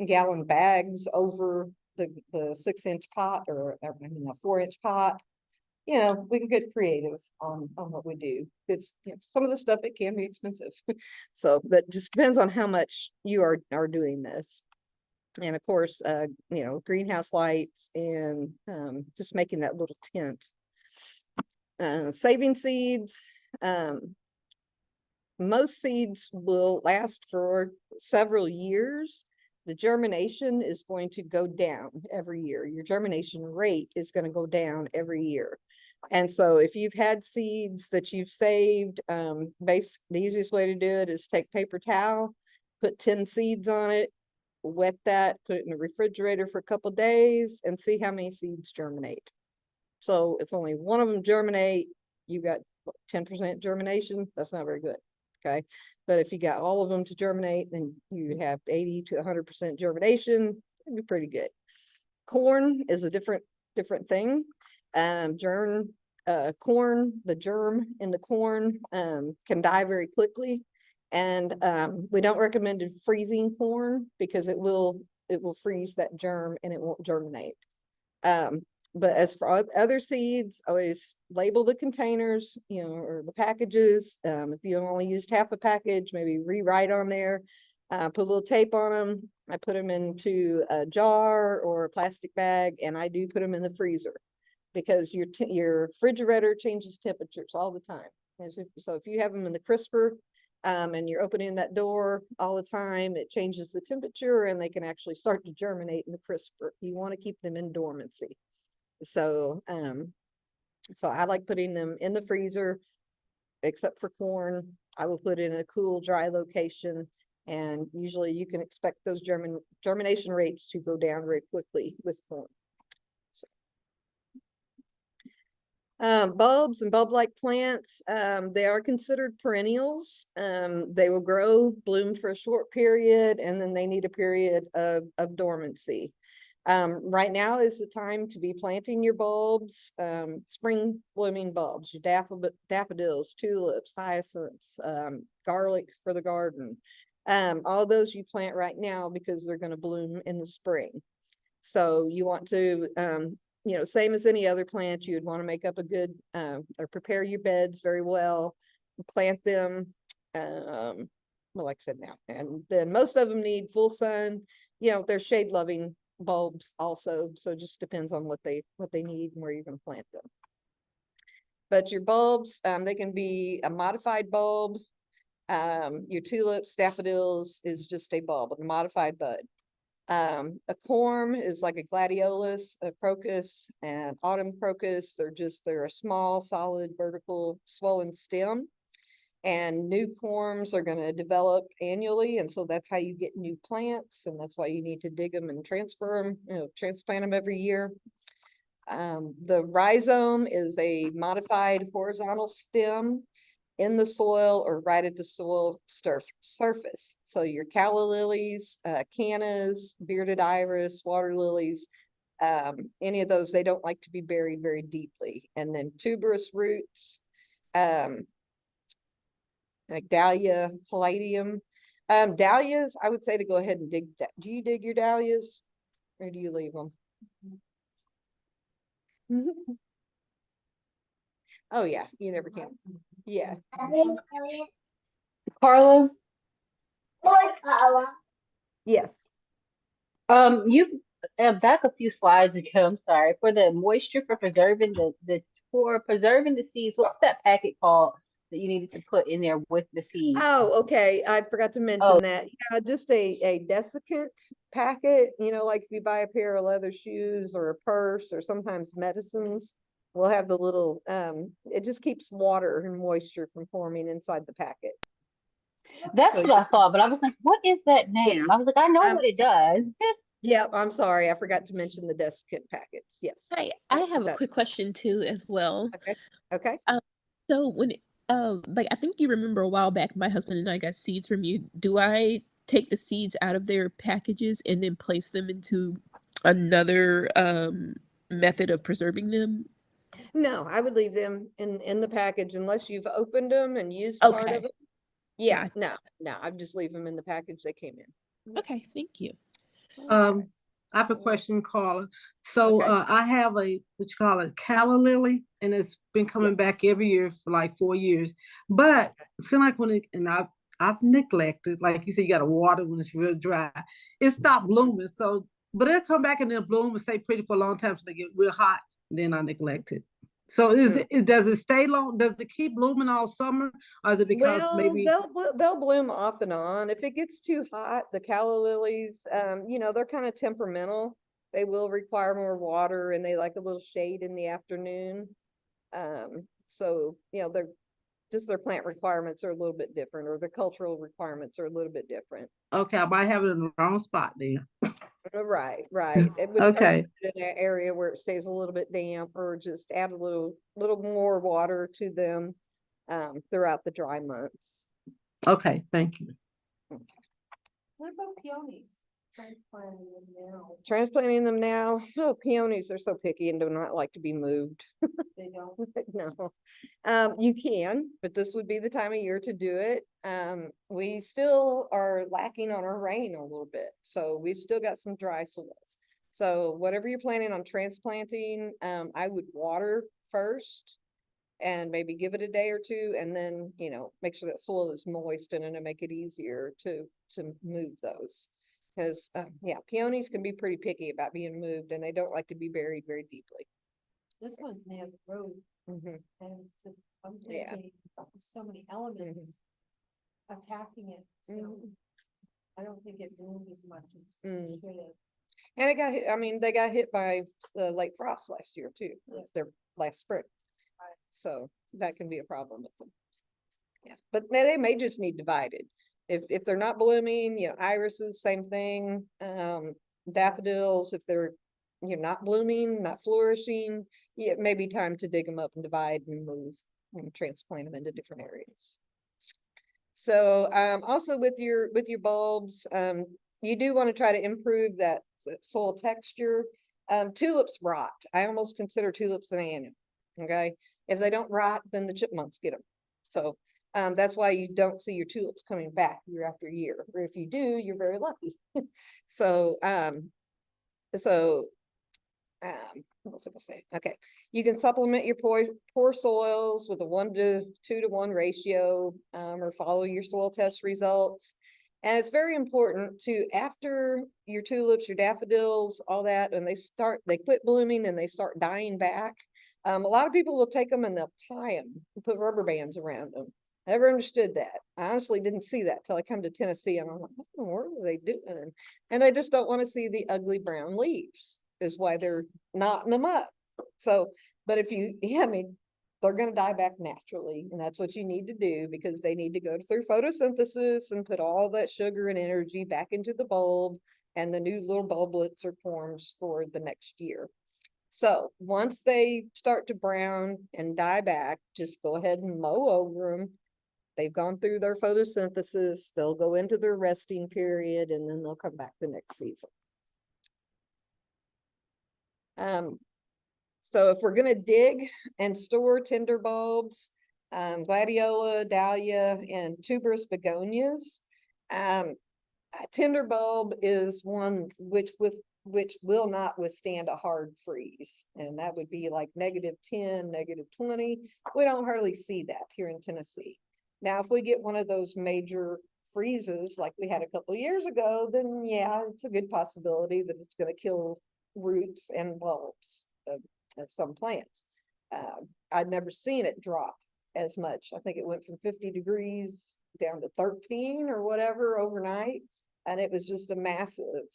Speaker 1: gallon bags over the 6-inch pot, or a 4-inch pot. We can get creative on what we do. It's some of the stuff, it can be expensive. So that just depends on how much you are doing this. And of course, greenhouse lights and just making that little tent. Saving seeds. Most seeds will last for several years. The germination is going to go down every year. Your germination rate is going to go down every year. And so if you've had seeds that you've saved, the easiest way to do it is take paper towel, put 10 seeds on it, wet that, put it in the refrigerator for a couple days, and see how many seeds germinate. So if only one of them germinate, you got 10% germination. That's not very good. Okay. But if you got all of them to germinate, then you have 80 to 100% germination. It'd be pretty good. Corn is a different thing. Corn, the germ in the corn can die very quickly. And we don't recommend freezing corn because it will freeze that germ and it won't germinate. But as for other seeds, always label the containers, or the packages. If you only used half a package, maybe rewrite on there, put a little tape on them. I put them into a jar or a plastic bag, and I do put them in the freezer because your refrigerator changes temperatures all the time. So if you have them in the crisper, and you're opening that door all the time, it changes the temperature and they can actually start to germinate in the crisper. You want to keep them in dormancy. So, so I like putting them in the freezer, except for corn. I will put in a cool, dry location. And usually you can expect those germination rates to go down very quickly with corn. Bulbs and bulb-like plants, they are considered perennials. They will grow, bloom for a short period, and then they need a period of dormancy. Right now is the time to be planting your bulbs, spring blooming bulbs, your daffodils, tulips, hyacinths, garlic for the garden. All those you plant right now because they're going to bloom in the spring. So you want to, you know, same as any other plant, you would want to make up a good, or prepare your beds very well, plant them, well, like I said now, and then most of them need full sun. You know, they're shade loving bulbs also, so it just depends on what they need and where you're going to plant them. But your bulbs, they can be a modified bulb. Your tulips, daffodils is just a bulb, a modified bud. A corm is like a gladiolus, a crocus, and autumn crocus. They're a small, solid, vertical, swollen stem. And new corms are going to develop annually, and so that's how you get new plants, and that's why you need to dig them and transfer them, you know, transplant them every year. The rhizome is a modified horizontal stem in the soil or right at the soil surface. So your calla lilies, cannas, bearded iris, water lilies, any of those, they don't like to be buried very deeply. And then tuberous roots, like dahlia, caladium. Dahlias, I would say to go ahead and dig that. Do you dig your dahlias or do you leave them? Oh yeah, you never can. Yeah.
Speaker 5: Carla,
Speaker 1: Yes.
Speaker 5: you back a few slides ago, I'm sorry, for the moisture for preserving for preserving the seeds, what's that packet called that you needed to put in there with the seeds?
Speaker 1: Oh, okay. I forgot to mention that. Yeah, just a desiccant packet, you know, like if you buy a pair of leather shoes or a purse or sometimes medicines, we'll have the little, it just keeps water and moisture from forming inside the packet.
Speaker 5: That's
Speaker 1: So
Speaker 5: what I thought, but I was like, what is that name?
Speaker 1: Yeah.
Speaker 5: I was like, I know what it does.
Speaker 1: Yeah, I'm sorry. I forgot to mention the desiccant packets. Yes.
Speaker 8: Hi, I
Speaker 1: That's
Speaker 8: have
Speaker 1: what
Speaker 8: a quick question too as well.
Speaker 1: Okay. Okay.
Speaker 8: So when like I think you remember a while back my husband and I got seeds from you. Do I take the seeds out of their packages and then place them into another method of preserving them?
Speaker 1: No, I would leave them in the package unless you've opened them and used part of
Speaker 8: Okay.
Speaker 1: it. Yeah,
Speaker 8: Got
Speaker 1: no, I'd just leave them in the package they came in.
Speaker 8: Okay, thank you.
Speaker 4: I have a question, Carla. So
Speaker 1: Okay.
Speaker 4: I have what you call it, calla lily, and it's been coming back every year for like 4 years. But it seems like I've neglected, like you said, you got to water when it's real dry. It stopped blooming. So, but it'll come back and they'll bloom and stay pretty for a long time so they get real hot. And then I neglect it. So does it stay long? Does it keep blooming all summer? Or is it because
Speaker 1: Well,
Speaker 4: maybe
Speaker 1: they'll bloom off and on. If it gets too hot, the calla lilies, you know, they're kind of temperamental. They will require more water and they like a little shade in the afternoon. So, you know, their plant requirements are a little bit different, or the cultural requirements are a little bit different.
Speaker 4: okay, I might have it in the wrong spot then.
Speaker 1: Right. It would
Speaker 4: Okay.
Speaker 1: in an area where it stays a little bit damp, or just add a little more water to them throughout the dry months.
Speaker 4: Okay, thank you.
Speaker 2: What about peonies? Transplanting them now.
Speaker 1: Transplanting them now. Oh, peonies are so picky and do not like to be moved.
Speaker 2: They don't.
Speaker 1: No. You can, but this would be the time of year to do it. We still are lacking on our rain a little bit, so we've still got some dry soils. So whatever you're planning on transplanting, I would water first and maybe give it a day or two, and then, you know, make sure that soil is moist, and it'll make it easier to move those. Because yeah, peonies can be pretty picky about being moved, and they don't like to be buried very deeply.
Speaker 2: This one's near the road
Speaker 1: Mhm.
Speaker 2: and it's just, I'm
Speaker 1: Yeah.
Speaker 2: thinking, so many elements attacking it, so
Speaker 1: Mhm.
Speaker 2: I don't think it bloomed as much as
Speaker 1: Mm.
Speaker 2: it should have.
Speaker 1: And it got hit, I mean, they got hit by the late frost last year too, their last spring. So that can be a problem with them. Yeah, but they may just need divided. If they're not blooming, you know, irises, same thing. Daffodils, if they're, you know, not blooming, not flourishing, yeah, it may be time to dig them up and divide and move and transplant them into different areas. So also with your bulbs, you do want to try to improve that soil texture. Tulips rot. I almost consider tulips an annual. Okay, if they don't rot, then the chipmunks get them. So that's why you don't see your tulips coming back year after year. Or if you do, you're very lucky. So what was I gonna say? Okay, you can supplement your poor soils with a 1-to-2-to-1 ratio, or follow your soil test results. And it's very important to, after your tulips, your daffodils, all that, and they quit blooming and they start dying back. A lot of people will take them and they'll tie them and put rubber bands around them. I never understood that. I honestly didn't see that till I come to Tennessee, and I'm like, what in the world are they doing? And I just don't want to see the ugly brown leaves, is why they're knotting them up. So, but if you, yeah, I mean, they're going to die back naturally, and that's what you need to do, because they need to go through photosynthesis and put all that sugar and energy back into the bulb, and the new little bulblets are formed for the next year. So once they start to brown and die back, just go ahead and mow over them. They've gone through their photosynthesis, they'll go into their resting period, and then they'll come back the next season. So if we're gonna dig and store tender bulbs, gladiola, dahlia, and tuberous begonias, a tender bulb is one which will not withstand a hard freeze, and that would be like -10, -20. We don't hardly see that here in Tennessee. Now, if we get one of those major freezes like we had a couple years ago, then yeah, it's a good possibility that it's going to kill roots and bulbs of some plants. I'd never seen it drop as much. I think it went from 50 degrees down to 13 or whatever overnight, and it was just a massive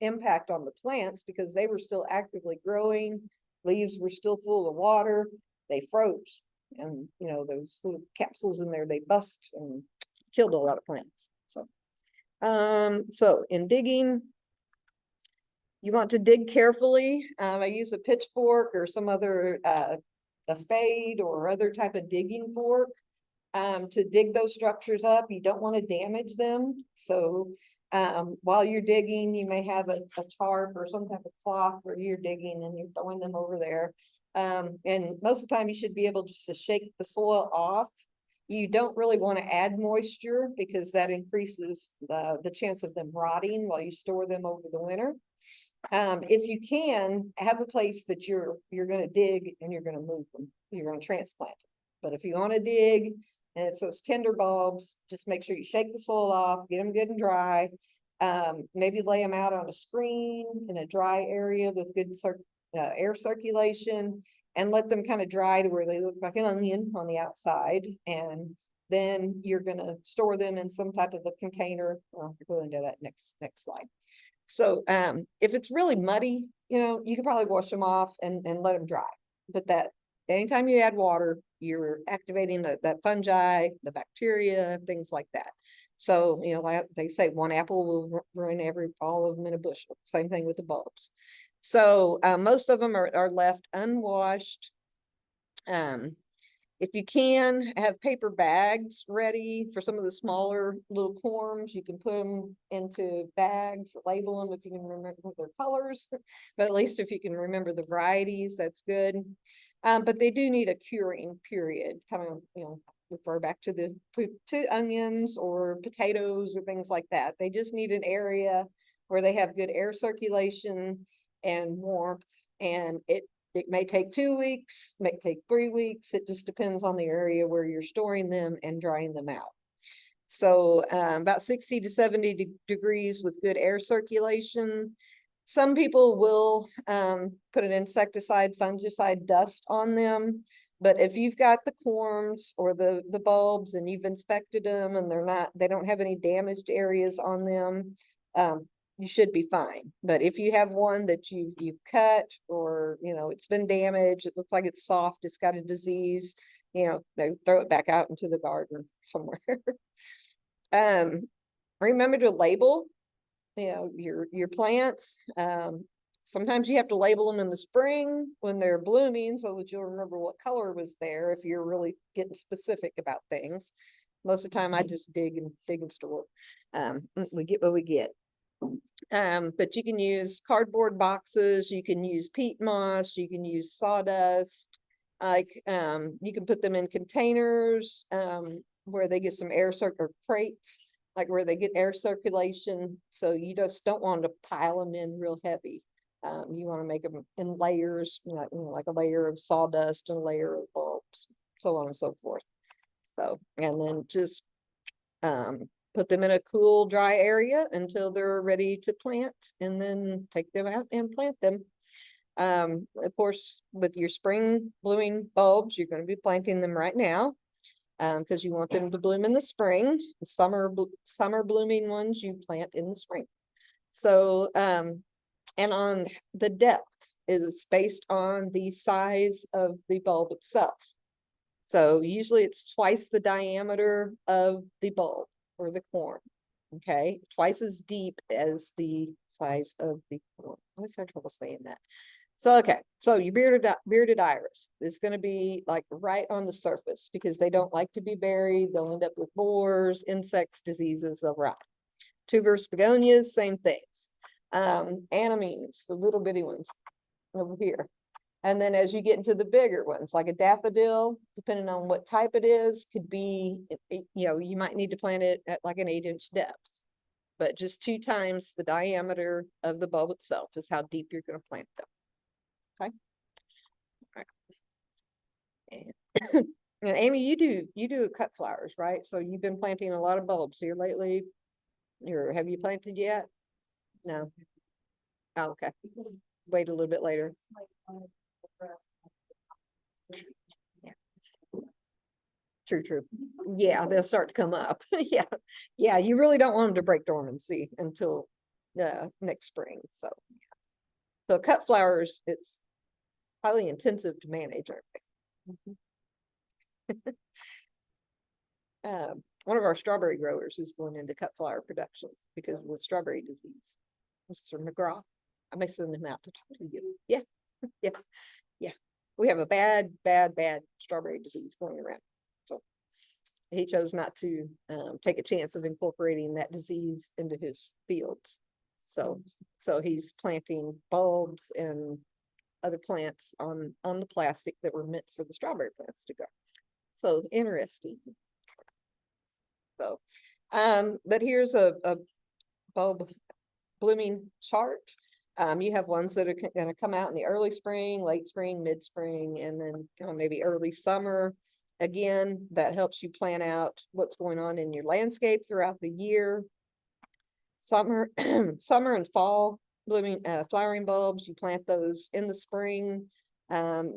Speaker 1: impact on the plants, because they were still actively growing, leaves were still full of water, they froze, and you know, those little capsules in there, they bust and killed a lot of plants. So so in digging, you want to dig carefully. I use a pitchfork or some other a spade or other type of digging fork to dig those structures up. You don't want to damage them. So while you're digging, you may have a tarp or some type of cloth where you're digging and you're throwing them over there. And most of the time you should be able just to shake the soil off. You don't really want to add moisture, because that increases the chance of them rotting while you store them over the winter. If you can, have a place that you're going to dig and you're going to move them, you're going to transplant them. But if you want to dig and it's those tender bulbs, just make sure you shake the soil off, get them good and dry. Maybe lay them out on a screen in a dry area with good air circulation, and let them kind of dry to where they look like an onion on the outside. And then you're going to store them in some type of a container. I'll go into that next slide. So if it's really muddy, you know, you can probably wash them off and let them dry. But that anytime you add water, you're activating that fungi, the bacteria, things like that. So, you know, like they say, one apple will ruin all of them in a bushel. Same thing with the bulbs. So most of them are left unwashed. If you can, have paper bags ready for some of the smaller little corms. You can put them into bags, label them if you can remember their colors, but at least if you can remember the varieties, that's good. But they do need a curing period, kind of, you know, refer back to onions or potatoes or things like that. They just need an area where they have good air circulation and warmth, and it may take 2 weeks, may take 3 weeks. It just depends on the area where you're storing them and drying them out. So about 60 to 70 degrees with good air circulation. Some people will put an insecticide, fungicide dust on them. But if you've got the corms or the bulbs and you've inspected them and they don't have any damaged areas on them, you should be fine. But if you have one that you've cut, or, you know, it's been damaged, it looks like it's soft, it's got a disease, you know, they throw it back out into the garden somewhere. Remember to label, you know, your plants. Sometimes you have to label them in the spring when they're blooming so that you'll remember what color was there if you're really getting specific about things. Most of the time I just dig and store. We get what we get. But you can use cardboard boxes, you can use peat moss, you can use sawdust. Like, you can put them in containers, where they get some air or crates, like where they get air circulation. So you just don't want to pile them in real heavy. You want to make them in layers, like a layer of sawdust and a layer of bulbs, so on and so forth. So, and then just put them in a cool, dry area until they're ready to plant, and then take them out and plant them. Of course, with your spring blooming bulbs, you're going to be planting them right now, because you want them to bloom in the spring. The summer blooming ones you plant in the spring. So, and on the depth is based on the size of the bulb itself. So usually it's twice the diameter of the bulb or the corm. Okay, twice as deep as the size of the corm. I always have trouble saying that. So, okay, so your bearded iris is going to be like right on the surface because they don't like to be buried. They'll end up with borers, insects, diseases, they'll rot. Tuberous begonias, same things. Anemones, the little bitty ones over here. And then as you get into the bigger ones, like a daffodil, depending on what type it is, could be, you know, you might need to plant it at like an 8-inch depth. But just 2 times the diameter of the bulb itself is how deep you're going to plant them. Okay. All right. And Amy, you do cut flowers, right? So you've been planting a lot of bulbs here lately. Have you planted yet? No. Oh, okay. Wait a little bit later. Yeah. True. Yeah, they'll start to come up. Yeah. You really don't want them to break dormancy until next spring. So cut flowers, it's highly intensive to manage, aren't they? One of our strawberry growers is going into cut flower production because of the strawberry disease. Mr. McGraw, I may send him out to talk to you. Yeah. We have a bad strawberry disease going around. So he chose not to take a chance of incorporating that disease into his fields. So he's planting bulbs and other plants on the plastic that were meant for the strawberry plants to grow. So interesting. So, but here's a bulb blooming chart. You have ones that are going to come out in the early spring, late spring, mid spring, and then maybe early summer. Again, that helps you plan out what's going on in your landscape throughout the year. Summer, summer and fall blooming, flowering bulbs, you plant those in the spring,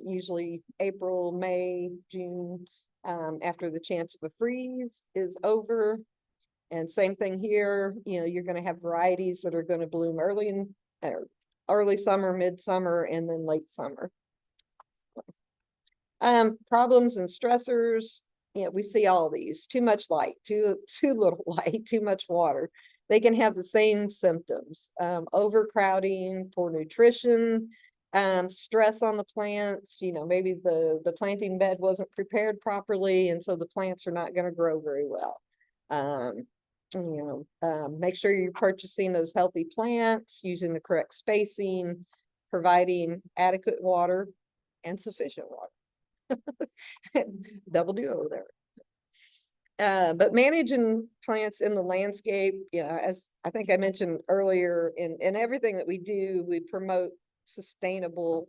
Speaker 1: usually April, May, June, after the chance of a freeze is over. And same thing here, you know, you're going to have varieties that are going to bloom early summer, midsummer, and then late summer. Problems and stressors, you know, we see all these: too much light, too little light, too much water. They can have the same symptoms: overcrowding, poor nutrition, stress on the plants. You know, maybe the planting bed wasn't prepared properly, and so the plants are not going to grow very well. Make sure you're purchasing those healthy plants, using the correct spacing, providing adequate water and sufficient water. Double do over there. But managing plants in the landscape, as I think I mentioned earlier, in everything that we do, we promote sustainable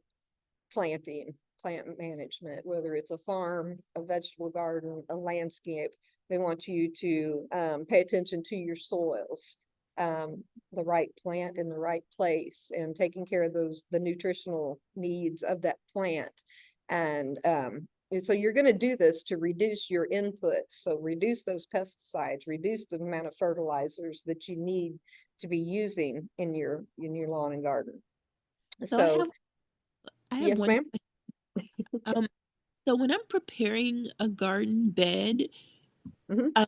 Speaker 1: plant management, whether it's a farm, a vegetable garden, a landscape. They want you to pay attention to your soils, the right plant in the right place, and taking care of the nutritional needs of that plant. And so you're gonna do this to reduce your inputs, so reduce those pesticides, reduce the amount of fertilizers that you need to be using in your lawn and garden.
Speaker 8: So
Speaker 1: So,
Speaker 8: I have
Speaker 1: yes,
Speaker 8: one.
Speaker 1: ma'am.
Speaker 8: Um, so when I'm preparing a garden bed,
Speaker 1: Mhm.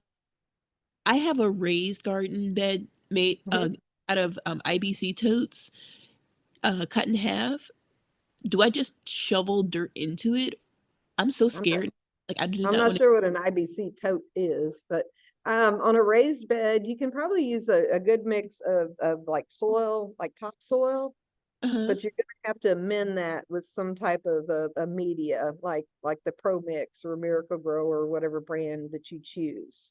Speaker 8: I have a raised garden bed made out of IBC totes, cut in half. Do I just shovel dirt into it? I'm so
Speaker 1: I'm not,
Speaker 8: scared. Like I do
Speaker 1: I'm
Speaker 8: not
Speaker 1: not
Speaker 8: want to.
Speaker 1: sure what an IBC tote is, but on a raised bed, you can probably use a good mix of like soil, like topsoil,
Speaker 8: Uh-huh.
Speaker 1: but you're gonna have to amend that with some type of a media, like the Pro Mix or Miracle Grow or whatever brand that you choose.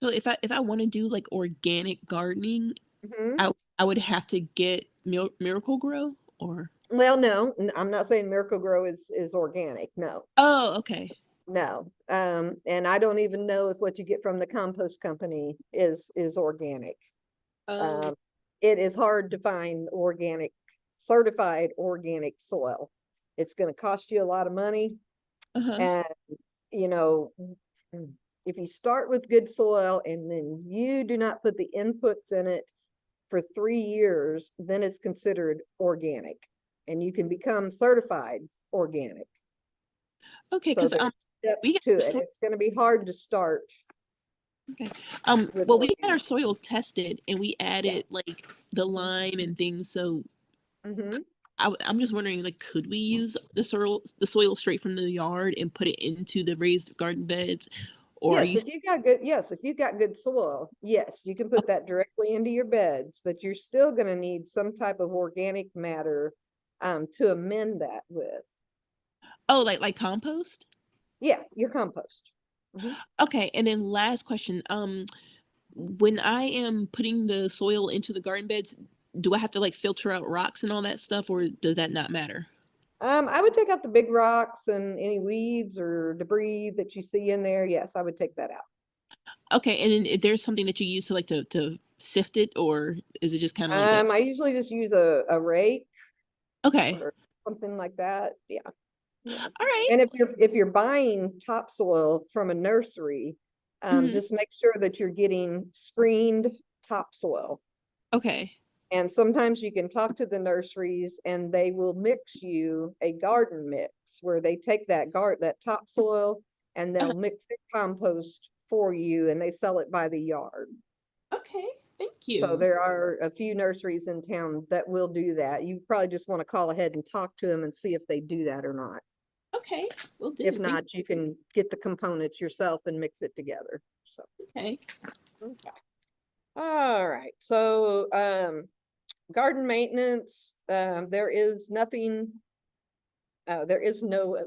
Speaker 8: So if I want to do like organic gardening,
Speaker 1: Mhm.
Speaker 8: I would have to get Miracle Grow or.
Speaker 1: Well, no, I'm not saying Miracle Grow is organic. No,
Speaker 8: Oh, okay.
Speaker 1: no. And I don't even know if what you get from the compost company is organic.
Speaker 8: Oh.
Speaker 1: Um, it is hard to find certified organic soil. It's going to cost you a lot of money.
Speaker 8: Uh-huh.
Speaker 1: And, you know, if you start with good soil and then you do not put the inputs in it for 3 years, then it's considered organic and you can become certified organic.
Speaker 8: Okay,
Speaker 1: So
Speaker 8: because
Speaker 1: there's
Speaker 8: we
Speaker 1: steps
Speaker 8: got
Speaker 1: to
Speaker 8: our
Speaker 1: it.
Speaker 8: soil.
Speaker 1: It's going to be hard to start
Speaker 8: Okay.
Speaker 1: with
Speaker 8: Well, we got our
Speaker 1: organic.
Speaker 8: soil tested and we
Speaker 1: Yeah.
Speaker 8: added like the lime and things. So
Speaker 1: Mm-hmm.
Speaker 8: I'm just wondering, like, could we use the soil straight from the yard and put it into the raised garden beds, or are
Speaker 1: Yes,
Speaker 8: you?
Speaker 1: if you've got good soil, yes, you can put that directly into your beds, but you're still gonna need some type of organic matter to amend that with.
Speaker 8: Oh, like compost?
Speaker 1: Yeah, your compost. Mhm.
Speaker 8: Okay, and then last question. When I am putting the soil into the garden beds, do I have to like filter out rocks and all that stuff, or does that not matter?
Speaker 1: I would take out the big rocks and any weeds or debris that you see in there. Yes, I would take that out.
Speaker 8: Okay, and then if there's something that you use to like to sift it, or is it just kind of like a?
Speaker 1: I usually just use a rake
Speaker 8: Okay,
Speaker 1: or something like that. Yeah. Yeah.
Speaker 8: all right.
Speaker 1: And if you're buying topsoil from a nursery,
Speaker 8: Mhm.
Speaker 1: just make sure that you're getting screened topsoil.
Speaker 8: Okay.
Speaker 1: And sometimes you can talk to the nurseries and they will mix you a garden mix where they take that topsoil and they'll mix the compost for you and they sell it by the yard.
Speaker 8: Okay, thank
Speaker 1: So
Speaker 8: you.
Speaker 1: there are a few nurseries in town that will do that. You probably just want to call ahead and talk to them and see if they do that or not.
Speaker 8: Okay, we'll do.
Speaker 1: If not, you can get the components yourself and mix it together. So,
Speaker 8: Okay.
Speaker 1: okay. All right. So, garden maintenance, there is nothing, there is no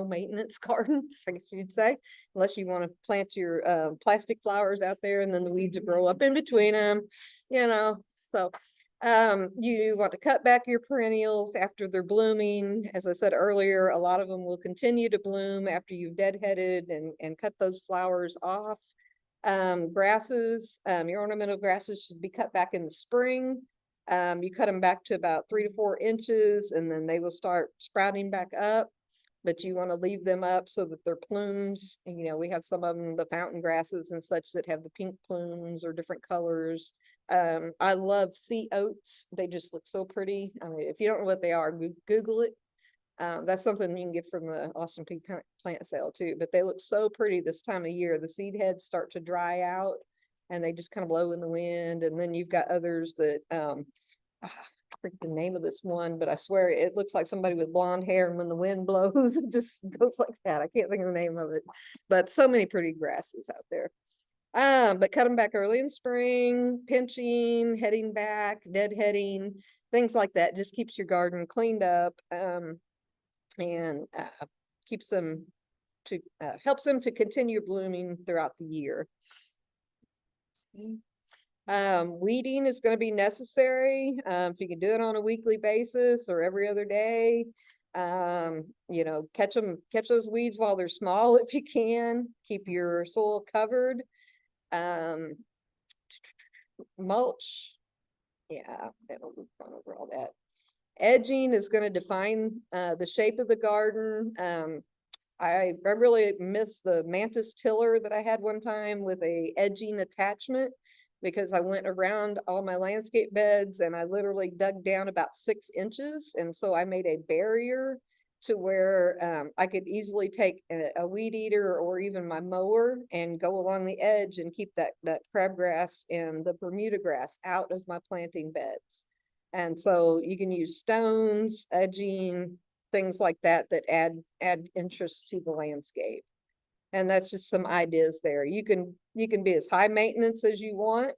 Speaker 1: maintenance gardens, I guess you'd say, unless you want to plant your plastic flowers out there and then the weeds will grow up in between them, so you want to cut back your perennials after they're blooming. As I said earlier, a lot of them will continue to bloom after you've deadheaded and cut those flowers off. Grasses, your ornamental grasses should be cut back in the spring. You cut them back to about 3 to 4 inches and then they will start sprouting back up. But you want to leave them up so that they're plumes. And, we have some of them, the fountain grasses and such, that have the pink plumes or different colors. I love sea oats. They just look so pretty. I mean, if you don't know what they are, Google it. That's something you can get from the Austin Peay plant sale too, but they look so pretty this time of year. The seed heads start to dry out and they just kind of blow in the wind. And then you've got others that, I forget the name of this one, but I swear it looks like somebody with blonde hair. And when the wind blows, it just goes like that. I can't think of the name of it, but so many pretty grasses out there. But cut them back early in spring, pinching, heading back, deadheading, things like that. Just keeps your garden cleaned up. And keeps them to helps them to continue blooming throughout the year. Weeding is going to be necessary. If you can do it on a weekly basis or every other day, catch those weeds while they're small if you can. Keep your soil covered. Mulch, yeah, that'll run over all that. Edging is going to define the shape of the garden. I really miss the mantis tiller that I had one time with a edging attachment, because I went around all my landscape beds and I literally dug down about 6 inches. And so I made a barrier to where I could easily take a weed eater or even my mower and go along the edge and keep that crabgrass and the Bermuda grass out of my planting beds. And so you can use stones, edging, things like that that add interest to the landscape. And that's just some ideas there. You can be as high maintenance as you want.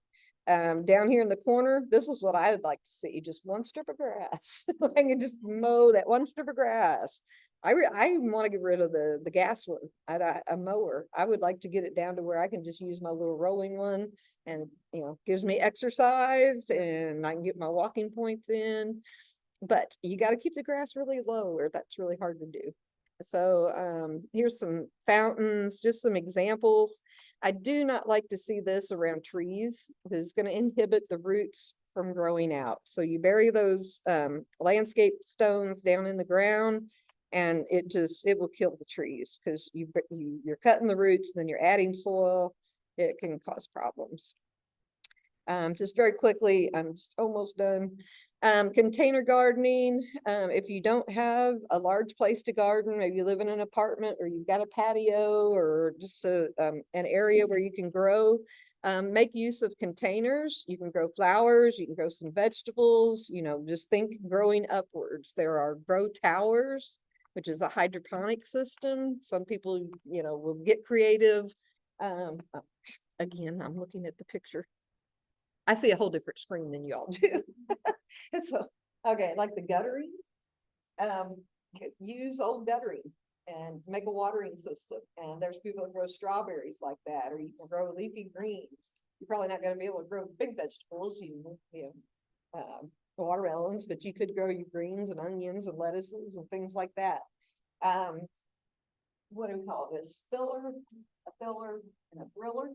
Speaker 1: Down here in the corner, this is what I would like to see, just one strip of grass. I can just mow that one strip of grass. I want to get rid of the gas one, a mower. I would like to get it down to where I can just use my little rolling one, and gives me exercise and I can get my walking points in. But you got to keep the grass really low, or that's really hard to do. So here's some fountains, just some examples. I do not like to see this around trees because it's going to inhibit the roots from growing out. So you bury those landscape stones down in the ground, and it will kill the trees because you're cutting the roots, then you're adding soil. It can cause problems. Just very quickly, I'm just almost done. Container gardening, if you don't have a large place to garden, maybe you live in an apartment or you've got a patio or just an area where you can grow, make use of containers. You can grow flowers, you can grow some vegetables, just think growing upwards. There are grow towers, which is a hydroponic system. Some people, will get creative. Again, I'm looking at the picture. I see a whole different screen than y'all do. So, okay, like the guttering, use old guttering and make a watering system. And there's people that grow strawberries like that, or you can grow leafy greens. You're probably not going to be able to grow big vegetables, watermelons, but you could grow your greens and onions and lettuces and things like that. What do we call this? A filler, and a thriller.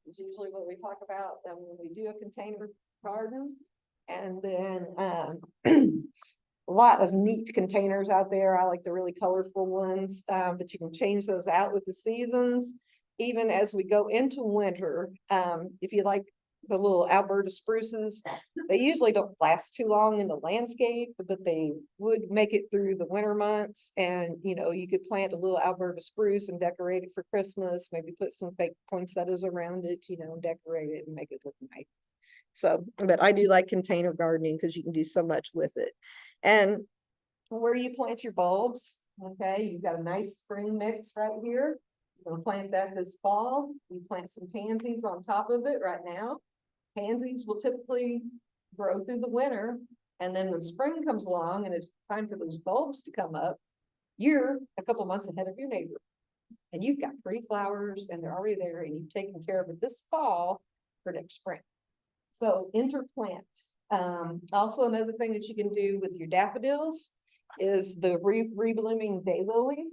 Speaker 1: Is usually what we talk about when we do a container garden. And then a lot of neat containers out there. I like the really colorful ones, but you can change those out with the seasons. Even as we go into winter, if you like the little Alberta spruces, they usually don't last too long in the landscape, but they would make it through the winter months. And you could plant a little Alberta spruce and decorate it for Christmas, maybe put some fake poinsettias around it, decorate it and make it look nice. So, but I do like container gardening because you can do so much with it. And where you plant your bulbs, okay, you've got a nice spring mix right here. You're gonna plant that this fall. You plant some pansies on top of it right now. Pansies will typically grow through the winter, and then when spring comes along and it's time for those bulbs to come up, you're a couple months ahead of your neighbor, and you've got pretty flowers and they're already there, and you've taken care of it this fall for next spring. So interplant. Also, another thing that you can do with your daffodils is the reblooming daylilies.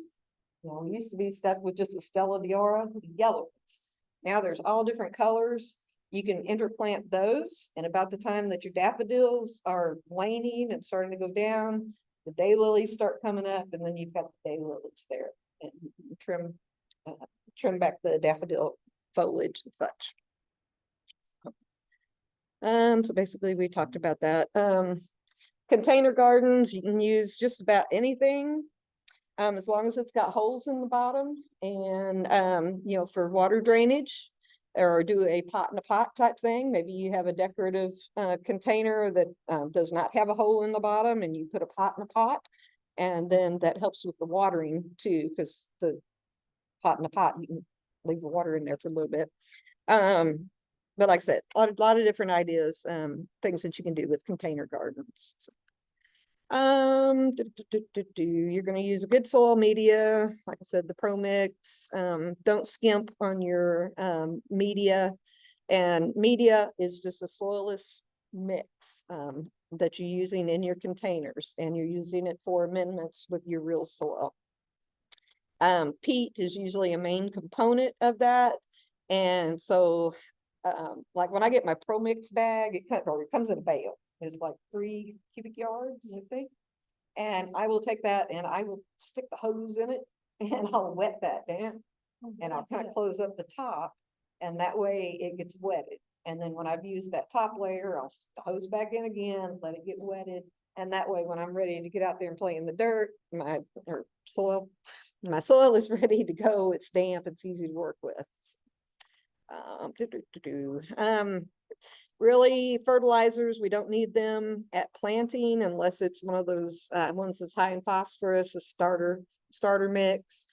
Speaker 1: We used to be stuck with just a Stella Diora, yellow ones. Now there's all different colors. You can interplant those, and about the time that your daffodils are waning and starting to go down, the daylilies start coming up, and then you've got the daylilies there, and trim back the daffodil foliage and such. So basically we talked about that. Container gardens, you can use just about anything, as long as it's got holes in the bottom, and for water drainage, or do a pot in a pot type thing. Maybe you have a decorative container that does not have a hole in the bottom, and you put a pot in a pot, and then that helps with the watering too, because the pot in a pot, you can leave the water in there for a little bit. But like I said, a lot of different ideas, things that you can do with container gardens. So, you're going to use a good soil media. Like I said, the Pro Mix. Don't skimp on your media. And media is just a soilless mix that you're using in your containers, and you're using it for amendments with your real soil. Peat is usually a main component of that. And so like when I get my Pro Mix bag, it comes in a bale. It's like 3 cubic yards, I think. And I will take that and I will stick the hose in it and I'll wet that down. And I'll kind of close up the top, and that way it gets wetted. And then when I've used that top layer, I'll hose back in again, let it get wetted. And that way, when I'm ready to get out there and play in the dirt, my soil is ready to go. It's damp, it's easy to work with. Really, fertilizers, we don't need them at planting unless it's one of those ones that's high in phosphorus, a starter mix.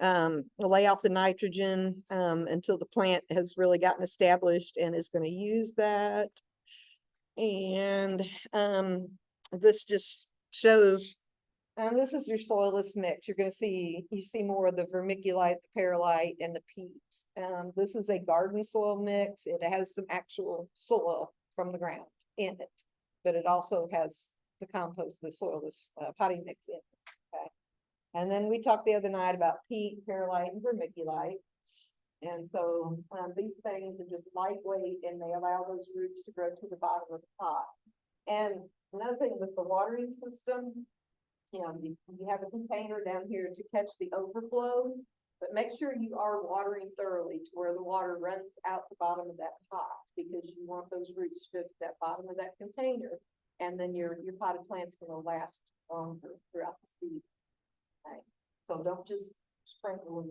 Speaker 1: Lay off the nitrogen until the plant has really gotten established and is going to use that. And this just shows, this is your soilless mix. You're going to see, you see more of the vermiculite, the perlite, and the peat. This is a garden soil mix. It has some actual soil from the ground in it, but it also has the compost, the soilless potting mix in it. Okay. And then we talked the other night about peat, perlite, and vermiculite. And so these things are just lightweight and they allow those roots to grow to the bottom of the pot. And another thing with the watering system, you have a container down here to catch the overflow, but make sure you are watering thoroughly to where the water runs out the bottom of that pot, because you want those roots to that bottom of that container. And then your potted plant's going to last longer throughout the season. Okay. So don't just sprinkle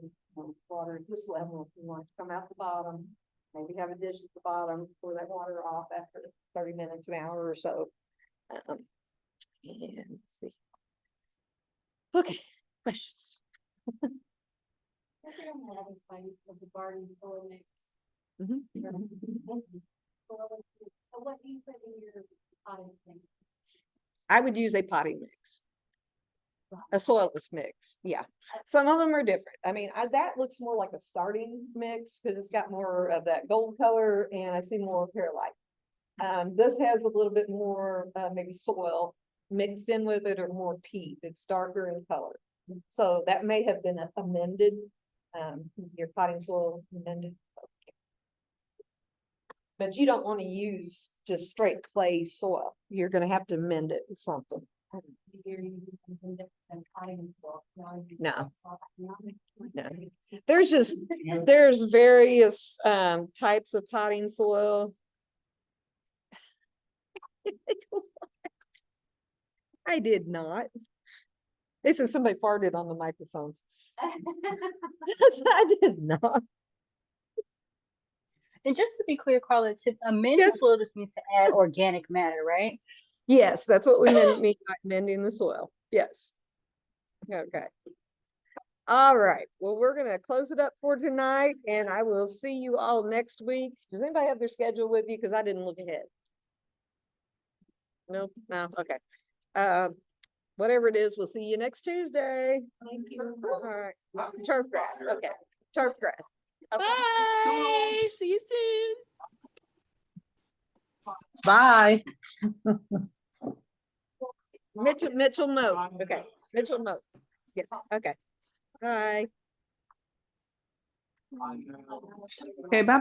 Speaker 1: water at this level. If you want to come out the bottom, maybe have a dish at the bottom, pour that water off after 30 minutes, an hour or so. And let's see. Okay, questions?
Speaker 2: Of the garden soil mix.
Speaker 1: Mhm.
Speaker 2: So what do you put in your potting thing?
Speaker 1: I would use a potting mix. A soilless mix, yeah. Some of them are different. I mean, that looks more like a starting mix because it's got more of that gold color, and I see more perlite. This has a little bit more maybe soil mixed in with it, or more peat. It's darker in color. So that may have been amended. Your potting soil amended. But you don't want to use just straight clay soil. You're going to have to amend it with something. No. No. There's various types of potting soil. I did not. They said somebody farted on the microphone. I did not.
Speaker 9: And just to be clear, Carla, to amend
Speaker 1: Yes.
Speaker 9: the soil just means to add organic matter, right?
Speaker 1: Yes, that's what we mean by amending the soil. Yes. Okay. All right. Well, we're going to close it up for tonight, and I will see you all next week. Does anybody have their schedule with you? Because I didn't look ahead. No, no. Okay. Whatever it is, we'll see you next Tuesday. Thank you. All right. Turf grass. Okay. Turf grass. Okay.
Speaker 8: Bye. See you soon.
Speaker 4: Bye.
Speaker 1: Mitchell Moat. Okay. Mitchell Moat. Yeah. Okay. Bye.
Speaker 4: Okay, bye-bye.